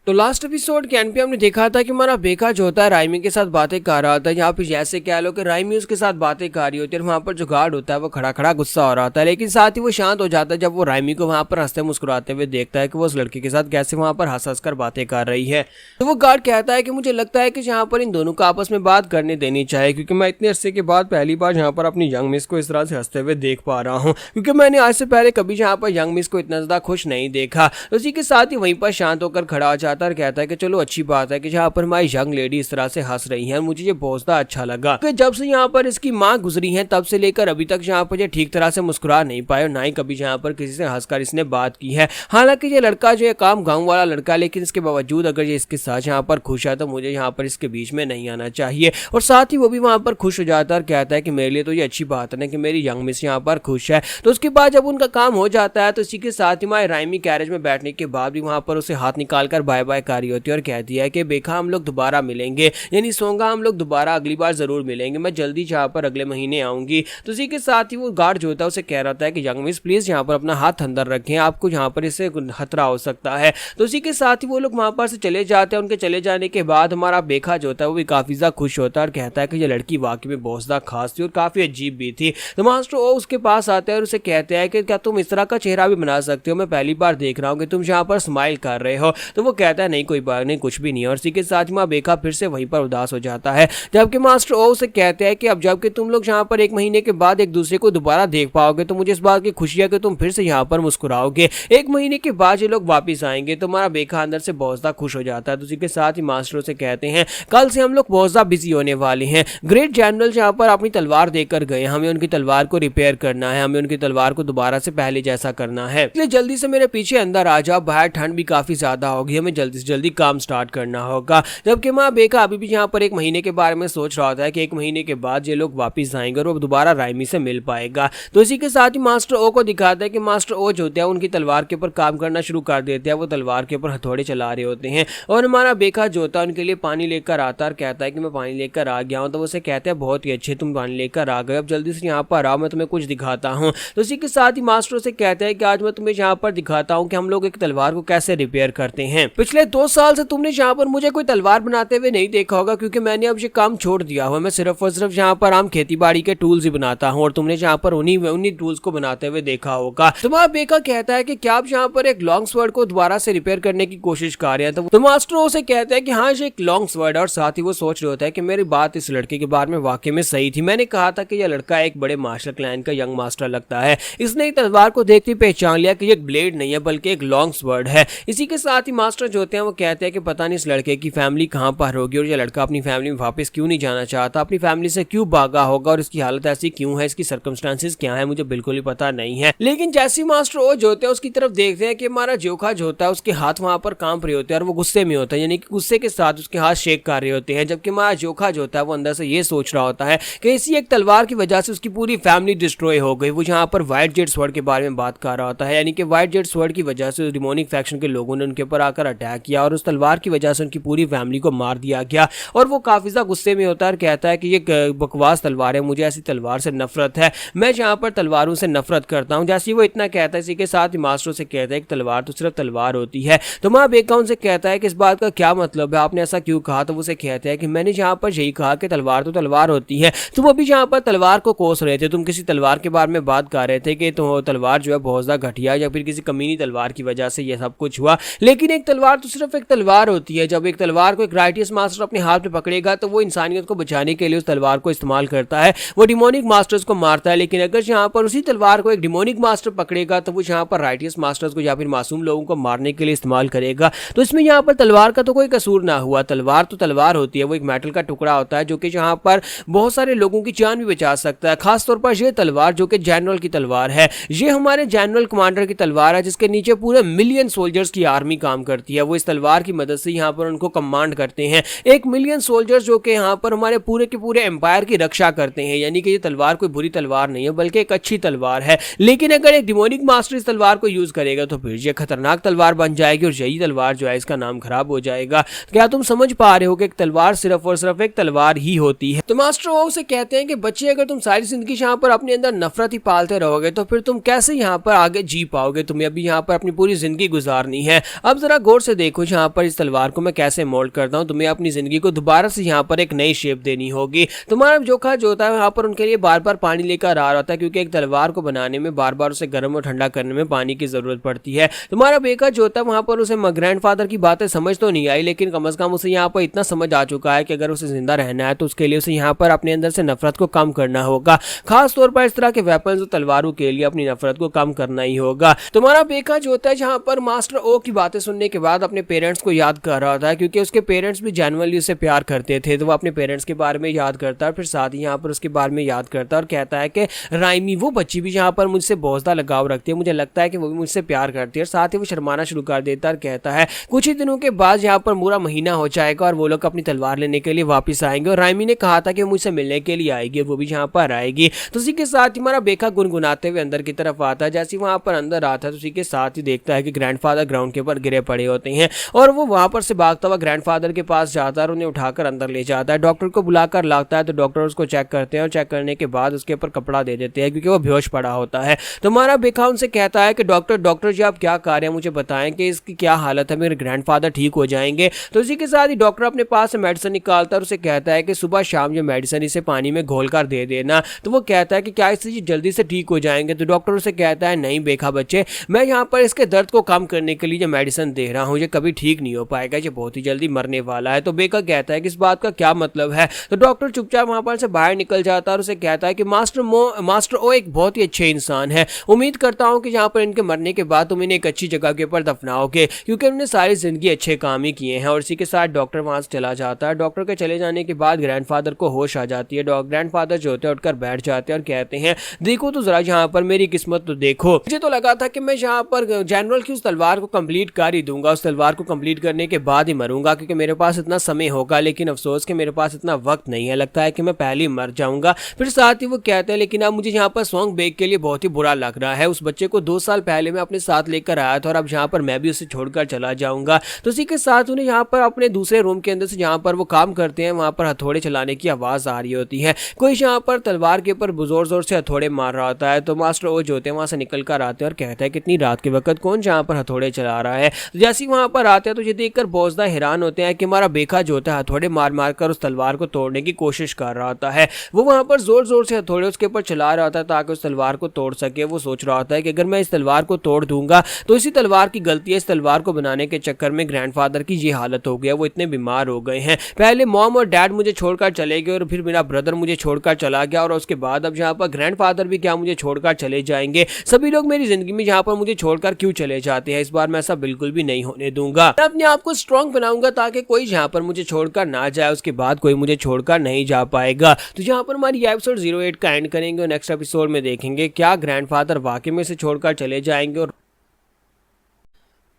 तो लास्ट एपिसोड के एंड पे हमने देखा था कि हमारा बेका जो होता है राइमी के साथ बातें कर रहा था, यहाँ पे जैसे कह लो कि राइमी उसके साथ बातें कर रही होती है और वहाँ पर जो गार्ड होता है वो खड़ा खड़ा गुस्सा हो रहा था, लेकिन साथ ही वो शांत हो जाता है जब वो राइमी को वहाँ पर हंसते मुस्कुराते हुए देखता है कि वो उस लड़की के साथ कैसे वहाँ पर हंस हंस कर बातें कर रही है। तो वो गार्ड कहता है कि मुझे लगता है कि यहाँ पर इन दोनों को आपस में बात करने देनी चाहिए क्योंकि मैं इतने अरसे के बाद पहली बार यहाँ पर अपनी यंग मिस को इस तरह से हंसते हुए देख पा रहा हूँ, क्योंकि मैंने आज से पहले कभी यहाँ पर यंग मिस को इतना ज्यादा खुश नहीं देखा। उसी के साथ ही वहीं पर शांत होकर खड़ा हो जाता है और कहता है कि चलो अच्छी बात है कि जहाँ पर हमारी यंग लेडी इस तरह से हंस रही है, मुझे ये बहुत ज्यादा अच्छा लगा कि जब से यहाँ पर इसकी माँ गुजरी है तब से लेकर अभी तक यहाँ पर ये ठीक तरह से मुस्कुरा नहीं पाए और ना ही कभी यहाँ पर किसी से हंसकर इसने बात की है। हालांकि ये लड़का जो है काम गाँव वाला लड़का, लेकिन इसके बावजूद अगर ये इसके साथ यहाँ पर खुश है तो मुझे यहाँ पर इसके बीच में नहीं आना चाहिए। और साथ ही वो भी वहाँ पर खुश हो जाता है और कहता है कि मेरे लिए तो ये अच्छी बात है ना कि मेरी यंग मिस यहाँ पर खुश है। तो उसके बाद जब उनका काम हो जाता है तो इसी के साथ ही हमारे राइमी कैरेज में बैठने के बाद भी वहाँ पर उसे हाथ निकाल कर बाय बाय कर रही होती है और कहती है कि बेका हम लोग दोबारा मिलेंगे, यानी सोंगा हम लोग दोबारा अगली बार जरूर मिलेंगे, मैं जल्दी यहाँ पर अगले महीने आऊंगी। तो इसी के साथ ही वो गार्ड जो होता है उसे कह रहा था कि यंग मिस प्लीज यहाँ पर अपना हाथ अंदर रखें, आपको यहाँ पर इससे खतरा हो सकता है। तो इसी के साथ ही वो लोग वहां पर से चले जाते हैं। उनके चले जाने के बाद हमारा बेका जो होता है वो भी काफी ज्यादा खुश होता है और कहता है कि ये लड़की वाकई में बहुत ज्यादा खास थी और काफी अजीब भी थी। तो मास्टर ओ उसके पास आते हैं और उसे कहते हैं कि क्या तुम इस तरह का चेहरा भी बना सकते हो, मैं पहली बार देख रहा हूँ कि तुम यहाँ पर स्माइल कर रहे हो। तो वो कहता है नहीं कोई बात नहीं, कुछ भी नहीं। और इसी के साथ माँ बेका फिर से वहीं पर उदास हो जाता है, जबकि मास्टर ओ उसे कहते हैं कि अब जबकि तुम लोग यहाँ पर 1 महीने के बाद एक दूसरे को दोबारा देख पाओगे तो मुझे इस बात की खुशी है कि तुम फिर से यहाँ पर मुस्कुराओगे। 1 महीने के बाद ये लोग वापिस आएंगे। तो हमारा बेका अंदर से बहुत ज्यादा खुश हो जाता है। तो उसी के साथ ही मास्टर से कहते हैं कल से हम लोग बहुत ज्यादा बिजी होने वाले हैं। ग्रेट जनरल यहाँ पर अपनी तलवार देकर गए, हमें उनकी तलवार को रिपेयर करना है, हमें उनकी तलवार को दोबारा से पहले जैसा करना है, इसलिए जल्दी से मेरे पीछे अंदर आ जाओ, बाहर ठंड भी काफी ज्यादा होगी, हमें जल्दी से जल्दी काम स्टार्ट करना होगा। जबकि माँ बेका अभी भी यहाँ पर 1 महीने के बारे में सोच रहा था कि 1 महीने के बाद ये लोग वापिस आएंगे और वो दोबारा राइमी से मिल पाएगा। तो इसी के साथ ही मास्टर ओ को दिखाता है कि मास्टर ओ जो होते हैं उनकी तलवार के ऊपर काम करना शुरू कर देते हैं, वो तलवार के ऊपर हथौड़े चला रहे होते हैं और हमारा बेका जो होता है उनके लिए पानी लेकर आता है और कहता है कि मैं पानी लेकर आ गया हूँ। तो उसे कहते हैं बहुत ही अच्छे, तुम पानी लेकर आ गए, अब जल्दी से यहाँ पर आओ, मैं तुम्हें कुछ दिखाता हूँ। तो इसी के साथ ही मास्टर से कहते हैं कि आज मैं तुम्हें यहाँ पर दिखाता हूँ कि हम लोग एक तलवार को कैसे रिपेयर करते हैं। पिछले 2 साल से तुमने यहाँ पर मुझे कोई तलवार बनाते हुए नहीं देखा होगा क्योंकि मैंने अब ये काम छोड़ दिया हुआ, मैं सिर्फ और सिर्फ यहाँ पर आम खेती बाड़ी के टूल्स ही बनाता हूँ और तुमने यहाँ पर उन्हीं टूल्स को बनाते हुए देखा होगा। तुम्हारा बेका कहता है कि क्या आप यहाँ पर एक लॉन्ग स्वर्ड को दोबारा से रिपेयर करने की कोशिश कर रहे हैं। तो मास्टर उसे कहता है कि हाँ ये एक लॉन्ग स्वर्ड है और साथ ही वो सोच रहे होता है कि मेरी बात इस लड़के के बारे में वाकई में सही थी, मैंने कहा था कि यह लड़का एक बड़े मास्टर क्लैन का यंग मास्टर लगता है, इसने तलवार को देखते पहचान लिया कि ये एक ब्लेड नहीं है बल्कि एक लॉन्ग स्वर्ड है। इसी के साथ ही मास्टर जो होते हैं वो कहते हैं कि पता नहीं इस लड़के की फैमिली कहाँ पर होगी और यह लड़का अपनी फैमिली में वापस क्यों नहीं जाना चाहता, अपनी फैमिली से क्यों भागा होगा और इसकी हालत ऐसी क्यों है, इसकी सर्कमस्टांसेस क्या है, मुझे बिल्कुल ही पता नहीं है। लेकिन जैसे मास्टर ओ जो होते हैं उसकी तरफ देखते हैं कि हमारा जोखा जो होता है उसके हाथ वहां पर कांप रहे होते हैं और वो गुस्से में होता है, यानी कि गुस्से के साथ उसके हाथ शेक कर रहे होते हैं, जबकि हमारा जोखा जो होता है वो अंदर से ये सोच रहा होता है कि इसी एक तलवार की वजह से उसकी पूरी फैमिली डिस्ट्रॉय हो गई। वो यहाँ पर व्हाइट जेड स्वॉर्ड के बारे में बात कर रहा होता है, यानी कि व्हाइट जेड स्वॉर्ड की वजह से डिमोनिक फैक्शन के लोगों ने उनके ऊपर आकर अटैक अटैक किया और उस तलवार की वजह से उनकी पूरी फैमिली को मार दिया गया। और वो काफ़ी ज़्यादा गुस्से में होता है और कहता है कि ये बकवास तलवार है, मुझे ऐसी तलवार से नफरत है, मैं जहाँ पर तलवारों से नफरत करता हूँ। जैसे ही वो इतना कहता है, इसी के साथ ही मास्टर से कहता है कि तलवार तो सिर्फ तलवार होती है। तो माँ बेका उनसे कहता है कि इस बात का क्या मतलब है, आपने ऐसा क्यों कहा। तो वो उसे कहता है कि मैंने जहाँ पर यही कहा कि तलवार तो तलवार होती है, तुम अभी जहाँ पर तलवार को कोस रहे थे, तुम किसी तलवार के बारे में बात कर रहे थे कि तो तलवार जो है बहुत ज़्यादा घटिया या फिर किसी कमीनी तलवार की वजह से ये सब कुछ हुआ, लेकिन एक तलवार तो सिर्फ एक तलवार होती है। जब एक तलवार को एक राइटियस मास्टर अपने हाथ में पकड़ेगा तो वो इंसानियत को बचाने के लिए उस तलवार को इस्तेमाल करता है, वो डिमोनिक मास्टर्स को मारता है। लेकिन अगर यहाँ पर उसी तलवार को एक डिमोनिक मास्टर पकड़ेगा तो वो यहाँ पर राइटियस मास्टर्स को या फिर मासूम लोगों को मारने के लिए इस्तेमाल करेगा। तो इसमें यहाँ पर तलवार का तो कोई कसूर ना हुआ, तलवार तो तलवार होती है, वो एक मेटल का टुकड़ा होता है जो कि यहाँ पर बहुत सारे लोगों की जान भी बचा सकता है। खासतौर पर यह तलवार जो कि जनरल की तलवार है, ये हमारे जनरल कमांडर की तलवार है जिसके नीचे पूरे मिलियन सोल्जर्स की आर्मी काम करती है। वो इस तलवार की मदद से यहाँ पर उनको कमांड करते हैं, 1 मिलियन सोल्जर्स जो कि यहाँ पर हमारे पूरे के पूरे एम्पायर की रक्षा करते हैं। यानी कि ये तलवार कोई बुरी तलवार नहीं है बल्कि एक अच्छी तलवार है। लेकिन अगर एक डिमोनिक मास्टर इस तलवार को यूज करेगा तो फिर ये खतरनाक तलवार बन जाएगी और यही तलवार जो है इसका नाम खराब हो जाएगा। क्या तुम समझ पा रहे हो कि एक तलवार सिर्फ और सिर्फ एक तलवार ही होती है। तो मास्टर वो उसे कहते हैं कि बच्चे अगर तुम सारी जिंदगी यहाँ पर अपने अंदर नफरत ही पालते रहोगे तो फिर तुम कैसे यहाँ पर आगे जी पाओगे, तुम्हें अभी यहाँ पर अपनी पूरी जिंदगी गुजारनी है। अब जरा गौर से देखो यहाँ पर इस तलवार को मैं कैसे मोल्ड करता हूँ, तुम्हें अपनी जिंदगी को दोबारा से यहाँ पर एक नई शेप देनी होगी। तुम्हारा जोखा जो होता है यहाँ पर उनके लिए बार बार पानी लेकर आ रहा होता है क्योंकि एक तलवार को बनाने में बार बार उसे गर्म और ठंडा करने में पानी की जरूरत पड़ती है। तुम्हारा बेका जो होता है वहां पर उसे ग्रैंडफादर की बातें समझ तो नहीं आई, लेकिन कम से कम उसे यहाँ पर इतना समझ आ चुका है कि अगर उसे जिंदा रहना है तो उसके लिए उसे यहाँ पर अपने अंदर से नफरत को कम करना होगा। खास तौर पर इस तरह के वेपन्स और तलवारों के लिए अपनी नफरत को कम करना ही होगा। तुम्हारा बेका जो होता है जहाँ पर मास्टर ओ की बातें सुनने के बाद अपने पेरेंट्स को याद कर रहा था क्योंकि उसके पेरेंट्स भी जेन्युइनली उसे प्यार करते थे, तो वो अपने पेरेंट्स के बारे में याद करता है, फिर साथ ही यहाँ पर उसके बारे में याद करता है और कहता है कि राइमी वो बच्ची भी यहाँ पर मुझसे बहुत ज़्यादा लगाव रखती है, मुझे लगता है कि वो भी मुझसे प्यार करती है। और साथ ही वो शर्माना शुरू कर देता है और कहता है कुछ ही दिनों के बाद यहाँ पर पूरा महीना हो जाएगा और वो लोग अपनी तलवार लेने के लिए वापस आएंगे। और राइमी ने कहा था कि वो मुझसे मिलने के लिए आएगी, वो भी यहाँ पर आएगी। तो उसी के साथ ही हमारा बेका गुनगुनाते हुए अंदर की तरफ आता है। जैसे वहाँ पर अंदर आता है तो उसी के साथ ही देखता है कि ग्रैंडफादर ग्राउंड के ऊपर गिरे पड़े होते हैं और वो वहाँ पर से भागता हुआ ग्रैंडफादर के पास जाता है और उन्हें उठाकर अंदर ले जाता है। डॉक्टर को बुलाकर लाता है तो डॉक्टर उसको चेक करते हैं और चेक करने के बाद उसके ऊपर कपड़ा दे देते हैं क्योंकि वो बेहोश पड़ा होता है। तो हमारा बेका उनसे कहता है कि डॉक्टर जी आप क्या कार्य है, मुझे बताएं कि इसकी क्या हालत है, मेरे ग्रैंडफादर ठीक हो जाएंगे। तो इसी के साथ ही डॉक्टर अपने पास से मेडिसिन निकालता है और उसे कहता है कि सुबह शाम ये मेडिसिन इसे पानी में घोल कर दे देना। तो वो कहता है कि क्या इससे जल्दी से ठीक हो जाएंगे। तो डॉक्टर उसे कहता है नहीं बेका बच्चे, मैं यहाँ पर इसके दर्द को कम करने के लिए मेडिसिन दे रहा हूँ, ये कभी ठीक नहीं हो पाएगा, ये बहुत ही जल्दी मरने वाला है। तो बेका कहता है कि इस बात का क्या मतलब है। तो डॉक्टर चुपचाप वहाँ पर से बाहर निकल जाता है और उसे कहता है कि मास्टर ओ एक बहुत ही अच्छे इंसान है, उम्मीद करता हूँ कि यहाँ पर इनके मरने के बाद तुम इन्हें एक अच्छी जगह के ऊपर दफनाओगे क्योंकि उन्होंने सारी जिंदगी अच्छे काम ही किए हैं। और इसी के साथ डॉक्टर वहाँ से चला जाता है। डॉक्टर के चले जाने के बाद ग्रैंडफादर को होश आ जाती है। ग्रैंडफादर जो होते हैं उठकर बैठ जाते हैं और कहते हैं देखो तो जरा यहाँ पर मेरी किस्मत तो देखो, मुझे तो लगा था कि मैं यहाँ पर जनरल की उस तलवार को कंप्लीट कर ही दूंगा, उस तलवार को कंप्लीट करने के बाद ही मरूंगा क्योंकि मेरे पास इतना समय होगा, लेकिन अफसोस कि मेरे पास इतना वक्त नहीं है, लगता है कि मैं पहले ही मर जाऊंगा। फिर साथ ही वो कहते हैं लेकिन अब मुझे यहाँ पर सॉन्ग बेग के लिए बहुत ही बुरा लग रहा है, उस बच्चे को 2 साल पहले मैं अपने साथ लेकर आया था और अब यहाँ पर मैं भी उसे छोड़कर चला जाऊंगा। तो इसी के साथ उन्हें यहाँ पर अपने दूसरे रूम के अंदर से जहाँ पर वो काम करते हैं वहाँ पर हथौड़े चलाने की आवाज आ रही होती है, कोई यहाँ पर तलवार के ऊपर जोर जोर से हथौड़े मार रहा होता है। तो मास्टर ओ जो होते हैं वहाँ से निकल कर आते हैं और कहता है कितनी रात के वक्त कौन जहाँ पर हथौड़े चला रहा है। तो जैसे ही वहाँ पर आते हैं तो ये देखकर बहुत ज़्यादा हैरान होते हैं कि हमारा बेका जो होता है हथौड़े मार मार कर उस तलवार को तोड़ने की कोशिश कर रहा होता है। वो वहाँ पर जोर जोर से हथौड़े उसके ऊपर चला रहा होता है ताकि उस तलवार को तोड़ सके। वो सोच रहा होता है कि अगर मैं इस तलवार को तोड़ दूंगा तो इसी तलवार की गलती है, इस तलवार को बनाने के चक्कर में ग्रैंडफादर की ये हालत हो गया, वो इतने बीमार हो गए हैं। पहले मॉम और डैड मुझे छोड़कर चले गए और फिर मेरा ब्रदर मुझे छोड़कर चला गया और उसके बाद अब यहाँ पर ग्रैंडफादर भी क्या मुझे छोड़कर चले जाएंगे। सभी लोग मेरी जिंदगी में यहाँ पर मुझे छोड़कर क्यों चले जाते हैं, इस बार मैं ऐसा बिल्कुल भी नहीं होने दूंगा। मैं अपने आप को स्ट्रॉन्ग बनाऊंगा ताकि कोई यहाँ पर मुझे छोड़कर ना जाए, उसके बाद कोई मुझे छोड़कर नहीं जा पाएगा। तो यहाँ पर हमारी एपिसोड 08 का एंड करेंगे और नेक्स्ट एपिसोड में देखेंगे क्या ग्रैंडफादर वाकई में से छोड़कर चले जाएंगे और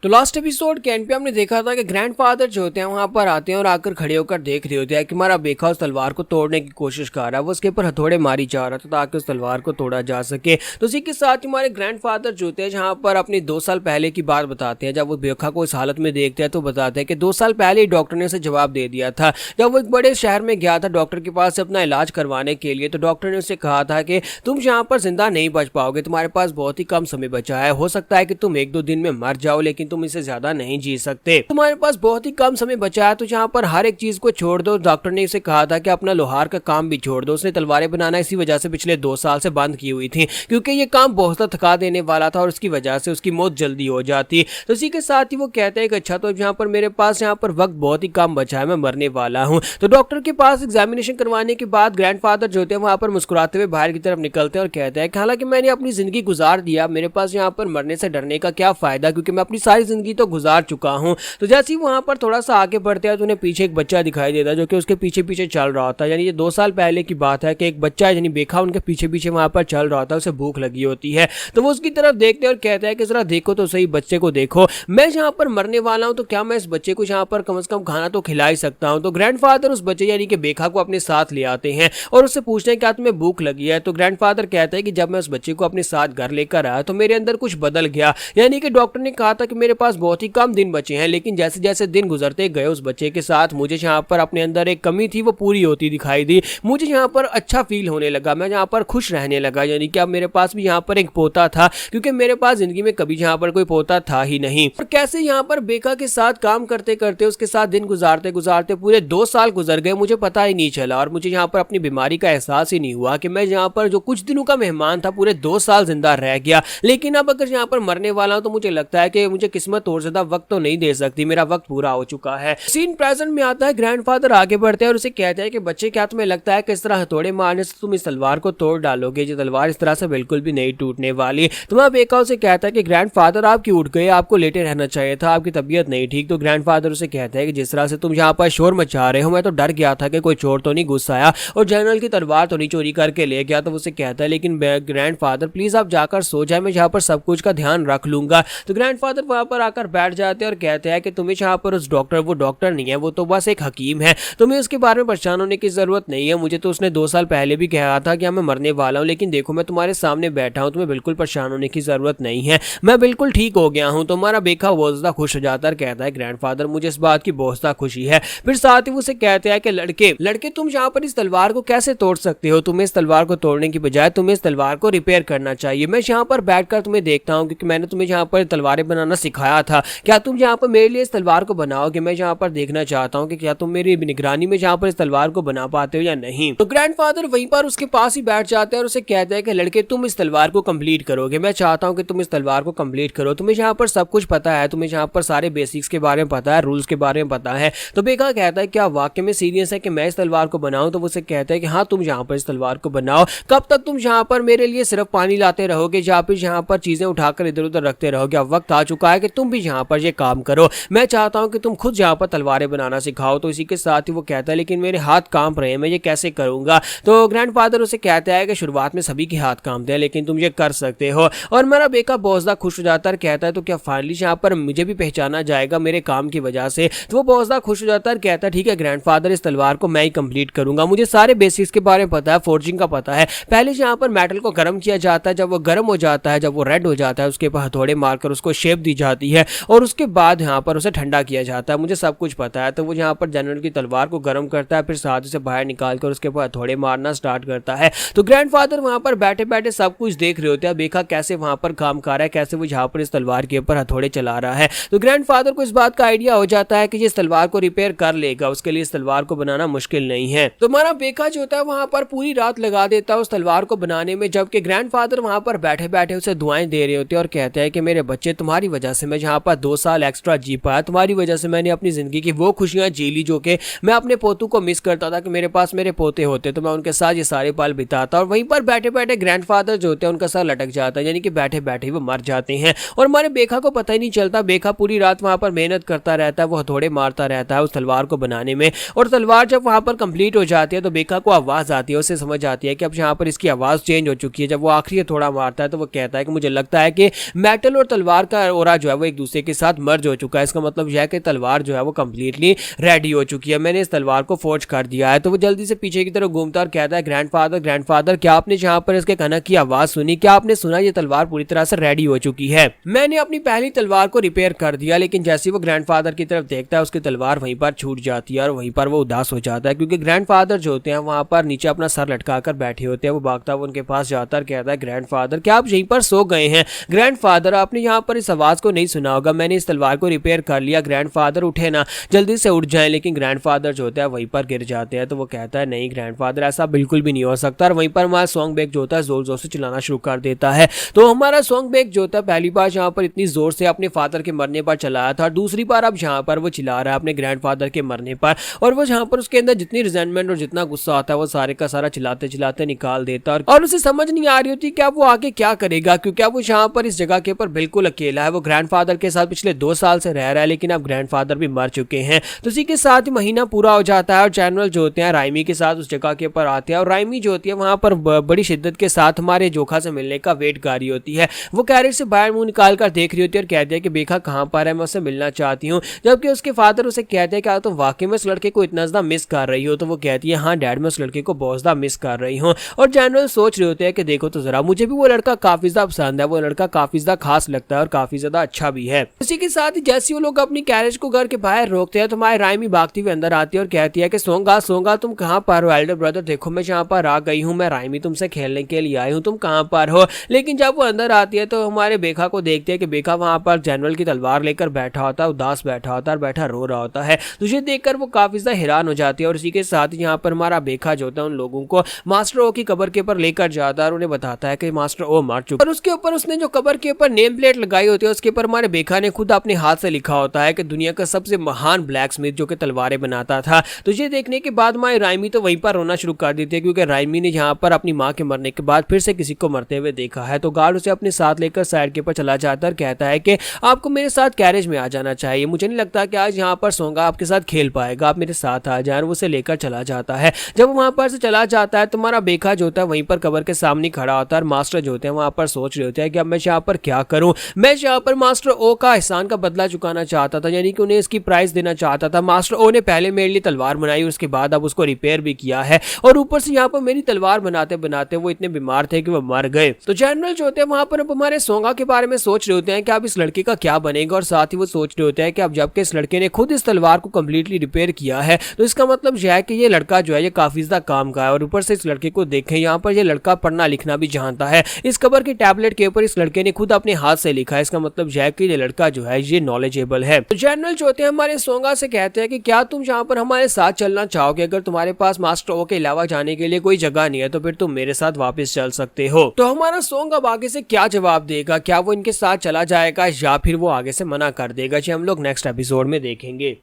तो लास्ट एपिसोड के एंड पे हमने देखा था कि ग्रैंडफादर जो होते हैं वहां पर आते हैं और आकर खड़े होकर देख रहे होते हैं कि हमारा बेखा उस तलवार को तोड़ने की कोशिश कर रहा है। वो उसके ऊपर हथौड़े मारी जा रहा था ताकि उस तलवार को तोड़ा जा सके। तो इसी के साथ हमारे ग्रैंडफादर जो होते हैं जहां पर अपने 2 साल पहले की बात बताते हैं। जब वो बेखा को इस हालत में देखते हैं तो बताते हैं कि 2 साल पहले ही डॉक्टर ने उसे जवाब दे दिया था। जब वो एक बड़े शहर में गया था डॉक्टर के पास अपना इलाज करवाने के लिए, तो डॉक्टर ने उसे कहा था कि तुम यहाँ पर जिंदा नहीं बच पाओगे, तुम्हारे पास बहुत ही कम समय बचा है, हो सकता है कि तुम 1-2 दिन में मर जाओ लेकिन तुम इससे ज्यादा नहीं जी सकते, तुम्हारे पास बहुत ही कम समय बचा है, तो यहाँ पर हर एक चीज को छोड़ दो। डॉक्टर ने उसे कहा था कि अपना लोहार का काम भी छोड़ दो। उसने तलवारें बनाना इसी वजह से पिछले 2 साल से बंद की हुई थी क्योंकि ये काम बहुत ज़्यादा थका देने वाला था और उसकी वजह से उसकी मौत जल्दी हो जाती। तो इसी के साथ ही वो कहते हैं कि अच्छा तो यहाँ पर मेरे पास यहाँ पर वक्त बहुत ही कम बचा है, मैं मरने वाला हूँ। तो डॉक्टर के पास एग्जामिनेशन करवाने के बाद ग्रैंडफादर जो होते हैं वहाँ पर मुस्कुराते हुए बाहर की तरफ निकलते हैं और कहते हैं कि हालांकि मैंने अपनी जिंदगी गुजार दिया, मेरे पास यहाँ पर मरने से डरने का क्या फायदा क्योंकि मैं अपनी सारी जिंदगी तो गुजार चुका हूँ। तो जैसे ही वहाँ पर थोड़ा सा आगे बढ़ते हैं तो उन्हें पीछे एक बच्चा दिखाई देता है जो कि उसके पीछे पीछे चल रहा होता है। यानी ये 2 साल पहले की बात है कि एक बच्चा है यानी बेखा उनके पीछे पीछे वहाँ पर चल रहा था, उसे भूख लगी होती है। तो वो उसकी तरफ देखते हैं और कहता है कि जरा देखो तो सही, बच्चे को देखो, मैं यहाँ पर मरने वाला हूँ तो क्या मैं इस बच्चे को यहाँ पर कम से कम खाना तो खिला ही सकता हूँ। तो ग्रैंडफादर उस बच्चे यानी कि बेखा को अपने साथ ले आते हैं और उससे पूछते हैं क्या तुम्हें भूख लगी है। तो ग्रैंडफादर कहता है कि जब मैं उस बच्चे को अपने साथ घर लेकर आया तो मेरे अंदर कुछ बदल गया। यानी कि डॉक्टर ने कहा था कि मेरे पास बहुत ही कम दिन बचे हैं, लेकिन जैसे जैसे दिन गुजरते गए उस बच्चे के साथ मुझे यहाँ पर अपने अंदर एक कमी थी वो पूरी होती दिखाई दी। मुझे यहाँ पर अच्छा फील होने लगा, मैं यहाँ पर खुश रहने लगा। यानी कि अब मेरे पास भी यहाँ पर एक पोता था क्योंकि मेरे पास जिंदगी में कभी यहाँ पर कोई पोता था ही नहीं। और कैसे यहाँ पर बेखा के साथ काम करते करते उसके साथ दिन गुजारते गुजारते पूरे 2 साल गुजर गए, मुझे पता ही नहीं चला और मुझे यहाँ पर अपनी बीमारी का एहसास ही नहीं हुआ कि मैं यहाँ पर जो कुछ दिनों का मेहमान था पूरे 2 साल जिंदा रह गया। लेकिन अब अगर यहाँ पर मरने वाला हूँ तो मुझे लगता है कि मुझे किस्मत और ज्यादा वक्त तो नहीं दे सकती, मेरा वक्त पूरा हो चुका है। सीन प्रेजेंट में आता है, ग्रैंडफादर आगे बढ़ते हैं और उसे कहते हैं कि बच्चे क्या तुम्हें लगता है कि इस तरह हथौड़े मारने से तुम इस तलवार को तोड़ डालोगे? ये तलवार इस तरह से बिल्कुल भी नहीं टूटने वाली। तुम्हारा बेखा उसे कहता है कि ग्रैंडफादर आप क्यों उठ गए, आपको लेटे रहना चाहिए था, आपकी तबीयत नहीं ठीक। तो ग्रैंडफादर उसे कहता है कि जिस तरह से तुम यहाँ पर शोर मचा रहे हो मैं तो डर गया था कि कोई चोर तो नहीं घुस आया और जनरल की तलवार तो नहीं चोरी करके ले गया। तो उसे कहता है लेकिन ग्रैंडफादर प्लीज आप जाकर सो जाए, मैं यहाँ पर सब कुछ का ध्यान रख लूंगा। तो ग्रैंडफादर वहां पर आकर बैठ जाते हैं और कहते हैं कि तुम्हें यहाँ पर उस डॉक्टर, वो डॉक्टर नहीं है, वो तो बस एक हकीम है, तुम्हें उसके बारे में परेशान होने की जरूरत नहीं है। मुझे तो उसने 2 साल पहले भी कहा था कि मैं मरने वाला हूँ, लेकिन देखो मैं तुम्हारे सामने बैठा हूँ, तुम्हें बिल्कुल परेशान होने की जरूरत नहीं है, मैं बिल्कुल ठीक हो गया हूँ। तुम्हारा बेखा बहुत ज्यादा खुश हो जाता है, कहता है ग्रैंडफादर मुझे इस बात की बहुत ज्यादा खुशी है। फिर साथ ही उसे कहते हैं कि लड़के तुम यहाँ पर इस तलवार को कैसे तोड़ सकते हो, तुम्हें इस तलवार को तोड़ने की बजाय तुम्हें इस तलवार को रिपेयर करना चाहिए। मैं यहाँ पर बैठकर तुम्हें देखता हूँ क्योंकि मैंने तुम्हें यहाँ पर तलवारें बनाना सिखाया था, क्या तुम यहाँ पर मेरे लिए इस तलवार को बनाओगे? मैं यहाँ पर देखना चाहता हूँ कि क्या तुम मेरी निगरानी में यहाँ पर इस तलवार को बना पाते हो या नहीं। तो ग्रैंडफादर वहीं पर उसके पास ही बैठ जाते हैं और उसे कहते हैं कि लड़के तुम इस तलवार को कंप्लीट करोगे, मैं चाहता हूँ कि तुम इस तलवार को कंप्लीट करो, तुम्हें यहाँ पर सब कुछ पता है, तुम्हें यहाँ पर सारे बेसिक्स के बारे में पता है, रूल्स के बारे में पता है। तो बेखा कहता है क्या वाकई में सीरियस है कि मैं इस तलवार को बनाऊं? तो वो उसे कहता है कि हाँ तुम यहाँ पर इस तलवार को बनाओ, कब तक तुम यहाँ पर मेरे लिए सिर्फ पानी लाते रहोगे या फिर यहाँ पर चीजें उठाकर इधर उधर रखते रहोगे? अब वक्त आ चुका है कि तुम भी यहाँ पर ये काम करो, मैं चाहता हूँ कि तुम खुद यहाँ पर तलवारें बनाना सिखाओ। तो इसी के साथ ही वो कहता है लेकिन मेरे हाथ कांप रहे हैं, मैं ये कैसे करूंगा? तो ग्रैंडफादर उसे कहता है कि शुरुआत में सभी के हाथ कांपते हैं लेकिन तुम ये कर सकते हो। और मेरा बेका बहुत ज्यादा खुश हो जाता है, कहता है तो क्या फाइनली यहाँ पर मुझे भी पहचाना जाएगा मेरे काम की वजह से? तो वो बहुत ज्यादा खुश हो जाता है, कहता है ठीक है ग्रैंडफादर इस तलवार को मैं ही कंप्लीट करूंगा, मुझे सारे बेसिक्स के बारे में पता है, फोर्जिंग का पता है। पहले यहाँ पर मेटल को गर्म किया जाता है, जब वो गर्म हो जाता है, जब वो रेड हो जाता है उसके ऊपर हथौड़े मारकर उसको शेप दी जाती है और उसके बाद यहाँ पर उसे ठंडा किया जाता है, मुझे सब कुछ पता है। तो वो यहाँ पर जनरल की तलवार को गर्म करता है, फिर साथ से बाहर निकालकर उसके ऊपर हथौड़े मारना स्टार्ट करता है। तो ग्रैंडफादर वहां पर बैठे बैठे सब कुछ देख रहे होते हैं, बेखा कैसे वहां पर काम कर रहा है, कैसे वो यहाँ पर इस तलवार के ऊपर हथौड़े चला रहा है। तो ग्रैंडफादर को इस बात का आइडिया हो जाता है कि ये इस तलवार को रिपेयर कर लेगा, उसके लिए इस तलवार को बनाना मुश्किल नहीं है। तो हमारा बेखा जो होता है वहां पर पूरी रात लगा देता है उस तलवार को बनाने में, जबकि ग्रैंडफादर वहां पर बैठे बैठे उसे दुआएं दे रहे होते हैं और कहते हैं कि मेरे बच्चे तुम्हारी वजह से मैं यहाँ पर 2 साल एक्स्ट्रा जी पाया, तुम्हारी वजह से मैंने अपनी जिंदगी की वो खुशियां जी ली जो कि मैं अपने पोतों को मिस करता था कि मेरे पास मेरे पोते होते तो मैं उनके साथ ये सारे पल बिताता। और वहीं पर बैठे बैठे ग्रैंडफादर जो होते हैं उनका सर लटक जाता है, यानी कि बैठे बैठे वो मर जाते हैं और हमारे बेखा को पता ही नहीं चलता। बेखा पूरी रात वहां पर मेहनत करता रहता है, वो हथौड़े मारता रहता है उस तलवार को बनाने में। और तलवार जब वहां पर कंप्लीट हो जाती है तो बेखा को आवाज आती है, उसे समझ आती है कि अब यहाँ पर इसकी आवाज चेंज हो चुकी है। जब वो आखिरी हथौड़ा मारता है तो वो कहता है कि मुझे लगता है कि मेटल और तलवार का ओरा जो जो है वो एक दूसरे के साथ मर्ज हो चुका है। इसका मतलब यह है कि तलवार जो है वो कंप्लीटली रेडी हो चुकी है, मैंने इस तलवार को फोर्ज कर दिया है। तो वो जल्दी से पीछे की तरफ घूमता और कहता है ग्रैंडफादर क्या आपने जहाँ पर इसके कनक की आवाज सुनी? क्या आपने सुना? ये तलवार पूरी तरह से रेडी हो चुकी है। मैंने अपनी पहली तलवार को रिपेयर कर दिया, लेकिन जैसे वो ग्रैंडफादर की तरफ देखता है उसकी तलवार वहीं पर छूट जाती है और वहीं पर वो उदास हो जाता है, क्योंकि ग्रैंडफादर जो होते हैं वहां पर नीचे अपना सर लटकाकर बैठे होते हैं। वो भागता हुआ उनके पास जाता है, कहता है ग्रैंडफादर क्या आप यहीं पर सो गए हैं? ग्रैंडफादर आपने यहाँ पर इस आवाज को नहीं सुना होगा, मैंने इस तलवार को रिपेयर कर लिया। ग्रैंडफादर उठे ना, जल्दी से उठ जाए। लेकिन ग्रैंडफादर जो होता है वहीं पर गिर जाते हैं। तो वो कहता है नहीं ग्रैंडफादर ऐसा बिल्कुल भी नहीं हो सकता। और वहीं पर हमारा सॉन्ग बैग जो होता है जोर जोर से चिल्लाना शुरू कर देता है। तो हमारा सॉन्ग बैग जो होता है पहली बार यहाँ पर इतनी जोर से अपने फादर के मरने पर चलाया था, दूसरी बार अब यहाँ पर वो चिल्ला रहा है अपने ग्रैंडफादर के मरने पर। और वो यहाँ पर उसके अंदर जितनी रिजेंटमेंट और जितना गुस्सा आता है वो सारे का सारा चिल्लाते चिल्लाते निकाल देता है। और उसे समझ नहीं आ रही होती कि अब वो आगे क्या करेगा, क्योंकि अब वो यहाँ पर इस जगह के ऊपर बिल्कुल अकेला है। वो ग्रैंडफादर के साथ पिछले 2 साल से रह रहा है, लेकिन अब ग्रैंडफादर भी मर चुके हैं। तो इसी के साथ ही महीना पूरा हो जाता है और जनरल जो होते हैं राइमी के साथ उस जगह के ऊपर आते हैं। और राइमी जो होती है वहां पर बड़ी शिद्दत के साथ हमारे जोखा से मिलने का वेट कर रही होती है। वो कैरेट से बाहर मुंह निकाल कर देख रही होती है और कहती है कि बेखा कहाँ पर है, मैं उससे मिलना चाहती हूँ। जबकि उसके फादर उसे कहते हैं कि तुम वाकई में उस लड़के को इतना ज्यादा मिस कर रही हो? तो वो कहती है हाँ डैड मैं उस लड़के को बहुत ज्यादा मिस कर रही हूँ। और जनरल सोच रहे होते हैं कि देखो तो जरा मुझे भी वो लड़का काफी ज्यादा पसंद है, वो लड़का काफी ज्यादा खास लगता है और काफी ज्यादा अच्छा भी है। इसी के साथ ही जैसे वो लोग अपनी कैरेज को घर के बाहर रोकते हैं तो हमारे राइमी भागती हुई अंदर आती है और कहती है कि सोंगा तुम कहाँ पर हो? एल्डर ब्रदर देखो मैं यहाँ पर आ गई हूँ, मैं राइमी तुमसे खेलने के लिए आई हूँ, तुम कहाँ पर हो? लेकिन जब वो अंदर आती है तो हमारे बेखा को देखते हैं कि बेखा वहां पर जनरल की तलवार लेकर बैठा होता है, उदास बैठा होता है और बैठा रो रहा होता है। तुझे देखकर वो काफी ज्यादा हैरान हो जाती है। और इसी के साथ ही यहाँ पर हमारा बेखा जो होता है उन लोगों को मास्टर ओ की कब्र के ऊपर लेकर जाता है और उन्हें बताता है कि मास्टर ओ मर चुका। और उसके ऊपर उसने जो कब्र के ऊपर नेम प्लेट लगाई होती है उसके ऊपर हमारे बेखा ने खुद अपने हाथ से लिखा होता है कि दुनिया का सबसे महान ब्लैक स्मिथ जो कि तलवारें बनाता था। तुझे देखने के बाद हमारी राइमी तो वहीं पर रोना शुरू कर देती है, क्योंकि राइमी ने यहाँ पर अपनी माँ के मरने के बाद फिर से किसी को मरते हुए देखा है। तो गार्ड उसे अपने साथ लेकर साइड के ऊपर चला जाता है और कहता है कि आपको मेरे साथ कैरेज में आ जाना चाहिए, मुझे नहीं लगता कि आज यहाँ पर सोंगा आपके साथ खेल पाएगा, आप मेरे साथ आ जाए। वो उसे लेकर चला जाता है। जब वहां पर से चला जाता है तो हमारा बेखा जो होता है वहीं पर कब्र के सामने खड़ा होता है और मास्टर जो होते हैं वहां पर सोच रहे होते हैं कि अब मैं यहाँ पर क्या करूं। मैं यहाँ पर मास्टर ओ का एहसान का बदला चुकाना चाहता था, यानी कि उन्हें इसकी प्राइस देना चाहता था। मास्टर ओ ने पहले मेरे लिए तलवार बनाई, उसके बाद अब उसको रिपेयर भी किया है और ऊपर से यहाँ पर मेरी तलवार बनाते बनाते वो इतने बीमार थे कि वो मर गए। तो जनरल जो होते हैं वहां पर अब हमारे सोंगा के बारे में सोच रहे होते हैं कि अब इस लड़के का क्या बनेगा। और साथ ही वो सोच रहे होते हैं कि अब जबकि इस लड़के ने खुद इस तलवार को कंप्लीटली रिपेयर किया है तो इसका मतलब यह है कि ये लड़का जो है ये काफी ज्यादा काम का है। और ऊपर से इस लड़के को देखें, यहाँ पर ये लड़का पढ़ना लिखना भी जानता है। इस कब्र की टैबलेट के ऊपर इस लड़के ने खुद अपने हाथ से लिखा है, इसका मतलब यह है कि ये लड़का जो है ये नॉलेजेबल है। तो जनरल जो होते हैं हमारे सोंगा से कहते हैं कि क्या तुम यहाँ पर हमारे साथ चलना चाहोगे? अगर तुम्हारे पास मास्टर ओ के अलावा जाने के लिए कोई जगह नहीं है तो फिर तुम मेरे साथ वापस चल सकते हो। तो हमारा सोंगा आगे से क्या जवाब देगा? क्या वो इनके साथ चला जाएगा या फिर वो आगे से मना कर देगा? जी हम लोग नेक्स्ट एपिसोड में देखेंगे।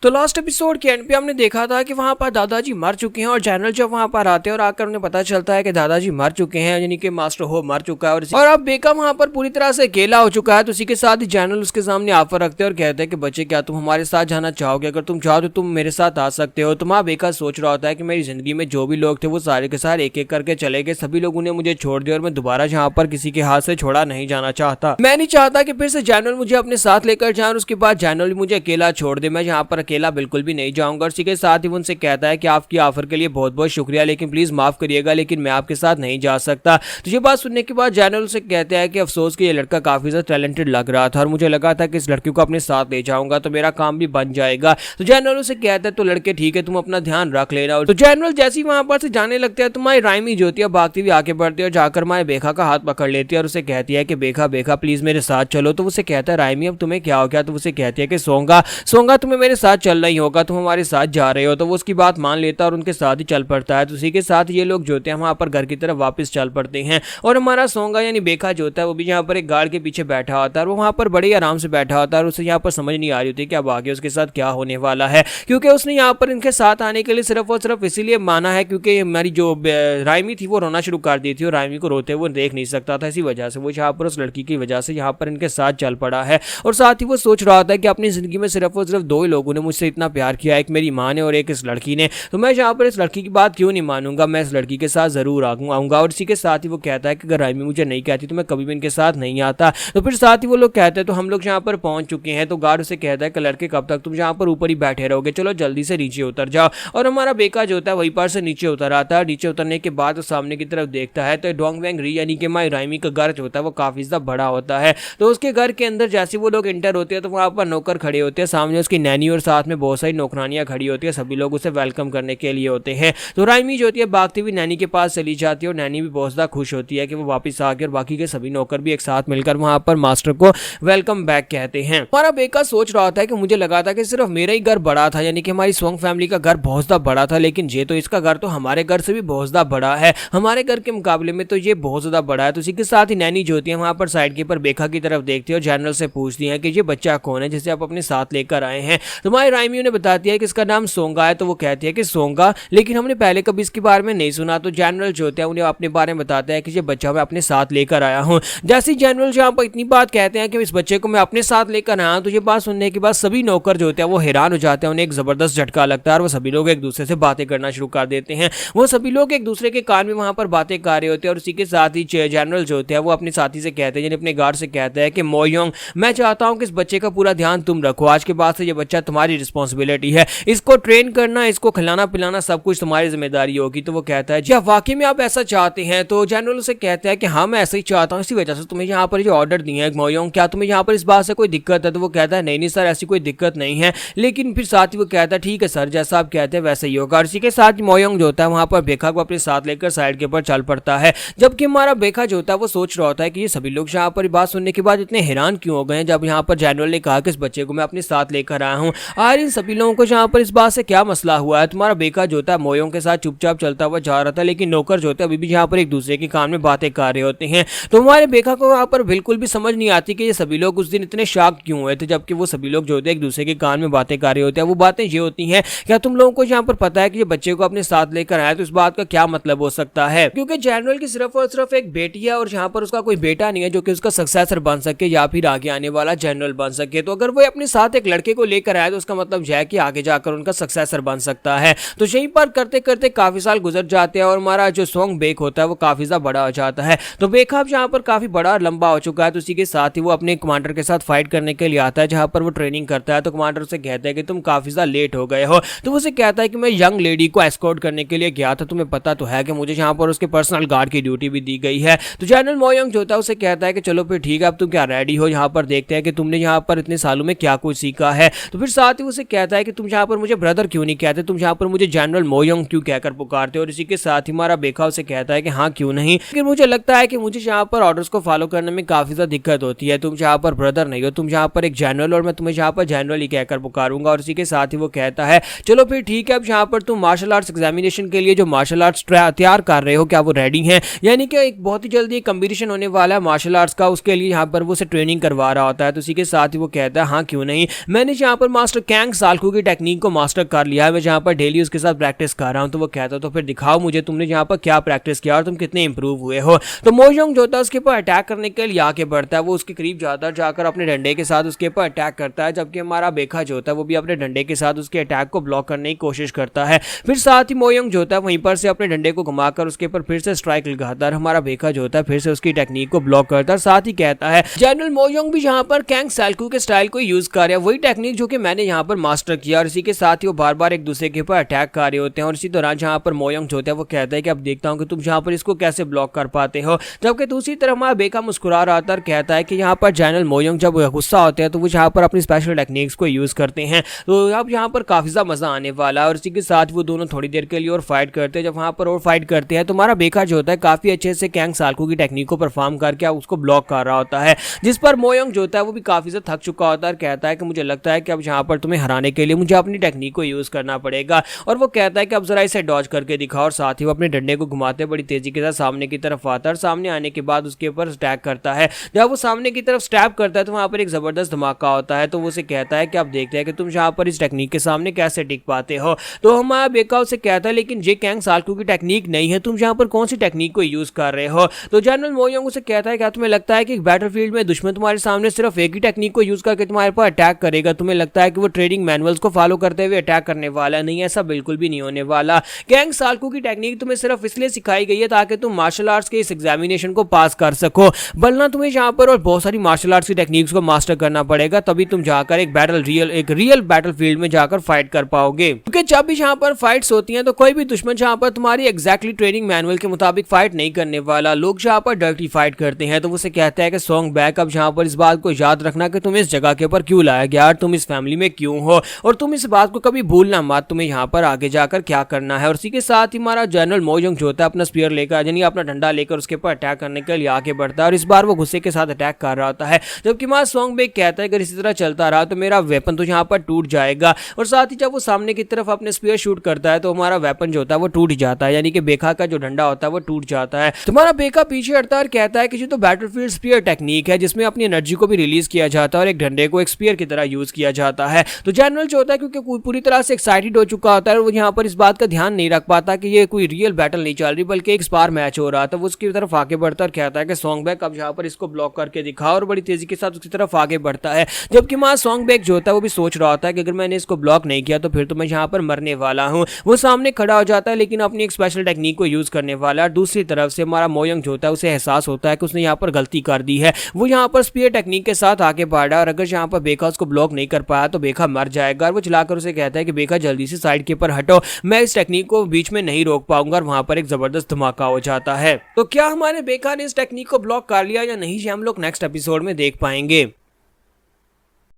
तो लास्ट एपिसोड के एंड पे हमने देखा था कि वहां पर दादाजी मर चुके हैं और जनरल जब वहां पर आते हैं और आकर उन्हें पता चलता है कि दादाजी मर चुके हैं, यानी कि मास्टर हो मर चुका है और अब बेका वहां पर पूरी तरह से अकेला हो चुका है। तो इसी के साथ ही जनरल उसके सामने ऑफर रखते हैं और कहते हैं कि बच्चे क्या तुम हमारे साथ जाना चाहोगे? अगर तुम चाहो तो तुम मेरे साथ आ सकते हो। तो बेका सोच रहा होता है कि मेरी जिंदगी में जो भी लोग थे वो सारे के सारे एक एक करके चले गए, सभी लोगों ने मुझे छोड़ दिया और मैं दोबारा यहाँ पर किसी के हाथ से छोड़ा नहीं जाना चाहता। मैं नहीं चाहता कि फिर से जनरल मुझे अपने साथ लेकर जाए और उसके बाद जनरल मुझे अकेला छोड़ दे। मैं यहाँ पर अकेला बिल्कुल भी नहीं जाऊंगा। इसी के साथ ही उनसे कहता है कि आपकी ऑफर के लिए बहुत बहुत शुक्रिया, लेकिन प्लीज माफ करिएगा, लेकिन मैं आपके साथ नहीं जा सकता। तो ये बात सुनने के बाद जनरल से कहते हैं कि अफसोस कि ये लड़का काफी ज्यादा टैलेंटेड लग रहा था और मुझे लगा था कि इस लड़के को अपने साथ ले जाऊंगा तो मेरा काम भी बन जाएगा। तो जनरल से कहता है तो लड़के ठीक है, तुम अपना ध्यान रख लेना। तो जनरल जैसे ही वहां पर से जाने लगते हैं तो हमारी राइमी जो होती है भागती हुई आगे बढ़ती है और जाकर हमारे बेखा का हाथ पकड़ लेती है और उसे कहती है कि बेखा बेखा प्लीज मेरे साथ चलो। तो उसे कहता है राइमी अब तुम्हें क्या हो गया? तो उसे कहती है कि सोंगा तुम्हें मेरे साथ चलना ही होगा, तुम हमारे साथ जा रहे हो। तो वो उसकी बात मान लेता है और उनके साथ ही चल पड़ता है। तो उसी के साथ ये लोग जो होते हैं वहां पर घर की तरफ वापस चल पड़ते हैं और हमारा सोंगा यानी बेखा जो होता है वो भी यहाँ पर एक गार्ड के पीछे बैठा होता है और वो वहां पर बड़े आराम से बैठा होता है और उसे यहाँ पर समझ नहीं आ रही होती कि अब आगे उसके साथ क्या होने वाला है, क्योंकि उसने यहाँ पर इनके साथ आने के लिए सिर्फ और सिर्फ इसीलिए माना है क्योंकि हमारी जो राइमी थी वो रोना शुरू कर दी थी और राइमी को रोते वो देख नहीं सकता था। इसी वजह से वो यहाँ पर उस लड़की की वजह से यहाँ पर इनके साथ चल पड़ा है और साथ ही वो सोच रहा था कि अपनी जिंदगी में सिर्फ और सिर्फ दो ही लोगों ने मुझसे इतना प्यार किया, एक मेरी माँ ने और एक इस लड़की ने, तो मैं यहाँ पर इस लड़की की बात क्यों नहीं मानूंगा, मैं इस लड़की के साथ ज़रूर आऊँगा। और इसी के साथ ही वो कहता है कि अगर राइमी मुझे नहीं कहती तो मैं कभी भी इनके साथ नहीं आता। तो फिर साथ ही वो लोग कहते हैं तो हम लोग यहाँ पर पहुँच चुके हैं। तो गार्ड उसे कहता है कि लड़के कब तक तुम यहाँ पर ऊपर ही बैठे रहोगे, चलो जल्दी से नीचे उतर जाओ। और हमारा बेका जो होता है वहीं पर से नीचे उतर आता है। नीचे उतरने के बाद सामने की तरफ देखता है तो डोंग वेंग री यानी कि माई राइमी का घर जो होता है वो काफ़ी ज़्यादा बड़ा होता है। तो उसके घर के अंदर जैसे वो लोग इंटर होते हैं तो वहाँ पर नौकर खड़े होते हैं, सामने उसकी नैनी और साथ में बहुत सारी नौकरानियाँ खड़ी होती है, सभी लोग उसे वेलकम करने के लिए होते हैं। तो राइमी जो होती है भागती हुई नैनी के पास चली जाती है और नैनी भी बहुत ज़्यादा खुश होती है कि वो वापस आ गए और बाकी के सभी नौकर भी एक साथ मिलकर वहाँ पर मास्टर को वेलकम बैक कहते हैं। हमारा बेका सोच रहा था कि मुझे लगा था कि सिर्फ मेरा ही घर बड़ा था, यानी कि हमारी स्वांग फैमिली का घर बहुत ज़्यादा बड़ा था, लेकिन ये तो इसका घर तो हमारे घर से भी बहुत ज़्यादा बड़ा है, हमारे घर के मुकाबले में तो ये बहुत ज़्यादा बड़ा है। तो इसी के साथ ही नैनी जो होती है वहाँ पर साइड के ऊपर बेका की तरफ देखती है और जनरल से पूछती है कि ये बच्चा कौन है जिसे आप अपने साथ लेकर आए हैं। तो हमारी राइमी उन्हें बताती है कि इसका नाम सोंगा है। तो वो कहती है कि सोंगा, लेकिन हमने पहले कभी इसके बारे में नहीं सुना। तो जनरल जो होते हैं उन्हें अपने बारे में बताता है कि ये बच्चा मैं अपने साथ लेकर आया हूँ। जैसे ही जनरल यहाँ पर इतनी बात कहते हैं कि इस बच्चे को मैं अपने साथ लेकर आया हूँ, तो ये बात सुनने के बाद सभी नौकर जो होते हैं वो हैरान हो जाते हैं, उन्हें एक जबरदस्त झटका लगता है और वो सभी लोग एक दूसरे से बातें करना शुरू कर देते हैं। वो सभी लोग एक दूसरे के कान में वहाँ पर बातें कर रहे होते हैं और उसी के साथ ही जनरल जो होते हैं वो अपने साथी से कहते हैं, अपने गार्ड से कहते हैं कि मोयोंग, मैं चाहता हूँ कि इस बच्चे का पूरा ध्यान तुम रखो, आज के बाद से ये बच्चा तुम्हारी रिस्पॉन्सिबिलिटी है, इसको ट्रेन करना, इसको खिलाना पिलाना सब कुछ तुम्हारी जिम्मेदारी होगी। तो वो कहता है जी वाकई में आप ऐसा चाहते हैं? तो जनरल उसे कहता है कि हाँ मैं ऐसा ही चाहता हूँ, इसी वजह से तुम्हें यहाँ पर जो ऑर्डर दिए हैं मोयोंग, क्या तुम्हें यहाँ पर इस बात से कोई दिक्कत है? तो वो कहता है नहीं सर ऐसी कोई दिक्कत नहीं है, लेकिन फिर साथ ही वो कहता है ठीक है सर, जैसा आप कहते हैं वैसे ही होगा। और इसी के साथ मोयोंग जो होता है वहाँ पर बेका को अपने साथ लेकर साइड के ऊपर चल पड़ता है, जबकि हमारा बेका जो होता है वो सोच रहा होता है कि ये सभी लोग यहाँ पर बात सुनने के बाद इतने हैरान क्यों हो गए हैं जब यहाँ पर जनरल ने कहा कि इस बच्चे को मैं अपने साथ लेकर आया हूँ। और इन सभी लोगों को यहाँ पर इस बात से क्या मसला हुआ है? तुम्हारा बेका जो होता है मोयोंग के साथ चुपचाप चलता हुआ जा रहा था, लेकिन नौकर जो होते हैं अभी भी यहाँ पर एक दूसरे के कान में बातें कर रहे होते हैं। तो हमारे बेका को यहाँ पर बिल्कुल भी समझ नहीं आती कि ये सभी लोग उस दिन इतने शॉक क्यों हुए थे, जबकि वो सभी लोग जो होते हैं एक दूसरे के कान में बातें कर रहे होते हैं। वो बातें ये होती हैं, क्या तुम लोगों को यहाँ पर पता है कि ये बच्चे को अपने साथ लेकर आया, तो इस बात का क्या मतलब हो सकता है? क्योंकि जनरल की सिर्फ और सिर्फ एक बेटी है और यहाँ पर उसका कोई बेटा नहीं है जो कि उसका सक्सेसर बन सके या फिर आगे आने वाला जनरल बन सके। तो अगर वो अपने साथ एक लड़के को लेकर आया तो उसका मतलब यह है कि आगे जाकर उनका सक्सेसर बन सकता है। तो यहीं पर करते करते काफी साल गुजर जाते हैं और हमारा जो सोंग बेक होता है वो काफी ज्यादा बड़ा हो जाता है। तो बेका अब यहाँ पर काफी बड़ा और लंबा हो चुका है। तो इसी के साथ ही वो अपने कमांडर के साथ फाइट करने के लिए आता है जहाँ पर वो ट्रेनिंग करता है। तो कमांडर उसे कहता है कि तुम काफी ज्यादा लेट हो गए हो। तो उसे कहता है कि मैं यंग लेडी को एस्कॉर्ट करने के लिए गया था, तुम्हें पता तो है कि मुझे यहाँ पर उसके पर्सनल गार्ड की ड्यूटी भी दी गई है। तो जनरल मोयोंग जो होता है उसे कहता है कि चलो फिर ठीक है, अब तुम क्या रेडी हो, यहाँ पर देखते हैं कि तुमने यहाँ पर इतने सालों में क्या कुछ सीखा है। तो फिर साथ ही उसे कहता है कि तुम यहाँ पर मुझे ब्रदर क्यों नहीं कहते, तुम यहाँ पर मुझे जनरल मोयोंग क्यों कहकर पुकारते हो। और इसी के साथ ही हमारा बेका उसे कहता है कि हाँ क्यों नहीं, लेकिन मुझे लगता है कि मुझे यहाँ पर ऑर्डर्स को फॉलो करने में काफी ज्यादा दिक्कत होती है, तुम यहाँ पर ब्रदर नहीं हो, तुम यहाँ पर एक जनरल और मैं तुम्हें यहाँ पर जनरल ही कहकर पुकारूंगा। और इसी के साथ ही वो कहता है चलो फिर ठीक है, अब यहाँ पर तुम मार्शल आर्ट्स एग्जामिनेशन के लिए जो मार्शल आर्ट्स तैयार कर रहे हो क्या वो रेडी हैं? यानी कि एक बहुत ही जल्दी एक कंपटीशन होने वाला है मार्शल आर्ट्स का, उसके लिए यहाँ पर वो उसे ट्रेनिंग करवा रहा होता है। तो इसी के साथ ही वो कहता है हाँ क्यों नहीं, मैंने यहाँ पर मास्टर कैंग साल्कू की टेक्निक को मास्टर कर लिया है, मैं यहाँ पर डेली उसके साथ प्रैक्टिस कर रहा हूँ। तो वो कहता है तो फिर दिखाओ मुझे तुमने यहाँ पर क्या प्रैक्टिस किया और तुम कितने इंप्रूव हुए हो। तो मोयोंग जो होता है उसके ऊपर अटैक करने के लिए आगे बढ़ता है, वो उसके करीब जाता है, जाकर अपने डंडे के साथ उसके ऊपर अटैक करता है, जबकि हमारा बेका जो होता है वो भी अपने डंडे के साथ उसके अटैक को ब्लॉक करने की कोशिश करता है। फिर साथ ही मोयोंग जो होता है वहीं पर से अपने डंडे को घुमाकर उसके ऊपर फिर से स्ट्राइक लगाता है, हमारा बेका जो होता है फिर से उसकी टेक्निक को ब्लॉक करता है। साथ ही कहता है जनरल मोयोंग भी यहाँ पर कैंग साल्कू के स्टाइल को यूज कर रहा है, वही टेक्निक जो कि मैंने यहाँ पर मास्टर किया। और इसी के साथ ही वो बार बार एक दूसरे के ऊपर अटैक कर रहे होते हैं। और इसी दौरान जहाँ पर मोयोंग जो होता है वो कहता है कि अब देखता हूँ कि तुम यहाँ पर इसको कैसे ब्लॉक कर पाते हो। जबकि दूसरी तरफ हमारा बेका मुस्कुरा रहा था और कहता है कि यहाँ पर जनरल मोयोंग जब गुस्सा होते हैं तो वो यहाँ पर अपनी स्पेशल टेक्निक्स को यूज करते हैं। तो अब यहाँ पर काफी ज्यादा मजा आने वाला है। और इसी के साथ वो दोनों थोड़ी देर के लिए और फाइट करते हैं। जब वहाँ पर और फाइट करते हैं तो हमारा बेका जो होता है काफी अच्छे से कैंग साल्कू की टेक्निक को परफॉर्म करके उसको ब्लॉक कर रहा होता है, जिस पर मोयोंग जो होता है वो भी काफी ज्यादा थक चुका होता है और कहता है कि मुझे लगता है कि अब यहाँ पर तुम्हें हराने के लिए मुझे अपनी टेक्निक को यूज करना पड़ेगा। और वो कहता है कि अब जरा इसे डॉज करके दिखाओ। और साथ ही वो अपने डंडे को घुमाते बड़ी तेजी के साथ सामने की तरफ आता है और सामने आने के बाद उसके ऊपर अटैक करता है। जब वो सामने की तरफ स्टैप करता है तो वहाँ पर एक जबरदस्त धमाका होता है। तो वो उसे कहता है कि अब देखते हैं कि तुम यहाँ पर इस टेक्निक के सामने कैसे टिक पाते हो। तो हमारा बेका उसे कहता है लेकिन ये कैंग साल्कू की टेक्निक नहीं है, तुम यहाँ पर कौन सी टेक्निक को यूज कर रहे हो। तो जनरल मोयोंग उसे कहता है क्या तुम्हें लगता है कि बैटलफील्ड में दुश्मन तुम्हारे सामने सिर्फ एक ही टेक्निक को यूज करके तुम्हारे पर अटैक करेगा, तुम्हें लगता है कि वो ट्रेनिंग मैनुअल्स को फॉलो करते हुए अटैक करने वाला नहीं है, ऐसा बिल्कुल भी नहीं होने वाला। गैंग साल्कू की टेक्निक तुम्हें सिर्फ इसलिए सिखाई गई है ताकि तुम मार्शल आर्ट्स के इस एग्जामिनेशन को पास कर सको, वरना तुम्हें यहाँ पर और बहुत सारी मार्शल आर्ट्स की टेक्निक्स को मास्टर करना पड़ेगा, तभी तुम जाकर एक रियल बैटल फील्ड में जाकर फाइट कर पाओगे। क्योंकि जब भी यहाँ पर फाइट्स होती हैं तो कोई भी दुश्मन यहाँ पर तुम्हारी एग्जैक्टली ट्रेनिंग मैनुअल के मुताबिक फाइट नहीं करने वाला। लोग यहाँ पर डर्टी फाइट करते हैं तो वो से कहता है कि सॉन्ग बैक, अब यहाँ पर इस बात को याद रखना कि तुम इस जगह के ऊपर क्यों लाया गया, तुम इस फैमिली में क्यों हो, और तुम इस बात को कभी भूलना मत, तुम्हें यहाँ पर आगे जाकर क्या करना है। और इसी के साथ ही हमारा जनरल मोजोंग जो होता है अपना स्पीयर लेकर, यानी अपना डंडा लेकर उसके ऊपर अटैक करने के लिए आगे बढ़ता है, और इस बार वो गुस्से के साथ अटैक कर रहा होता है। जबकि हमारा सॉन्ग बैक कहता है अगर इसी तरह चलता रहा तो मेरा वेपन तो यहाँ पर टूट जाएगा। और साथ ही जब वो सामने की तरफ अपने स्पीयर शूट करता है तो हमारा वेपन जो होता है वो टूट जाता है, यानी कि बेखा का जो डंडा होता है वो टूट जाता है। तुम्हारा बेखा पीछे हटता है और कहता है कि जो तो बैटलफील्ड स्पीयर टेक्निक है जिसमें अपनी एनर्जी को भी रिलीज किया जाता है और एक डंडे को एक स्पीयर की तरह यूज किया जाता है। तो जनरल जो होता है क्योंकि पूरी तरह से एक्साइटेड हो चुका होता है, वो यहाँ पर इस बात का ध्यान नहीं रख पाता कि ये कोई रियल बैटल नहीं चल रही बल्कि एक स्पार मैच हो रहा था। वो उसकी तरफ आगे बढ़ता है और कहता है कि सॉन्ग बैक अब यहाँ पर इसको ब्लॉक करके दिखा, और बड़ी तेजी के साथ उसकी तरफ आगे बढ़ता है। जबकि मां सॉन्ग बैक जो होता है वो भी सोच रहा होता है कि अगर मैंने इसको ब्लॉक नहीं किया तो फिर तो मैं यहाँ पर मरने वाला हूँ। वो सामने खड़ा हो जाता है लेकिन अपनी एक स्पेशल टेक्निक को यूज करने वाला है। दूसरी तरफ से हमारा मोयंग जो होता है उसे एहसास होता है कि उसने यहाँ पर गलती कर दी है। वो यहाँ पर स्पीयर टेक्निक के साथ आगे बढ़ा, और अगर यहाँ पर बेखा उसको ब्लॉक नहीं कर पाया तो बेखा मर जाएगा। और वो चलाकर उसे कहता है कि बेखा जल्दी से साइड के ऊपर हटो, मैं इस टेक्निक को बीच में नहीं रोक पाऊंगा। और वहां पर एक जबरदस्त धमाका हो जाता है। तो क्या हमारे बेखा ने इस टेक्निक को ब्लॉक कर लिया या नहीं, ये हम लोग नेक्स्ट एपिसोड में देख पाएंगे।